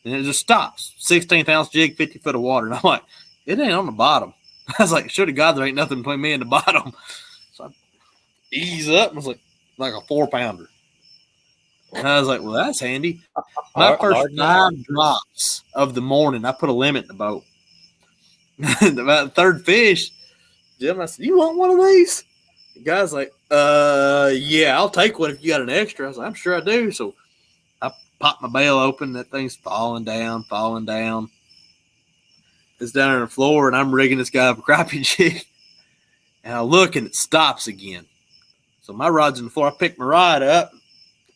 And it just stops. 16th ounce jig, 50 foot of water. And I'm like, it ain't on the bottom. I was like, sure to God, there ain't nothing between me and the bottom. So I ease up and it's like a 4-pounder. And I was like, well, that's handy. My first 5 drops of the morning, I put a limit in the boat. About the 3rd fish, Jim, I said, you want one of these? The guy's like, yeah, I'll take one if you got an extra. I was like, I'm sure I do. So I popped my bail open. That thing's falling down. It's down on the floor, and I'm rigging this guy up a crappie jig. And I look, and it stops again. So my rod's in the floor. I picked my rod up,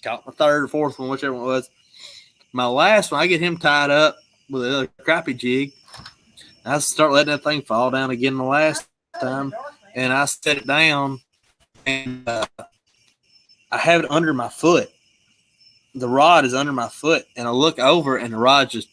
caught my 3rd or 4th one, whichever one it was. My last one, I get him tied up with another crappie jig. I start letting that thing fall down again the last time, and I set it down, and I have it under my foot. The rod is under my foot, and I look over, and the rod just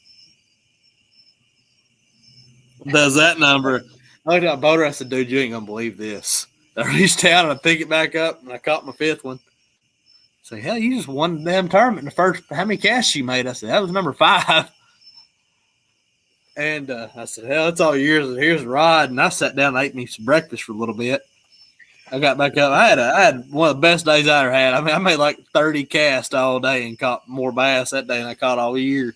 does that number. I looked at my boater. I said, dude, you ain't going to believe this. I reached out, and I picked it back up, and I caught my 5th one. I said, hell, you just won the damn tournament in the first. How many casts you made? I said, that was number 5. And I said, hell, it's all yours. Here's a rod. And I sat down and ate me some breakfast for a little bit. I got back up. I had one of the best days I ever had. I mean, I made like 30 casts all day and caught more bass that day than I caught all year.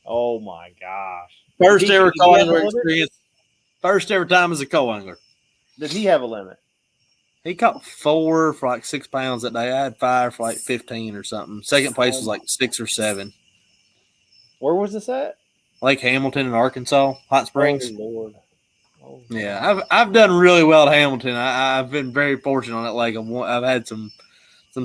Oh my gosh! First ever co-angler experience. First ever time as a co-angler. Did he have a limit? He caught 4 for like 6 pounds that day. I had 5 for like 15 or something. Second place was like 6 or 7. Where was this at? Lake Hamilton in Arkansas, Hot Springs. Oh, Lord. Oh, yeah, I've done really well at Hamilton. I've been very fortunate on that lake. I've had some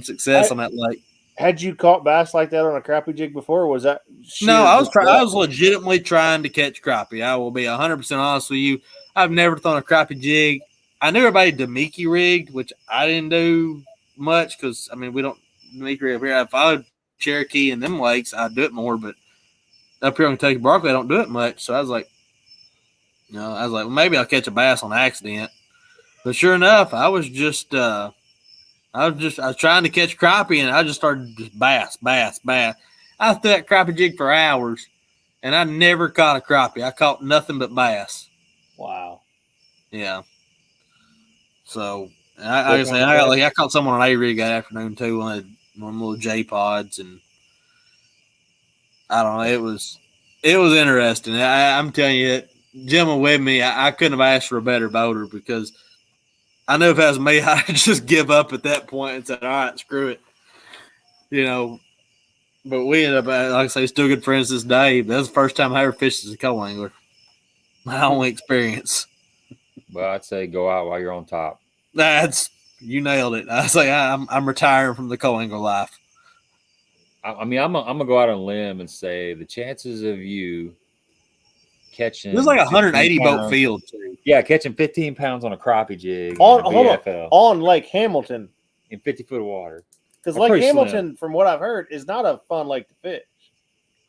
success on that lake. Had you caught bass like that on a crappie jig before? Or was that no? I was legitimately trying to catch crappie. I will be 100% honest with you. I've never thrown a crappie jig. I knew everybody Demiki rigged, which I didn't do much because I mean we don't Demiki rig up here. If I would Cherokee and them lakes, I'd do it more, but up here on Kentucky Barkley, I don't do it much. So I was like, well, maybe I'll catch a bass on accident. But sure enough, I was trying to catch crappie, and I just started just bass. I threw that crappie jig for hours, and I never caught a crappie. I caught nothing but bass. Wow. Yeah. So I caught someone on A-rig that afternoon too, one of them little J pods, and I don't know. It was interesting. I'm telling you, Jim with me, I couldn't have asked for a better boater because I knew if it was me, I'd just give up at that point and said, all right, screw it. But we ended up, like I say, still good friends this day. That was the first time I ever fished as a co-angler. My only experience. Well, I'd say go out while you're on top. You nailed it. I say I'm retiring from the co-angler life. I mean, I'm gonna go out on a limb and say the chances of you catching it was like 180 boat field too. Yeah, catching 15 pounds on a crappie jig on Lake Hamilton in 50 foot of water. Because Lake Hamilton, from what I've heard, is not a fun lake to fish.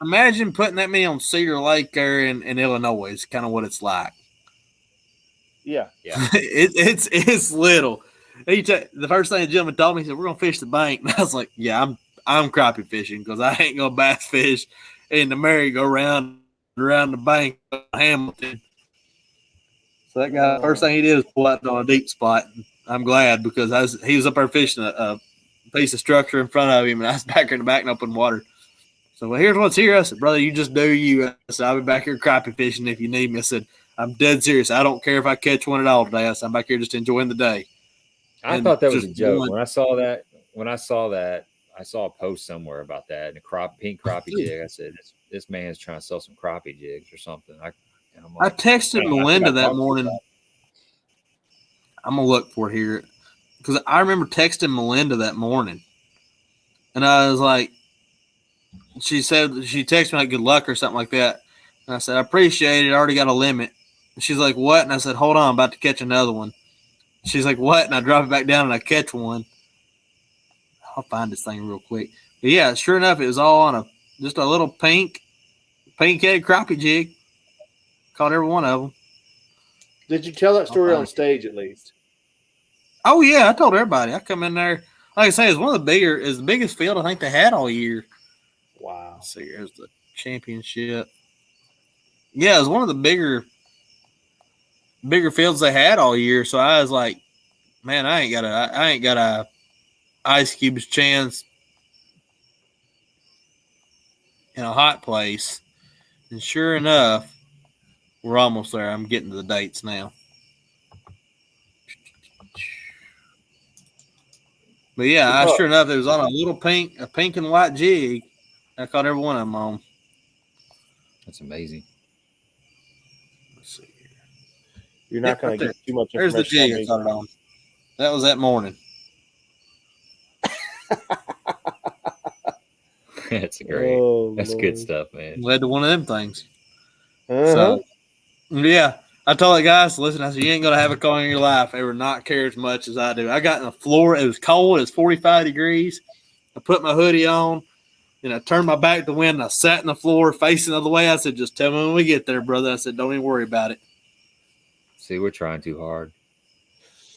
Imagine putting that many on Cedar Lake there in Illinois. Is kind of what it's like. Yeah. It's little. The first thing the gentleman told me, he said, "We're gonna fish the bank." And I was like, "Yeah, I'm crappie fishing because I ain't gonna bass fish in the merry-go-round around the bank of Hamilton." So that guy, first thing he did was pull out on a deep spot. I'm glad because he was up there fishing a piece of structure in front of him, and I was back here in the back in open water. So, well, here's what's here. I said, "Brother, you just do you." I said, "I'll be back here crappie fishing if you need me." I said, "I'm dead serious. I don't care if I catch one at all today." I said, "I'm back here just enjoying the day." I thought that was a joke. When I saw that, I saw a post somewhere about that and a pink crappie jig. I said, this man's trying to sell some crappie jigs or something. I texted Melinda that morning. I'm going to look for it here because I remember texting Melinda that morning. And I was like, she texted me like good luck or something like that. And I said, "I appreciate it. I already got a limit." And she's like, "What?" And I said, "Hold on, I'm about to catch another one." She's like, "What?" And I drop it back down and I catch one. I'll find this thing real quick. But yeah, sure enough, it was all on just a little pink-headed crappie jig. Caught every one of them. Did you tell that story on stage at least? Oh yeah, I told everybody. I come in there, like I say, it's the biggest field I think they had all year. Wow. Let's see, here's the championship. Yeah, it was one of the bigger fields they had all year. So I was like, man, I ain't got a Ice Cube's chance in a hot place. And sure enough, we're almost there. I'm getting to the dates now. But yeah, sure enough, it was on a pink and white jig. I caught every one of them on. That's amazing. Let's see here. You're not going to get too much information. There's the jig I caught it on. That was that morning. That's great. That's Lord. Good stuff, man. Led to one of them things. So, yeah, I told the guys, listen, I said, you ain't going to have a call in your life ever not care as much as I do. I got in the floor. It was cold. It was 45 degrees. I put my hoodie on, and I turned my back to the wind, and I sat in the floor facing the other way. I said, just tell me when we get there, brother. I said, don't even worry about it. See, we're trying too hard.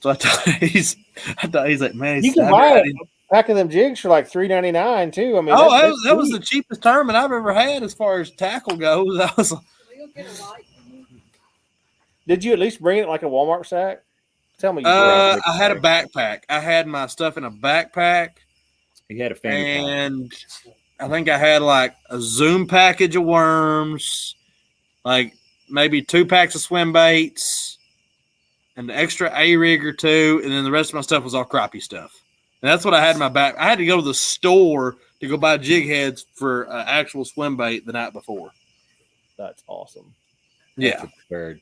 So I thought he's like, man, you can buy a pack of them jigs for like $3.99 too. I mean, that was the cheapest tournament I've ever had as far as tackle goes. I was like, Did you at least bring it like a Walmart sack? Tell me. I had a backpack. I had my stuff in a backpack. You had a finger pack. And I think I had like a Zoom package of worms, like maybe 2 packs of swim baits, an extra A-rig or 2, and then the rest of my stuff was all crappie stuff. And that's what I had in my back. I had to go to the store to go buy jig heads for actual swim bait the night before. That's awesome. Yeah. That's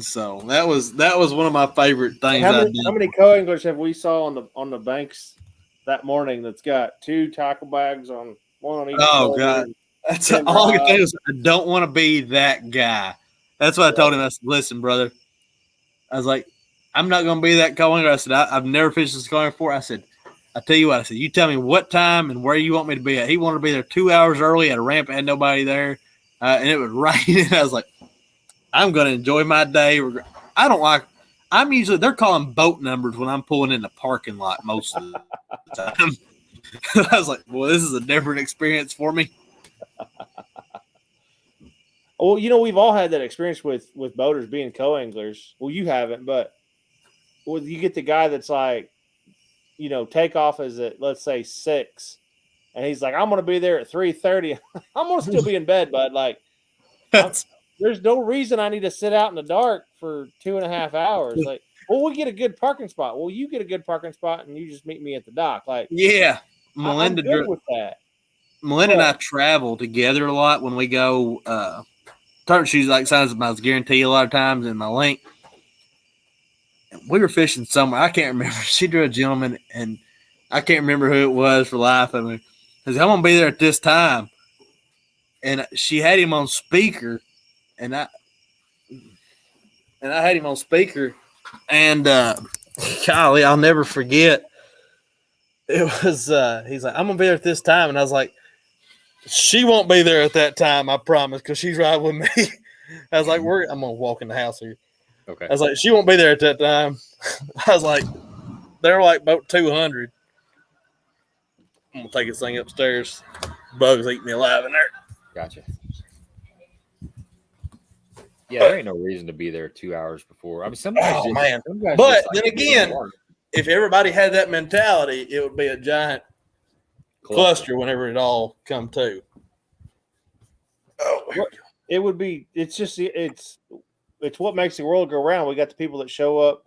so that was one of my favorite things. How many co-anglers have we saw on the banks that morning that's got 2 tackle bags on one on each? Oh God, that's all I can think is I don't want to be that guy. That's what I told him. I said, listen, brother. I was like, I'm not going to be that co-angler. I said, I've never fished this co-angler before. I said, I tell you what. I said, you tell me what time and where you want me to be at. He wanted to be there 2 hours early at a ramp. Had nobody there, and it was raining. I was like, I'm going to enjoy my day. I don't like. I'm usually they're calling boat numbers when I'm pulling in the parking lot most of the time. I was like, well, this is a different experience for me. Well, we've all had that experience with boaters being co-anglers. Well, you haven't, but you get the guy that's like, takeoff is at, let's say, 6, and he's like, I'm going to be there at 3:30. I'm going to still be in bed, bud. Like, there's no reason I need to sit out in the dark for 2.5 hours. Like, well, we get a good parking spot. Well, you get a good parking spot, and you just meet me at the dock. Like, yeah, Melinda, I'm good with that. Melinda and I travel together a lot when we go. She's like signs my guarantee a lot of times in my link. We were fishing somewhere. I can't remember. She drew a gentleman, and I can't remember who it was for life. I mean, I said, I'm going to be there at this time. And she had him on speaker, and I had him on speaker, and golly, I'll never forget. It was he's like, I'm gonna be there at this time, and I was like, she won't be there at that time, I promise, because she's right with me. I was like, I'm gonna walk in the house here. Okay. I was like, she won't be there at that time. I was like, they're like about 200. I'm gonna take this thing upstairs. Bugs eat me alive in there. Gotcha. Yeah, there ain't no reason to be there 2 hours before. I mean, sometimes. Oh, man. But then again, if everybody had that mentality, it would be a giant cluster whenever it all come to. Oh, it would be. It's just it's what makes the world go round. We got the people that show up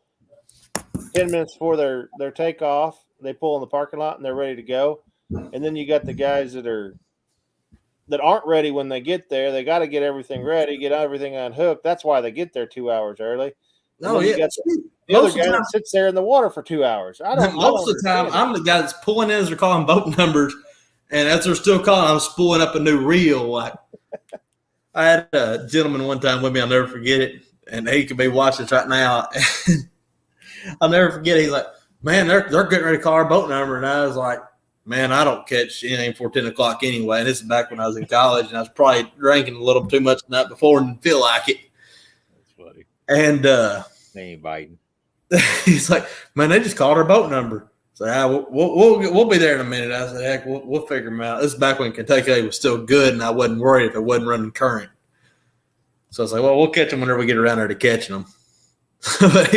10 minutes before their takeoff. They pull in the parking lot and they're ready to go. And then you got the guys that aren't ready when they get there. They got to get everything ready, get everything unhooked. That's why they get there 2 hours early. Oh, yeah. The other guy that sits there in the water for 2 hours. Most of the time, I'm the guy that's pulling in as they're calling boat numbers, and as they're still calling, I'm spooling up a new reel. Like, I had a gentleman one time with me, I'll never forget it, and he could be watching this right now. I'll never forget it. He's like, man, they're getting ready to call our boat number, and I was like, man, I don't catch anything before 10 o'clock anyway. And this is back when I was in college, and I was probably drinking a little too much the night before and didn't feel like it. That's funny. And they ain't biting. He's like, man, they just called our boat number. So we'll be there in a minute. I said, heck, we'll figure them out. This is back when Kentucky was still good, and I wasn't worried if it wasn't running current. So I was like, well, we'll catch them whenever we get around there to catching them. But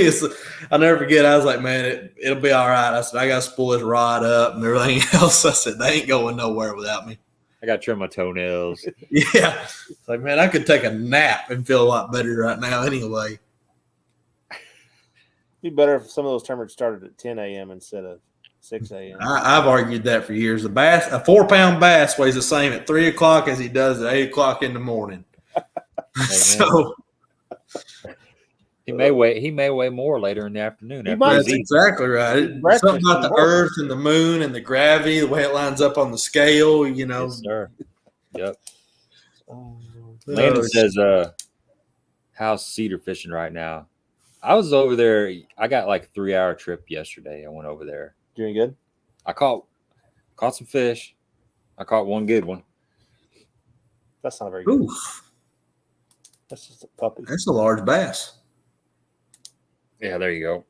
I'll never forget. I was like, man, it'll be all right. I said, I got to spool this rod up and everything else. I said, they ain't going nowhere without me. I got to trim my toenails. Yeah. It's like, man, I could take a nap and feel a lot better right now anyway. It'd be better if some of those tournaments started at 10 a.m. instead of 6 a.m. I've argued that for years. A 4-pound bass weighs the same at 3 o'clock as he does at 8 o'clock in the morning. So he may weigh more later in the afternoon. That's exactly right. Something about the earth and the moon and the gravity, the way it lines up on the scale, Yes, sir. Yep. Landon says, how's cedar fishing right now? I was over there. I got like a 3-hour trip yesterday. I went over there. Doing good? I caught some fish. I caught one good one. That's not very good. Oof. That's just a puppy. That's a large bass. Yeah, there you go.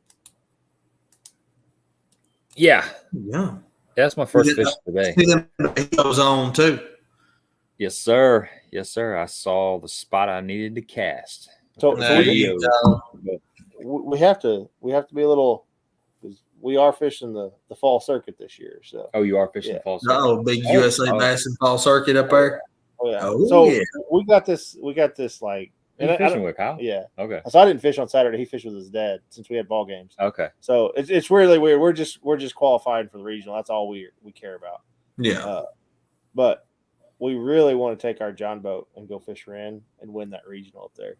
Yeah. Yeah. That's my first fish today. He goes on too. Yes, sir. Yes, sir. I saw the spot I needed to cast. So There you go. we have to be a little, because we are fishing the fall circuit this year. So Oh, you are fishing Yeah. fall circuit. Oh, big USA Bass and Fall Circuit up there. oh yeah. Oh, So yeah. we got this like, Who you fishing with, Kyle? yeah. Okay. So I didn't fish on Saturday. He fished with his dad since we had ball games. Okay. So it's really weird. We're just qualifying for the regional. That's all we care about. Yeah. But we really want to take our John boat and go fish Wren and win that regional up there.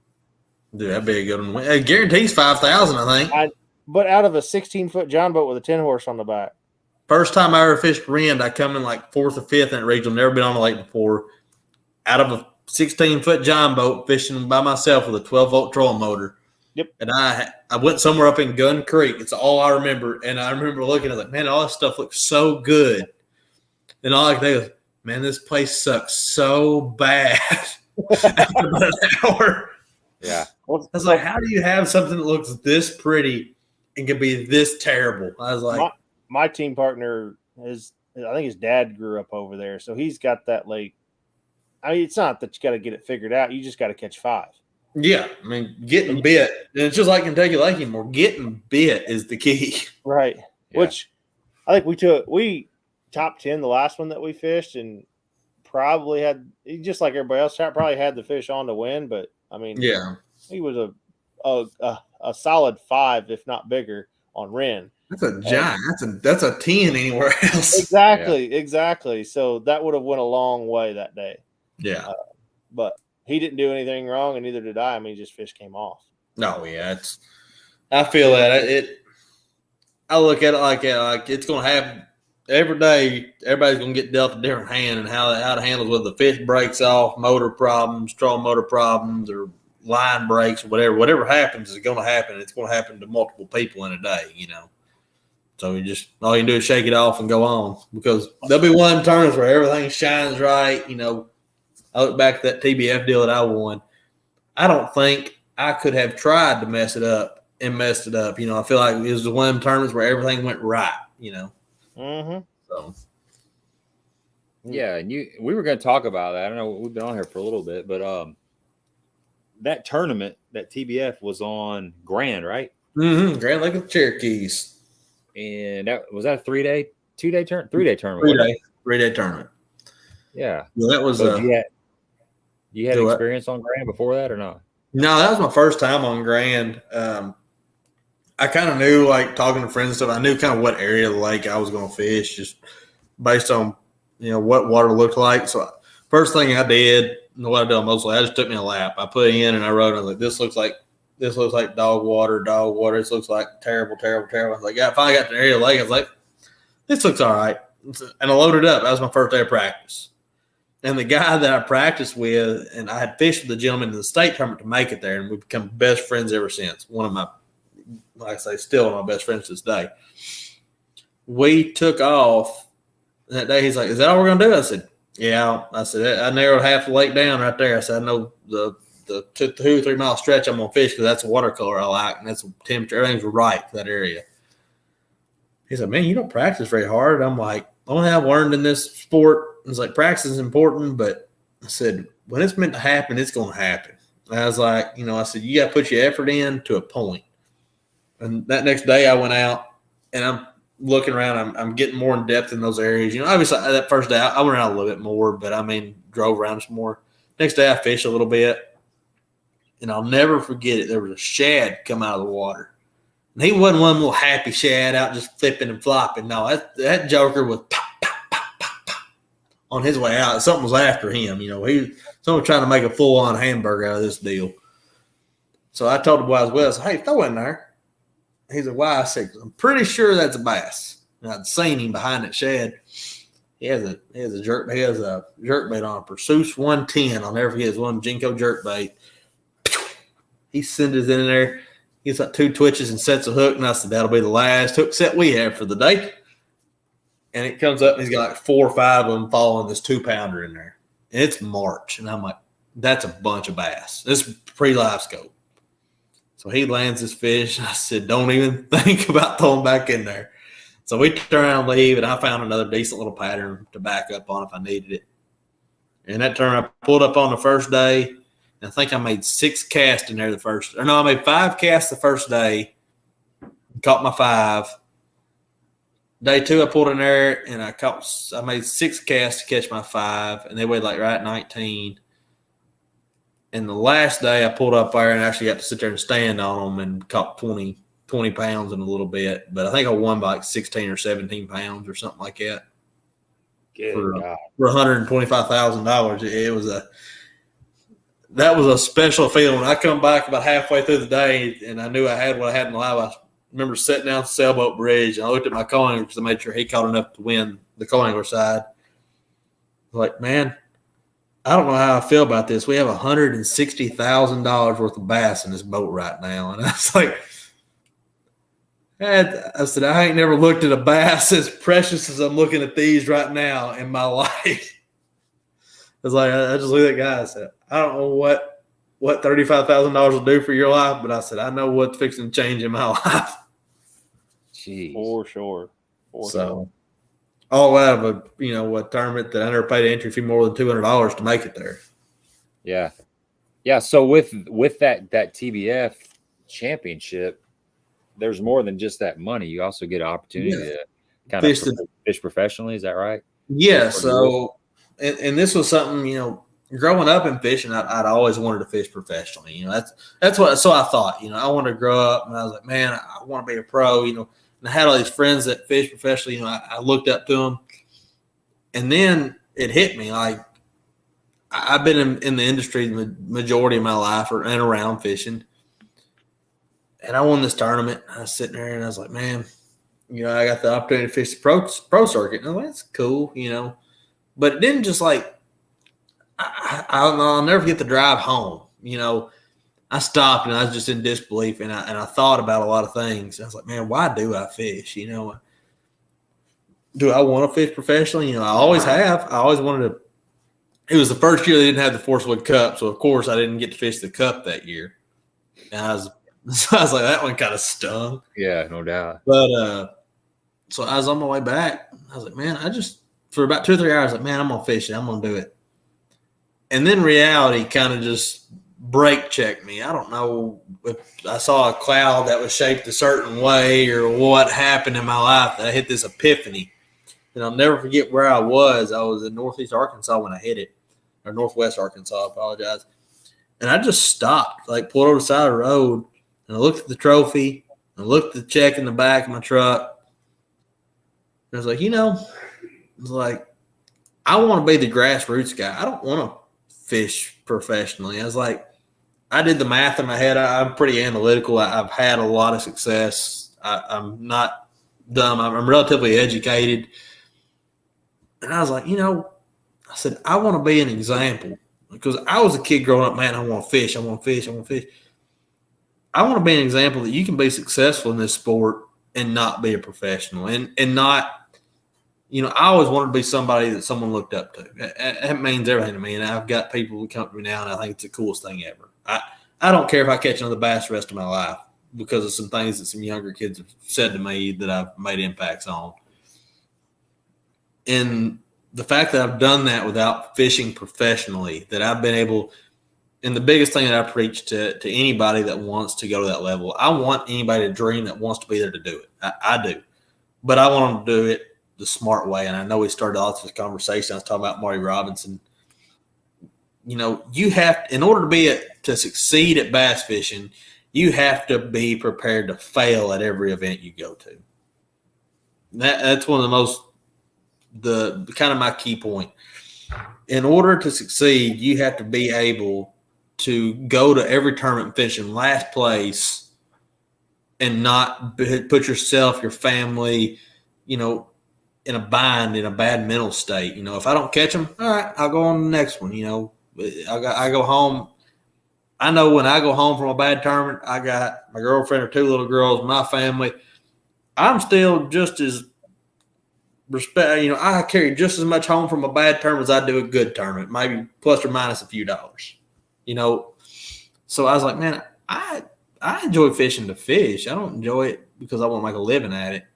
Dude, that'd be a good one. It guarantees 5,000, I think. But out of a 16-foot John boat with a 10-horse on the back. First time I ever fished Wren, I come in like 4th or 5th in that regional. Never been on a lake before. Out of a 16-foot John boat, fishing by myself with a 12-volt trolling motor. Yep. And I went somewhere up in Gun Creek. It's all I remember. And I remember looking at it like, man, all this stuff looks so good. And all I could think was, man, this place sucks so bad. After about an hour. Yeah. I was like, how do you have something that looks this pretty and can be this terrible? I was like, my team partner I think his dad grew up over there, so he's got that lake. I mean, it's not that you got to get it figured out; you just got to catch 5. yeah, I mean, getting bit, and it's just like Kentucky Lake anymore. Getting bit is the key, right? Yeah. Which I think we top 10 the last one that we fished, and probably had, just like everybody else, probably had the fish on to win. But I mean, yeah, he was a solid 5, if not bigger, on Wren. that's a giant. That's a 10 anywhere else. Exactly. So that would have went a long way that day. Yeah, but he didn't do anything wrong, and neither did I. I mean, just fish came off. no, yeah, I feel that I look at it like it's going to happen every day. Everybody's going to get dealt a different hand, and how to handle whether the fish breaks off, motor problems, trolling motor problems, or line breaks, or whatever happens is going to happen. It's going to happen to multiple people in a day, So all you can do is shake it off and go on, because there'll be one turns where everything shines right. I look back at that TBF deal that I won. I don't think I could have tried to mess it up and messed it up. I feel like it was one of them tournaments where everything went right. Mm-hmm. So yeah, and we were going to talk about that. I don't know, we've been on here for a little bit, but that tournament, that TBF, was on Grand, right? Grand Lake of the Cherokees, and was that a 3-day, 2-day tournament, 3-day tournament? 3-day tournament. Yeah. Well, that was So you had experience on Grand before that or not? No, that was my first time on Grand. I kind of knew, like, talking to friends and stuff, I knew kind of what area of the lake I was going to fish, just based on, what water looked like. So first thing I did, and what I did mostly, I just took me a lap. I put in and I wrote, I was like, this looks like dog water. This looks like terrible. I was like, yeah, if I got to the area of the lake, I was like, this looks all right. And I loaded up. That was my first day of practice. And the guy that I practiced with, and I had fished with the gentleman in the state tournament to make it there, and we've become best friends ever since. One of my, like I say, still one of my best friends to this day. We took off that day. He's like, is that all we're going to do? I said, yeah. I said, I narrowed half the lake down right there. I said, I know the 2 or 3 mile stretch I'm going to fish because that's a watercolor I like, and that's the temperature. Everything's right for that area. He said, man, you don't practice very hard. I'm like, the only thing I've learned in this sport is like practice is important, but I said, when it's meant to happen, it's going to happen. And I was like, I said, you got to put your effort in to a point. And that next day I went out and I'm looking around. I'm getting more in depth in those areas. Obviously that first day I went out a little bit more, but drove around some more. Next day I fished a little bit, and I'll never forget it. There was a shad come out of the water. And he wasn't one little happy shad out just flipping and flopping. No, that joker was pop, pop, pop, pop, pop on his way out. Something was after him. Someone was trying to make a full-on hamburger out of this deal. So I told the boy I was with, I said, hey, throw in there. He said, why? I said, I'm pretty sure that's a bass. And I'd seen him behind that shad. He has a jerkbait on a Pursuit 110. I'll never forget his one Jinko jerkbait. He sent it in there. He's like 2 twitches and sets a hook, and I said, that'll be the last hook set we have for the day. And it comes up, and he's got like 4 or 5 of them following this 2-pounder in there. And it's March. And I'm like, that's a bunch of bass. This is pre-Livescope. So he lands his fish. I said, don't even think about throwing back in there. So we turn around and leave, and I found another decent little pattern to back up on if I needed it. And that tournament, I pulled up on the first day. And I think I made 6 casts in there I made 5 casts the first day. Caught my 5. Day 2, I pulled in there and I made 6 casts to catch my 5, and they weighed like right 19. And the last day, I pulled up there and actually got to sit there and stand on them and caught 20 pounds in a little bit. But I think I won by like 16 or 17 pounds or something like that. For $125,000. That was a special feeling. When I come back about halfway through the day and I knew I had what I had in life, I remember sitting down at the sailboat bridge and I looked at my co-angler because I made sure he caught enough to win the co-angler side. Like, man, I don't know how I feel about this. We have $160,000 worth of bass in this boat right now. And I was like, I said, I ain't never looked at a bass as precious as I'm looking at these right now in my life. I was like, I just looked at that guy. I said, I don't know what $35,000 will do for your life, but I said, I know what's fixing to change in my life. Jeez. For sure. All out of a tournament that I never paid an entry fee more than $200 to make it there. Yeah. So with that TBF championship, there's more than just that money. You also get an opportunity to kind of fish professionally. Is that right? Yeah. So, and this was something, growing up in fishing, I'd always wanted to fish professionally. That's what. So I thought, I wanted to grow up, and I was like, man, I want to be a pro. And I had all these friends that fish professionally. I looked up to them, and then it hit me like I've been in the industry the majority of my life and around fishing. And I won this tournament. I was sitting there and I was like, man, I got the opportunity to fish the pro circuit. And I was like, that's cool, But it didn't just like, I'll never forget the drive home. I stopped and I was just in disbelief. And I thought about a lot of things. I was like, man, why do I fish? Do I want to fish professionally? I always have. I always wanted to. It was the first year they didn't have the Forcewood Cup. So, of course, I didn't get to fish the Cup that year. And so I was like, that one kind of stung. Yeah, no doubt. But so I was on my way back. I was like, man, for about 2 or 3 hours, like, man, I'm going to fish it. I'm going to do it. And then reality kind of just brake checked me. I don't know if I saw a cloud that was shaped a certain way or what happened in my life that I hit this epiphany. And I'll never forget where I was. I was in northeast Arkansas when I hit it, or northwest Arkansas, I apologize. And I just stopped, like pulled over the side of the road, and I looked at the trophy, and I looked at the check in the back of my truck. And I was like, I want to be the grassroots guy. I don't want to fish professionally. I was like, I did the math in my head. I'm pretty analytical. I've had a lot of success. I'm not dumb. I'm relatively educated. And I was like, I said, I want to be an example. Because I was a kid growing up, man, I want to fish. I want to fish. I want to fish. I want to be an example that you can be successful in this sport and not be a professional. And not, I always wanted to be somebody that someone looked up to. That means everything to me. And I've got people who come to me now, and I think it's the coolest thing ever. I don't care if I catch another bass the rest of my life because of some things that some younger kids have said to me that I've made impacts on. And the fact that I've done that without fishing professionally, that I've been able – and the biggest thing that I preach to anybody that wants to go to that level, I want anybody to dream that wants to be there to do it. I do. But I want them to do it the smart way. And I know we started off this conversation. I was talking about Marty Robinson. You have – in order to succeed at bass fishing, you have to be prepared to fail at every event you go to. That's one of the kind of my key point. In order to succeed, you have to be able to go to every tournament fishing last place and not put yourself, your family, in a bind, in a bad mental state. If I don't catch them, all right, I'll go on to the next one. I go home. I know when I go home from a bad tournament, I got my girlfriend or 2 little girls, my family. I'm still just as respect. I carry just as much home from a bad tournament as I do a good tournament, maybe plus or minus a few dollars. So I was like, man, I enjoy fishing to fish. I don't enjoy it because I want to make a living at it.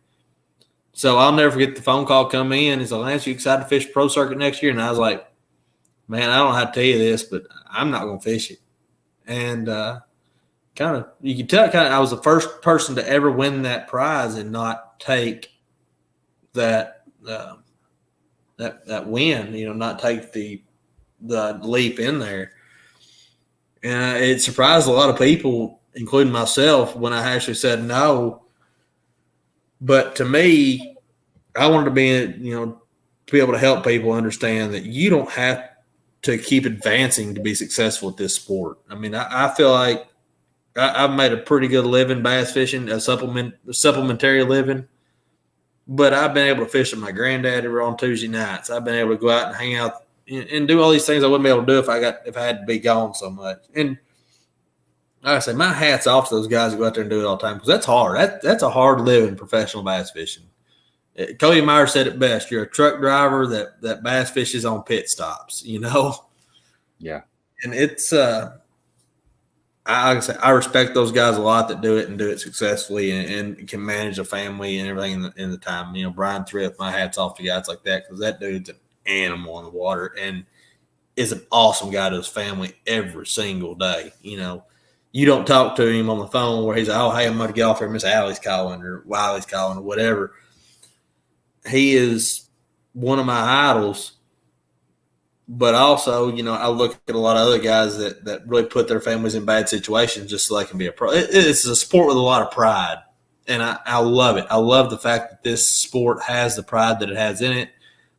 So I'll never forget the phone call come in. He's like, Lance, you excited to fish pro circuit next year? And I was like, man, I don't know how to tell you this, but I'm not going to fish it. And kind of, you can tell I was the first person to ever win that prize and not take that win, not take the leap in there. And it surprised a lot of people, including myself, when I actually said no. But to me, I wanted to be able to help people understand that you don't have to keep advancing to be successful at this sport. I mean, I feel like I've made a pretty good living bass fishing, a supplementary living. But I've been able to fish with my granddad on Tuesday nights. I've been able to go out and hang out and do all these things I wouldn't be able to do if I had to be gone so much. And like I say, my hat's off to those guys who go out there and do it all the time, because that's hard. That's a hard living, professional bass fishing. Cody Meyer said it best: you're a truck driver that bass fishes on pit stops. Yeah. And it's I respect those guys a lot that do it and do it successfully and can manage a family and everything in the time. Brian Thrift, my hat's off to guys like that, because that dude's an animal in the water and is an awesome guy to his family every single day. You don't talk to him on the phone where he's like, oh, hey, I'm going to get off here. Miss Allie's calling or Wiley's calling or whatever. He is one of my idols. But also, I look at a lot of other guys that really put their families in bad situations just so they can be a pro. It's a sport with a lot of pride, and I love it. I love the fact that this sport has the pride that it has in it,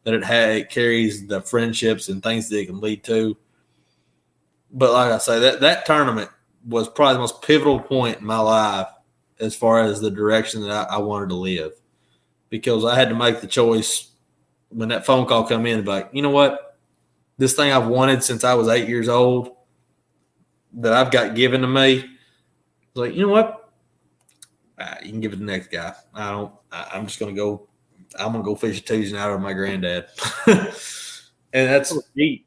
that it carries the friendships and things that it can lead to. But like I say, that tournament was probably the most pivotal point in my life as far as the direction that I wanted to live, because I had to make the choice when that phone call come in, like, you know what? This thing I've wanted since I was 8 years old that I've got given to me. Like, you know what? You can give it to the next guy. I'm just going to go. I'm going to go fish a Tuesday night with my granddad. And that's deep.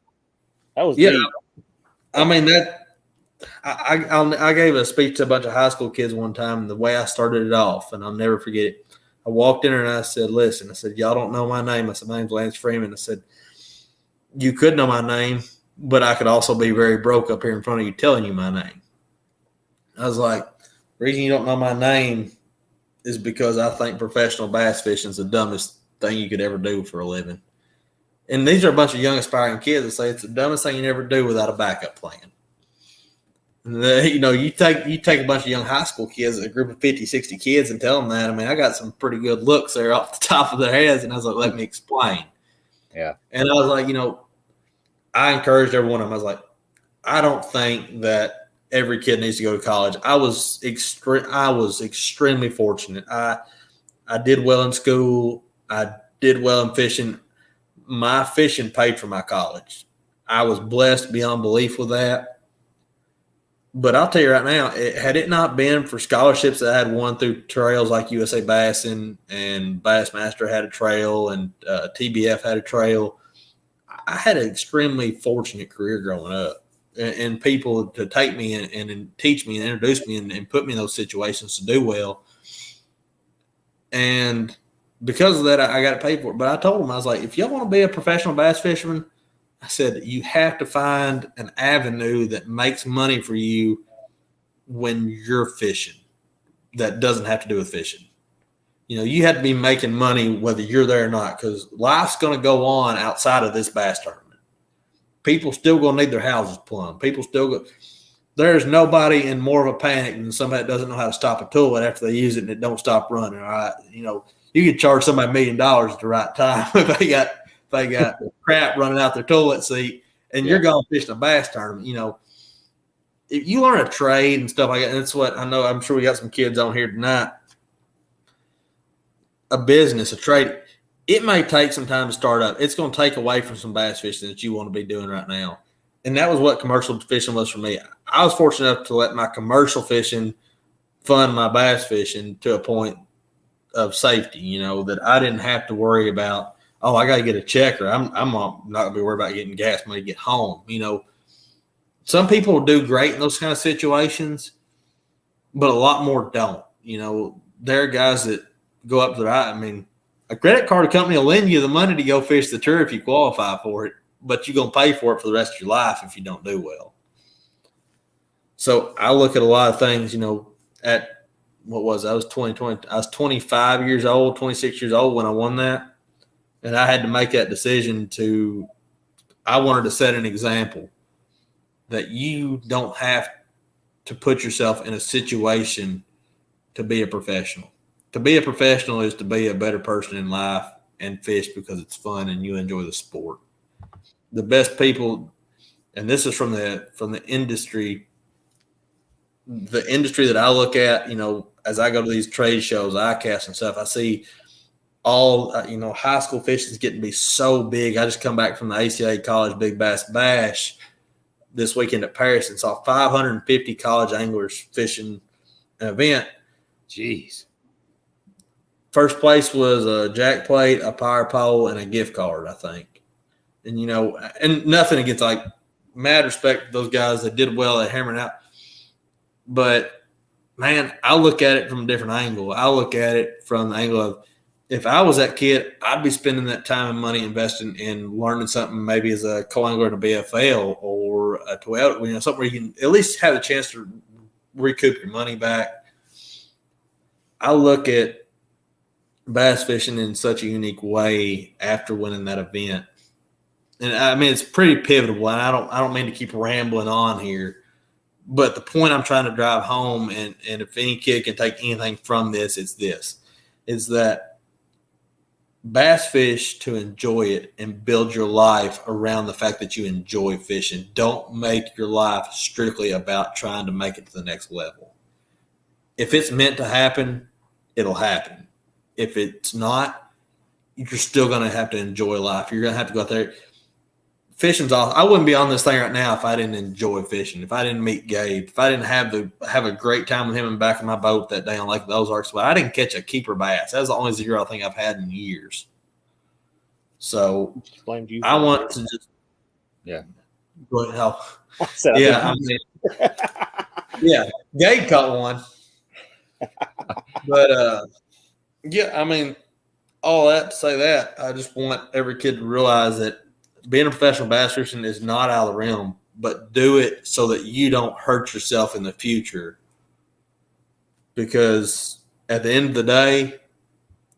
That was deep. Deep. I mean, I gave a speech to a bunch of high school kids one time, the way I started it off, and I'll never forget it. I walked in there and I said, listen, I said, y'all don't know my name. I said, my name's Lance Freeman. I said, you could know my name, but I could also be very broke up here in front of you telling you my name. I was like, the reason you don't know my name is because I think professional bass fishing is the dumbest thing you could ever do for a living. And these are a bunch of young aspiring kids that say it's the dumbest thing you ever do without a backup plan. And you take a bunch of young high school kids, a group of 50, 60 kids, and tell them that. I mean, I got some pretty good looks there off the top of their heads, and I was like, let me explain. Yeah. And I was like, I encouraged every one of them. I was like, I don't think that every kid needs to go to college. I was extremely fortunate. I did well in school. I did well in fishing. My fishing paid for my college. I was blessed beyond belief with that. But I'll tell you right now, had it not been for scholarships that I had won through trails like USA Bassin and Bassmaster had a trail and TBF had a trail, I had an extremely fortunate career growing up, and people to take me and teach me and introduce me and put me in those situations to do well. And because of that, I got paid for it. But I told them, I was like, if y'all want to be a professional bass fisherman, I said, you have to find an avenue that makes money for you when you're fishing that doesn't have to do with fishing. You have to be making money whether you're there or not, because life's going to go on outside of this bass tournament. People still going to need their houses plumbed. There's nobody in more of a panic than somebody that doesn't know how to stop a toilet after they use it and it don't stop running. All right, you could charge somebody $1 million at the right time if they got crap running out their toilet seat, and you're going fishing a bass tournament. If you learn a trade and stuff like that, and that's what I know. I'm sure we got some kids on here tonight. A business, a trade, it may take some time to start up. It's going to take away from some bass fishing that you want to be doing right now. And that was what commercial fishing was for me. I was fortunate enough to let my commercial fishing fund my bass fishing to a point of safety, that I didn't have to worry about, oh, I got to get a check, or I'm not going to be worried about getting gas money to get home. Some people do great in those kind of situations, but a lot more don't. There are guys that go up to the right. I mean, a credit card company will lend you the money to go fish the tour if you qualify for it, but you're going to pay for it for the rest of your life if you don't do well. So I look at a lot of things, at what was it? I was 25 years old, 26 years old when I won that. And I had to make that decision I wanted to set an example that you don't have to put yourself in a situation to be a professional. To be a professional is to be a better person in life and fish because it's fun and you enjoy the sport. The best people, and this is from the industry, that I look at, as I go to these trade shows, ICAST and stuff, I see all, high school fishing is getting to be so big. I just come back from the ACA College Big Bass Bash this weekend at Paris and saw 550 college anglers fishing an event. Jeez. First place was a jack plate, a power pole, and a gift card, I think. And, and nothing against, mad respect to those guys that did well at hammering out. But, man, I look at it from a different angle. I look at it from the angle of, if I was that kid, I'd be spending that time and money investing in learning something maybe as a co-angler in a BFL or a 12, something where you can at least have a chance to recoup your money back. I look at bass fishing in such a unique way after winning that event. And I mean, it's pretty pivotal, and I don't mean to keep rambling on here, but the point I'm trying to drive home, and if any kid can take anything from this, it's this, is that bass fish to enjoy it and build your life around the fact that you enjoy fishing. Don't make your life strictly about trying to make it to the next level. If it's meant to happen, it'll happen. If it's not, you're still going to have to enjoy life. You're going to have to go out there. Fishing's awesome. I wouldn't be on this thing right now if I didn't enjoy fishing, if I didn't meet Gabe, if I didn't have a great time with him in the back of my boat that day on Lake of the Ozarks. But I didn't catch a keeper bass. That was the only zero I think I've had in years. So I want to just go ahead. Yeah, Gabe caught one. But all that to say that, I just want every kid to realize that being a professional bass fisherman is not out of the realm, but do it so that you don't hurt yourself in the future. Because at the end of the day,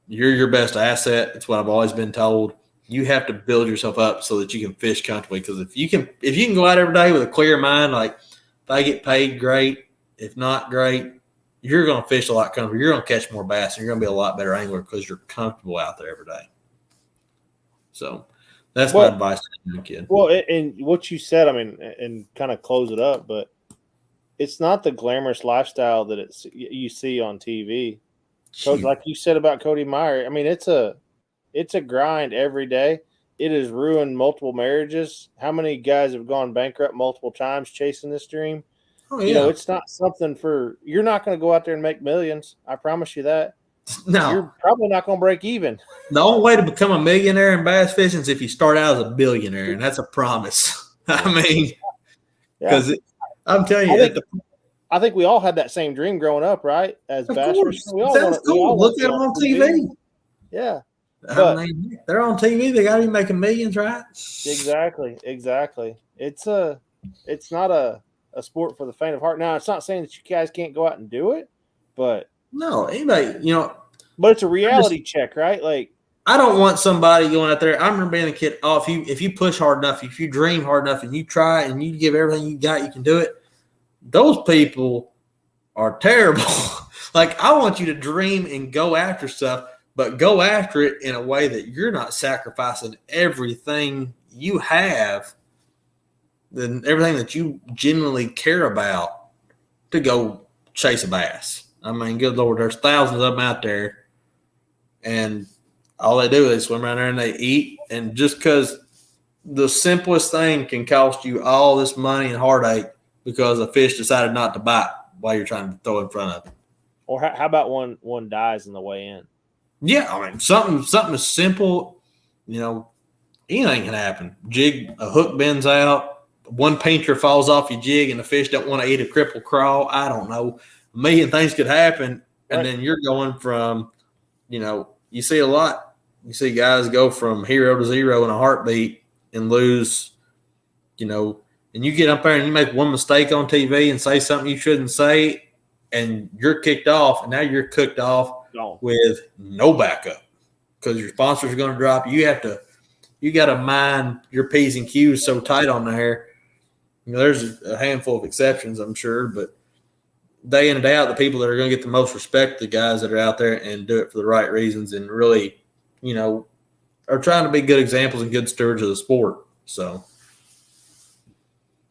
you're your best asset. It's what I've always been told. You have to build yourself up so that you can fish comfortably. Because if you can go out every day with a clear mind, like if I get paid, great. If not, great. You're going to fish a lot comfortable. You're going to catch more bass, and you're going to be a lot better angler because you're comfortable out there every day. So that's my advice to you, kid. Well, and what you said, and kind of close it up, but it's not the glamorous lifestyle that you see on TV. So, like you said about Cody Meyer, it's a grind every day. It has ruined multiple marriages. How many guys have gone bankrupt multiple times chasing this dream? Oh, yeah. It's not something you're not going to go out there and make millions. I promise you that. No. You're probably not going to break even. The only way to become a millionaire in bass fishing is if you start out as a billionaire, and that's a promise. Because I'm telling you, I think we all had that same dream growing up, right? As bass fishers. That's cool. Look at them on TV. Yeah. They're on TV. They got to be making millions, right? Exactly. It's not a sport for the faint of heart. Now, it's not saying that you guys can't go out and do it, but no, anybody, but it's a reality check, right? Like, I don't want somebody going out there. I remember being a kid. Oh, if you push hard enough, if you dream hard enough, and you try and you give everything you got, you can do it. Those people are terrible. Like, I want you to dream and go after stuff, but go after it in a way that you're not sacrificing everything you have, then everything that you genuinely care about to go chase a bass. Good Lord, there's thousands of them out there, and all they do is swim around there and they eat. And just because the simplest thing can cost you all this money and heartache because a fish decided not to bite while you're trying to throw in front of it. Or how about one dies on the way in? Yeah, something as simple, anything can happen. A hook bends out, one painter falls off your jig, and the fish don't want to eat a cripple crawl. I don't know. A million things could happen, and then you're going from, you see a lot. You see guys go from hero to zero in a heartbeat and lose, and you get up there and you make one mistake on TV and say something you shouldn't say, and you're kicked off, and now you're cooked off with no backup because your sponsors are going to drop. You got to mind your P's and Q's so tight on there. There's a handful of exceptions, I'm sure, but day in and day out, the people that are going to get the most respect, the guys that are out there and do it for the right reasons and really, are trying to be good examples and good stewards of the sport. So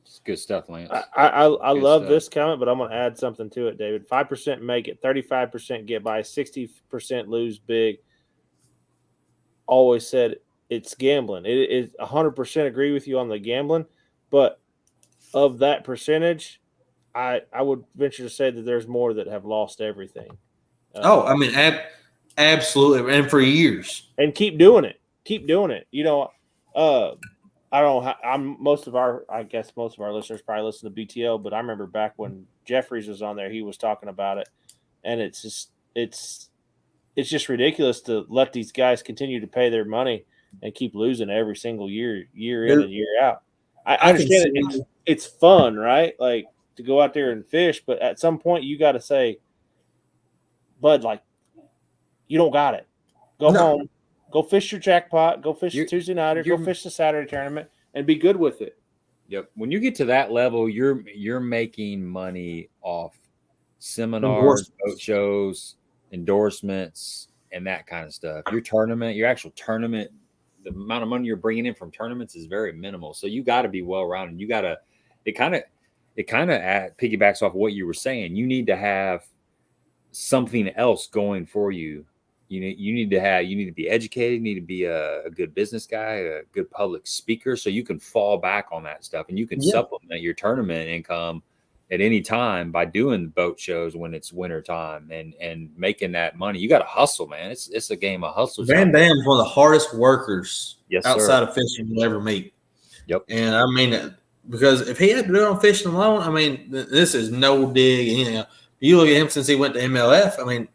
it's good stuff, Lance. I love this comment, but I'm going to add something to it, David. 5% make it, 35% get by, 60% lose big. Always said it's gambling. It is 100% agree with you on the gambling, but of that percentage, I would venture to say that there's more that have lost everything. Absolutely, and for years, and keep doing it. Keep doing it. I don't know how, most of our listeners probably listen to BTO, but I remember back when Jeffries was on there, he was talking about it, and it's just ridiculous to let these guys continue to pay their money and keep losing every single year in and year out. I understand it's fun, right? Like to go out there and fish, but at some point you got to say, Bud, like you don't got it. Go home. Go fish your jackpot. Go fish the Tuesday night, or go fish the Saturday tournament, and be good with it. Yep. When you get to that level, you're making money off seminars, boat shows, endorsements, and that kind of stuff. Your actual tournament, the amount of money you're bringing in from tournaments is very minimal. So you got to be well rounded. You got to. It kind of piggybacks off what you were saying. You need to have something else going for you. You need to be educated. You need to be a good business guy, a good public speaker, so you can fall back on that stuff and you can supplement your tournament income at any time by doing boat shows when it's winter time and making that money. You got to hustle, man. It's a game of hustlers. Van Dam's one of the hardest workers outside sir. of fishing you'll ever meet. Yep. And I mean, because if he had to do it on fishing alone, I mean, this is no dig. You look at him since he went to MLF. I mean,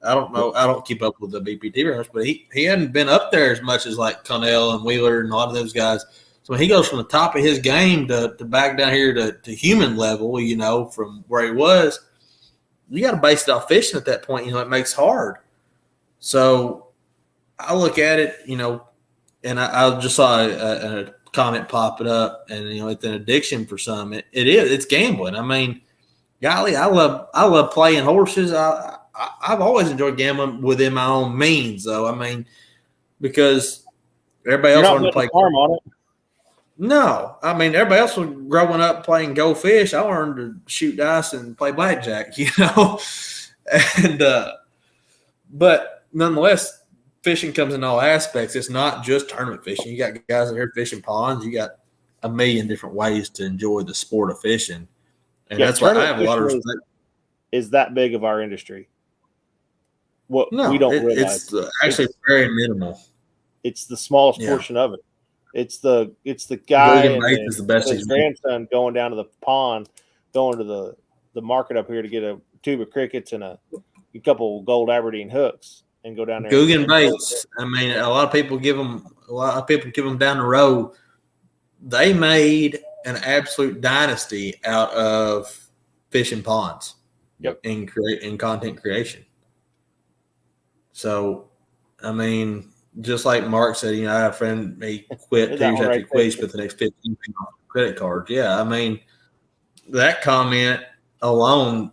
I don't know. I don't keep up with the BPT very much, but he hadn't been up there as much as like Connell and Wheeler and a lot of those guys. So when he goes from the top of his game to back down here to human level, from where he was, you got to base it off fishing at that point. It makes hard. So I look at it, and I just saw a comment pop it up, and it's an addiction for some. It's gambling. I mean, golly, I love playing horses. I've always enjoyed gambling within my own means, though. I mean, because everybody else wanted to play farm on it. No, I mean everybody else was growing up playing Go Fish. I learned to shoot dice and play blackjack, and but nonetheless, fishing comes in all aspects. It's not just tournament fishing. You got guys out here fishing ponds. You got a million different ways to enjoy the sport of fishing, and that's why I have a lot of respect. Is that big of our industry? We don't realize. It's actually very minimal. It's the smallest portion of it. It's the guy and his grandson going down to the pond, going to the market up here to get a tube of crickets and a couple gold Aberdeen hooks and go down there. Guggen baits. I mean, a lot of people give them down the road. They made an absolute dynasty out of fishing ponds. Yep. In content creation. So, I mean, just like Mark said, I have a friend, he quit 2 years after he quit, but the next 15 credit cards. Yeah, I mean, that comment alone,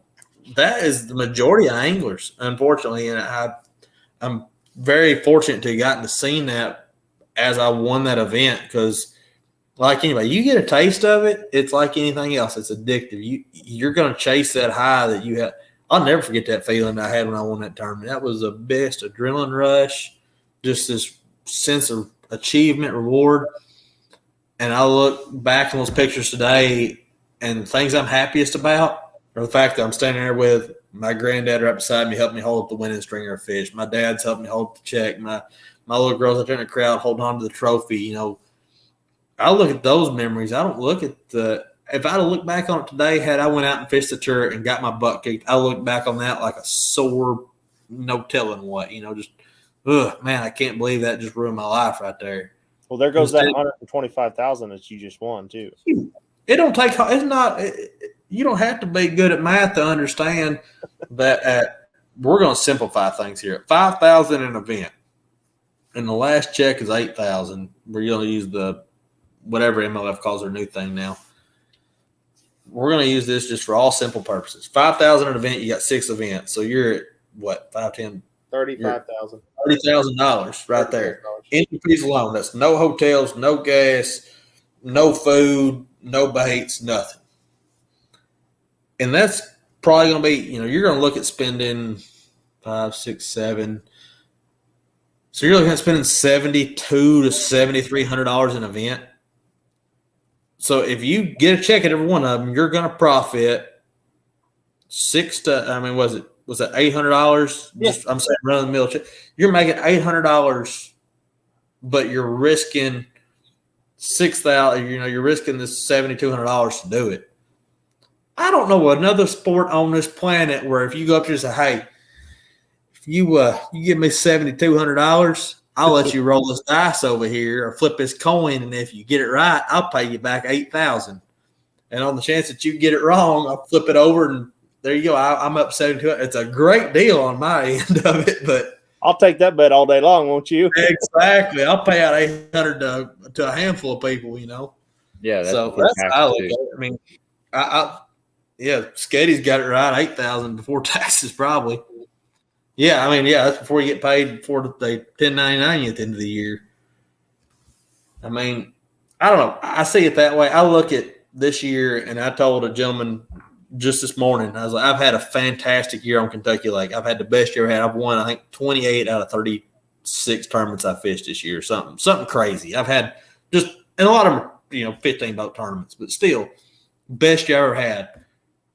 that is the majority of anglers, unfortunately. And I'm very fortunate to have gotten to see that as I won that event because, like anybody, you get a taste of it, it's like anything else. It's addictive. You're going to chase that high that you have. I'll never forget that feeling I had when I won that tournament. That was the best adrenaline rush, just this sense of achievement, reward. And I look back on those pictures today, and the things I'm happiest about are the fact that I'm standing there with my granddad right beside me, helping me hold the winning stringer of fish. My dad's helping me hold the check. My little girl's up there in the crowd holding on to the trophy. I look at those memories. I don't look at if I'd have looked back on it today, had I went out and fished the tour and got my butt kicked, I look back on that like a sore, no telling what, man, I can't believe that just ruined my life right there. Well, there goes that 125,000 that you just won too. It don't take. It's not. You don't have to be good at math to understand that. We're going to simplify things here. 5,000 an event, and the last check is 8,000. We're going to use the whatever MLF calls their new thing now. We're going to use this just for all simple purposes. 5,000 an event. You got 6 events, so you're at what? 5, 10, $35,000. $30,000 right there. Entry fees alone. That's no hotels, no gas, no food, no baits, nothing. And that's probably going to be, you're going to look at spending 5, 6, 7. So you're looking at spending $7,200 to $7,300 an event. So if you get a check at every one of them, you're going to profit was it $800? Yeah. I'm saying run the mill check. You're making $800, but you're risking $6,000. You're risking this $7,200 to do it. I don't know another sport on this planet where if you go up there and say, hey, if you give me $7,200, I'll let you roll this dice over here or flip this coin, and if you get it right, I'll pay you back $8,000. And on the chance that you get it wrong, I'll flip it over, and there you go. I'm up $7,200. It's a great deal on my end of it, but I'll take that bet all day long, won't you? Exactly. I'll pay out $800 to a handful of people. Yeah, that's how I look at it. I mean, Sketty's got it right. $8,000 before taxes, probably. Yeah, I mean, that's before you get paid before they 1099 you at the end of the year. I mean, I don't know. I see it that way. I look at this year, and I told a gentleman just this morning, I was like, I've had a fantastic year on Kentucky Lake. I've had the best year I've had. I've won, I think, 28 out of 36 tournaments I fished this year. Something crazy. I've had and a lot of them, 15 boat tournaments, but still, best year I ever had.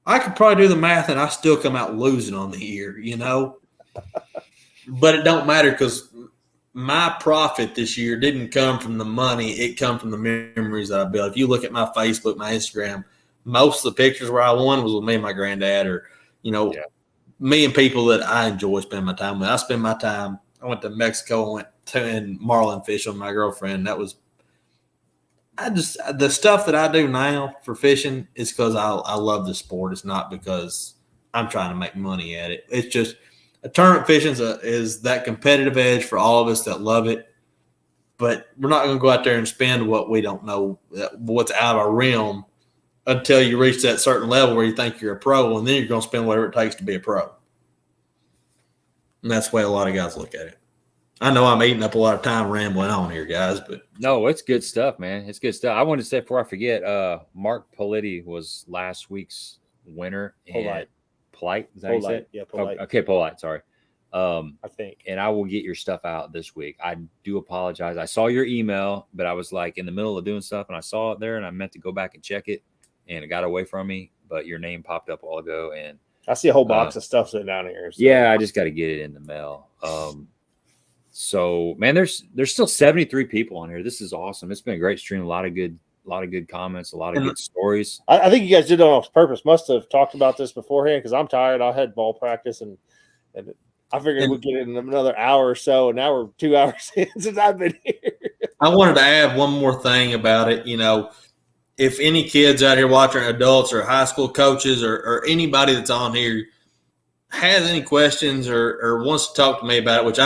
I could probably do the math, and I still come out losing on the year, But it don't matter because my profit this year didn't come from the money. It come from the memories that I built. If you look at my Facebook, my Instagram, most of the pictures where I won was with me and my granddad or, me and people that I enjoy spending my time with. I went to Mexico, went to marlin fish with my girlfriend. That was the stuff that I do now for fishing is because I love the sport. It's not because I'm trying to make money at it. It's just tournament fishing is that competitive edge for all of us that love it. But we're not going to go out there and spend what we don't know, what's out of our realm until you reach that certain level where you think you're a pro, and then you're going to spend whatever it takes to be a pro. And that's the way a lot of guys look at it. I know I'm eating up a lot of time rambling on here, guys, but no, it's good stuff, man. It's good stuff. I wanted to say before I forget, Mark Politti was last week's winner. Polite, is that how you say it? Yeah, Polite. Okay, Polite. Sorry. I think. And I will get your stuff out this week. I do apologize. I saw your email, but I was like in the middle of doing stuff, and I saw it there, and I meant to go back and check it, and it got away from me. But your name popped up a while ago, and I see a whole box of stuff sitting down here. So. Yeah, I just got to get it in the mail. So man, there's still 73 people on here. This is awesome. It's been a great stream. A lot of good comments, a lot of good stories. I think you guys did it on purpose. Must have talked about this beforehand because I'm tired. I had ball practice and I figured we'd get it in another hour or so, and now we're 2 hours in since I've been here. I wanted to add one more thing about it. If any kids out here watching, adults or high school coaches or anybody that's on here has any questions or wants to talk to me about it, which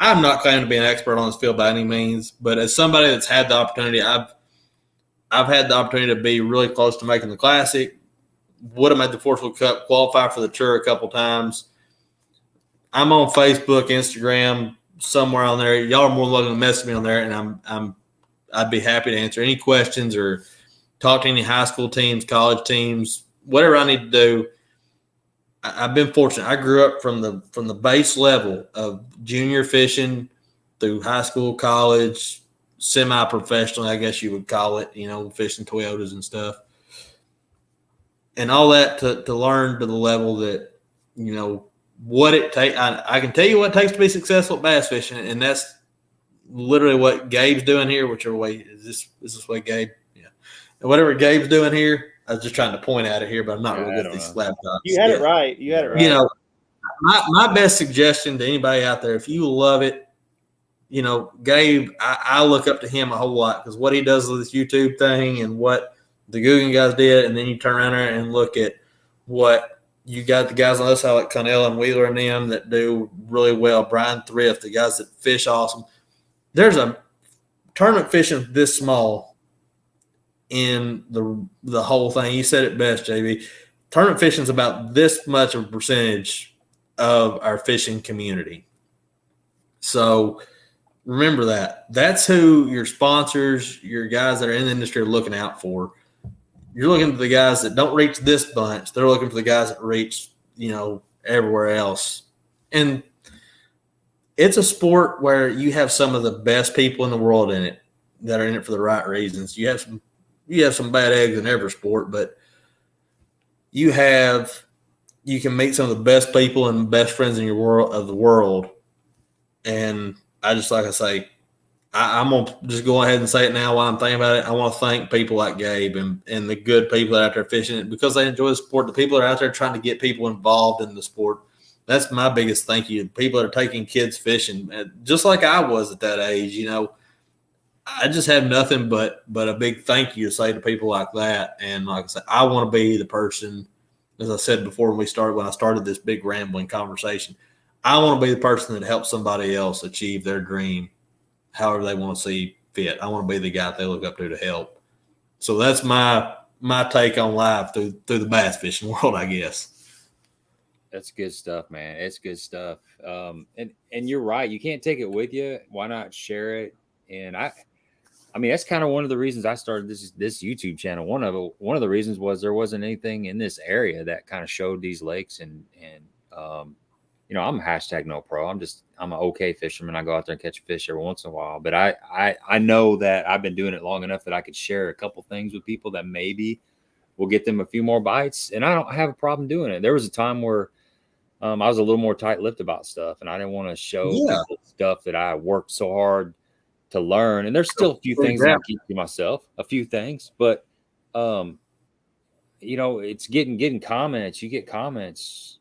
I'm not claiming to be an expert on this field by any means, but as somebody that's had the opportunity, I've had the opportunity to be really close to making the Classic, would have made the Forest Cup, qualify for the tour a couple times. I'm on Facebook, Instagram, somewhere on there. Y'all are more than welcome to message me on there, and I'd be happy to answer any questions or talk to any high school teams, college teams, whatever I need to do. I've been fortunate. I grew up from the base level of junior fishing through high school, college, semi-professionally, I guess you would call it, fishing Toyotas and stuff. And all that to learn to the level that, what it takes. I can tell you what it takes to be successful at bass fishing, and that's literally what Gabe's doing here. Whichever way is this way, Gabe? Yeah. And whatever Gabe's doing here, I was just trying to point at it here, but I'm not really good at these laptops. You had it right. My best suggestion to anybody out there, if you love it, you know, Gabe, I look up to him a whole lot because what he does with this YouTube thing and what the Guggen guys did, and then you turn around there and look at what you got the guys on the other side like Connell and Wheeler and them that do really well. Brian Thrift, the guys that fish awesome. There's a tournament fishing this small in the whole thing. You said it best, JB. Tournament fishing is about this much of a percentage of our fishing community. So remember that. That's who your sponsors, your guys that are in the industry are looking out for. You're looking for the guys that don't reach this bunch. They're looking for the guys that reach, you know, everywhere else. And it's a sport where you have some of the best people in the world in it that are in it for the right reasons. You have some bad eggs in every sport, but you can meet some of the best people and best friends in your world. And I just, like I say, I'm going to just go ahead and say it now while I'm thinking about it. I want to thank people like Gabe and the good people that are out there fishing it because they enjoy the sport. The people that are out there trying to get people involved in the sport. That's my biggest thank you. People that are taking kids fishing, just like I was at that age, you know. I just have nothing but a big thank you to say to people like that. And like I said, I want to be the person, as I said before when I started this big rambling conversation, I want to be the person that helps somebody else achieve their dream however they want to see fit. I want to be the guy that they look up to help. So that's my take on life through the bass fishing world, I guess. That's good stuff, man. It's good stuff. And you're right. You can't take it with you. Why not share it? And I mean, that's kind of one of the reasons I started this YouTube channel. One of the reasons was there wasn't anything in this area that kind of showed these lakes and you know, I'm # no pro. I'm an okay fisherman. I go out there and catch a fish every once in a while, but I know that I've been doing it long enough that I could share a couple things with people that maybe will get them a few more bites. And I don't have a problem doing it. There was a time where I was a little more tight-lipped about stuff, and I didn't want to show people stuff that I worked so hard to learn. And there's still a few things that I keep to myself, a few things, but you know, it's getting comments. You get comments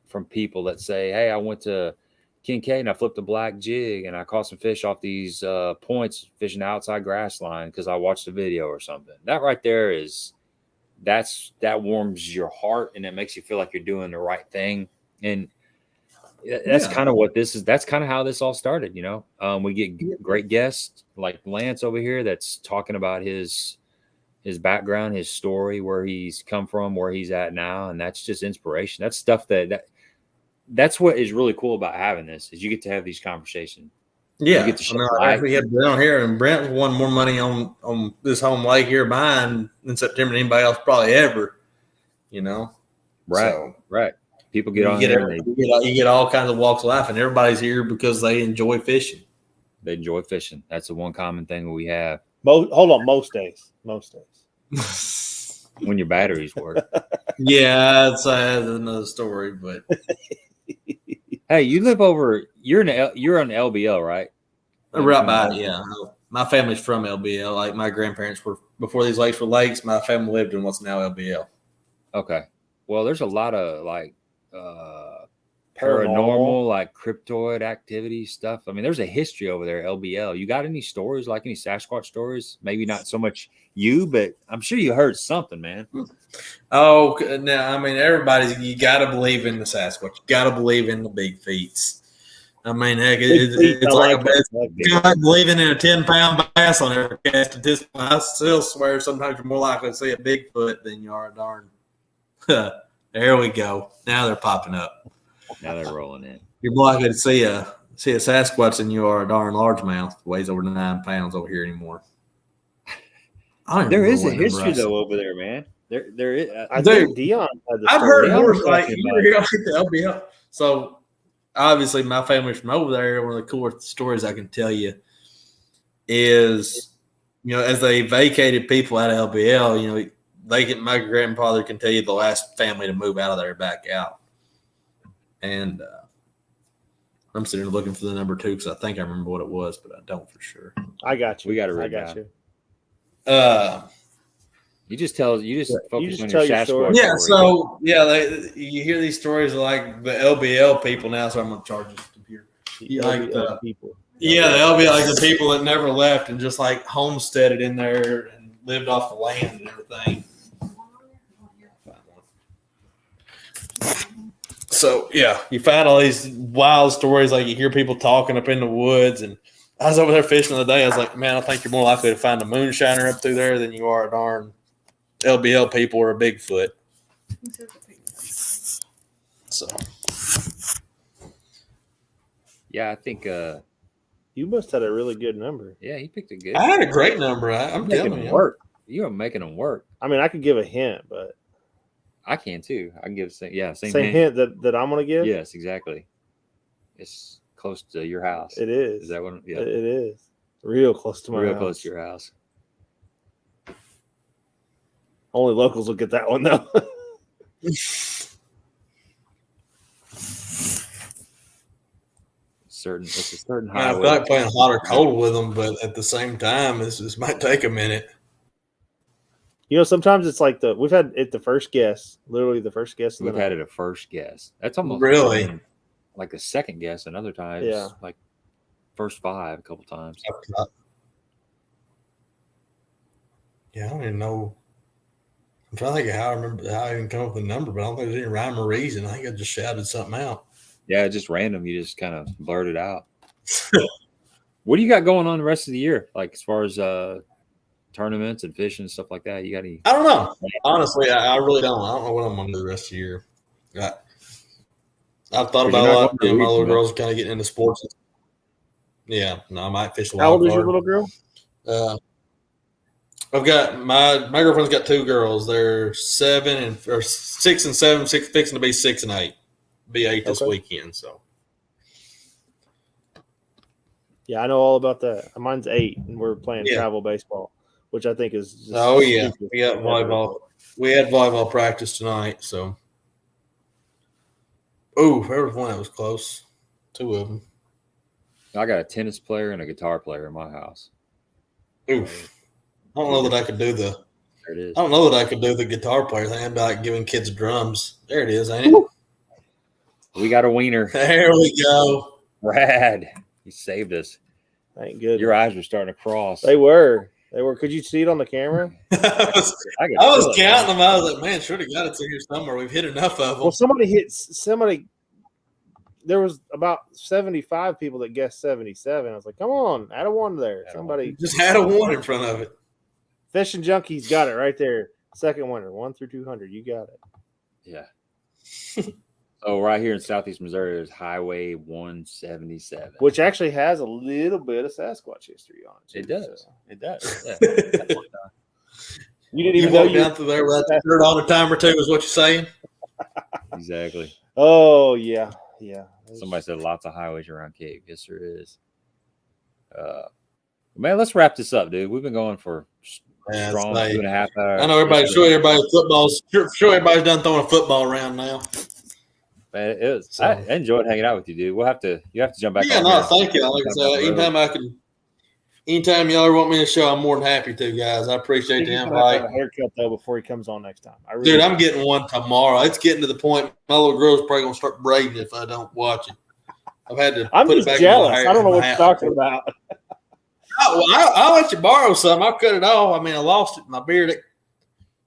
from people that say, hey, I went to Kincaid and I flipped a black jig and I caught some fish off these points fishing the outside grass line because I watched a video or something. That right there that warms your heart and it makes you feel like you're doing the right thing. And that's kind of what this is. That's kind of how this all started. You know, we get great guests like Lance over here that's talking about his background, his story, where he's come from, where he's at now. And that's just inspiration. That's stuff that's what is really cool about having this is you get to have these conversations. Yeah. We had Brent on here and Brent won more money on this home lake here mine in September than anybody else probably ever, you know? Right. So, right. People get on here. You get all kinds of walks of life, and everybody's here because they enjoy fishing. They enjoy fishing. That's the one common thing we have. Most days. When your batteries work. Yeah, that's another story. But hey, you live over. You're on LBL, right? Right by it. Yeah, my family's from LBL. Like my grandparents were before these lakes were lakes. My family lived in what's now LBL. Okay. Well, there's a lot of like paranormal, like cryptoid activity stuff. I mean, there's a history over there, LBL. You got any stories, like any Sasquatch stories? Maybe not so much you, but I'm sure you heard something, man. Oh, no, I mean, you got to believe in the Sasquatch. You got to believe in the big feets. I mean, heck, it's like believing in a 10-pound bass on every cast. At this point, I still swear sometimes you're more likely to see a Bigfoot than you are a darn. There we go. Now they're popping up. Now they're rolling in. You're more likely to see a Sasquatch than you are a darn largemouth. Weighs over 9 pounds over here anymore. There is a history though over there, man. There is. I think Dion. I've heard horse like you hear the LBL. So obviously, my family's from over there. One of the coolest stories I can tell you is, you know, as they vacated people out of LBL, you know, my grandfather can tell you the last family to move out of there back out. And I'm sitting there looking for the number 2 because I think I remember what it was, but I don't for sure. I got you. We got to read that. You just focus on your Sasquatch story. Yeah, so you hear these stories like the LBL people now, so I'm gonna charge this computer. Like the people. Yeah, they'll be like the people that never left and just like homesteaded in there and lived off the land and everything. So yeah, you find all these wild stories. Like you hear people talking up in the woods, and I was over there fishing the other day. I was like, man, I think you're more likely to find a moonshiner up through there than you are a darn LBL people or a Bigfoot. So yeah, I think You must have had a really good number. yeah, he picked a good. I had a great number. I'm making telling them you. work. You are making them work. I mean, I could give a hint, but I can too. I can give same same hint that I'm gonna give. Yes, exactly. It's close to your house. It is. Is that what? Yeah, It is real close to my real house. close to your house. Only locals will get that one though. It's a certain I highway. feel like playing hot or cold with them, but at the same time, this might take a minute. You know, sometimes it's like we've had it the first guess, literally the first guess. We've had it a first guess. That's almost really like a second guess, and other times, Yeah. like first five a couple times. Yeah, I don't even know. I'm trying to think of how I even come up with the number, but I don't think there's any rhyme or reason. I think I just shouted something out. Yeah, just random. You just kind of blurt it out. What do you got going on the rest of the year? Like as far as tournaments and fishing and stuff like that? You got any? I don't know. Honestly, I really don't. I don't know what I'm going to do the rest of the year. I've thought about a lot. My little girls are kind of getting into sports. Yeah, no, I might fish a lot. How old is your little girl? I've got my girlfriend's got two girls. They're 6 and 7, fixing to be 6 and 8. Be 8 this weekend. So yeah, I know all about that. Mine's 8, and we're playing travel baseball, which I think is. Just we got volleyball. We had volleyball practice tonight. So, there was one that was close. 2 of them. I got a tennis player and a guitar player in my house. Oof. I don't know that I could do the. There it is. I don't know that I could do the guitar player thing. I'd be like giving kids drums. There it is, ain't it? We got a wiener. There we go. Brad, you saved us. Thank goodness. Your eyes were starting to cross. They were. Could you see it on the camera? I was counting them. I was like, man, should have got it to here somewhere. We've hit enough of them. Well, somebody. There was about 75 people that guessed 77. I was like, come on, add a 1 there. Somebody just had a 1 in front of it. Fishing Junkies got it right there. Second winner, 1 through 200. You got it. Yeah. So right here in Southeast Missouri, there's Highway 177, which actually has a little bit of Sasquatch history on it. It does. So. It does. Yeah. You didn't even know walked down through there with that shirt on a time or two, is what you're saying? Exactly. Oh yeah. Yeah. Somebody said lots of highways around Cape. Yes, there is. Man, let's wrap this up, dude. We've been going for strong 2.5 hours. I know everybody's sure everybody's done throwing a football around now. Man, it was. So, I enjoyed hanging out with you, dude. You have to jump back. Yeah, no, thank you. Like I said, anytime y'all want me to show, I'm more than happy to, guys. I appreciate the invite. Have a haircut though before he comes on next time. Dude, I'm getting one tomorrow. It's getting to the point my little girl's probably gonna start braiding if I don't watch it. I've had to. I'm put just it back jealous. In my I don't know what you're talking about. I'll let you borrow some. I'll cut it off. I mean, I lost it in my beard.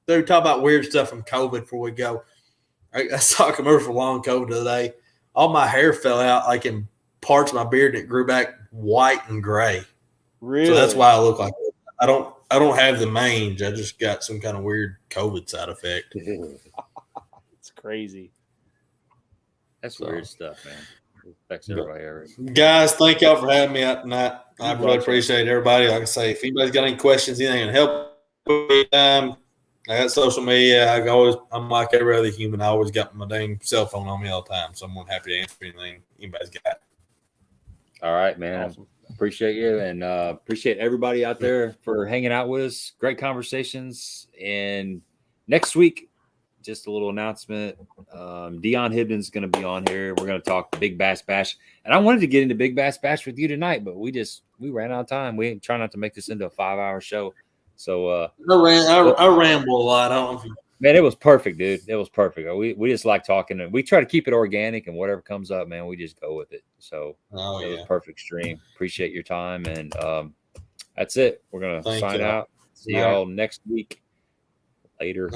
Dude, talk about weird stuff from COVID before we go. I saw a commercial for long COVID the other day. All my hair fell out like in parts of my beard, and it grew back white and gray. Really? So that's why I look like it. I don't have the mange. I just got some kind of weird COVID side effect. It's crazy. That's weird stuff, man. It affects everybody. Guys, thank y'all for having me out tonight. I really appreciate everybody. Like I say, if anybody's got any questions, anything can help with, I got social media. I'm like every other human. I always got my dang cell phone on me all the time. So I'm more happy to answer anything anybody's got. All right, man. Awesome. Appreciate you and appreciate everybody out there for hanging out with us. Great conversations. And next week, just a little announcement. Dion Hibden's going to be on here. We're going to talk Big Bass Bash. And I wanted to get into Big Bass Bash with you tonight, but we ran out of time. We try not to make this into a 5-hour show. So I ramble a lot. I don't know if you Man, it was perfect, dude. It was perfect. We just like talking, and we try to keep it organic, and whatever comes up, man, we just go with it. So it was perfect stream. Appreciate your time, and that's it. We're gonna sign out. See y'all next week. Later.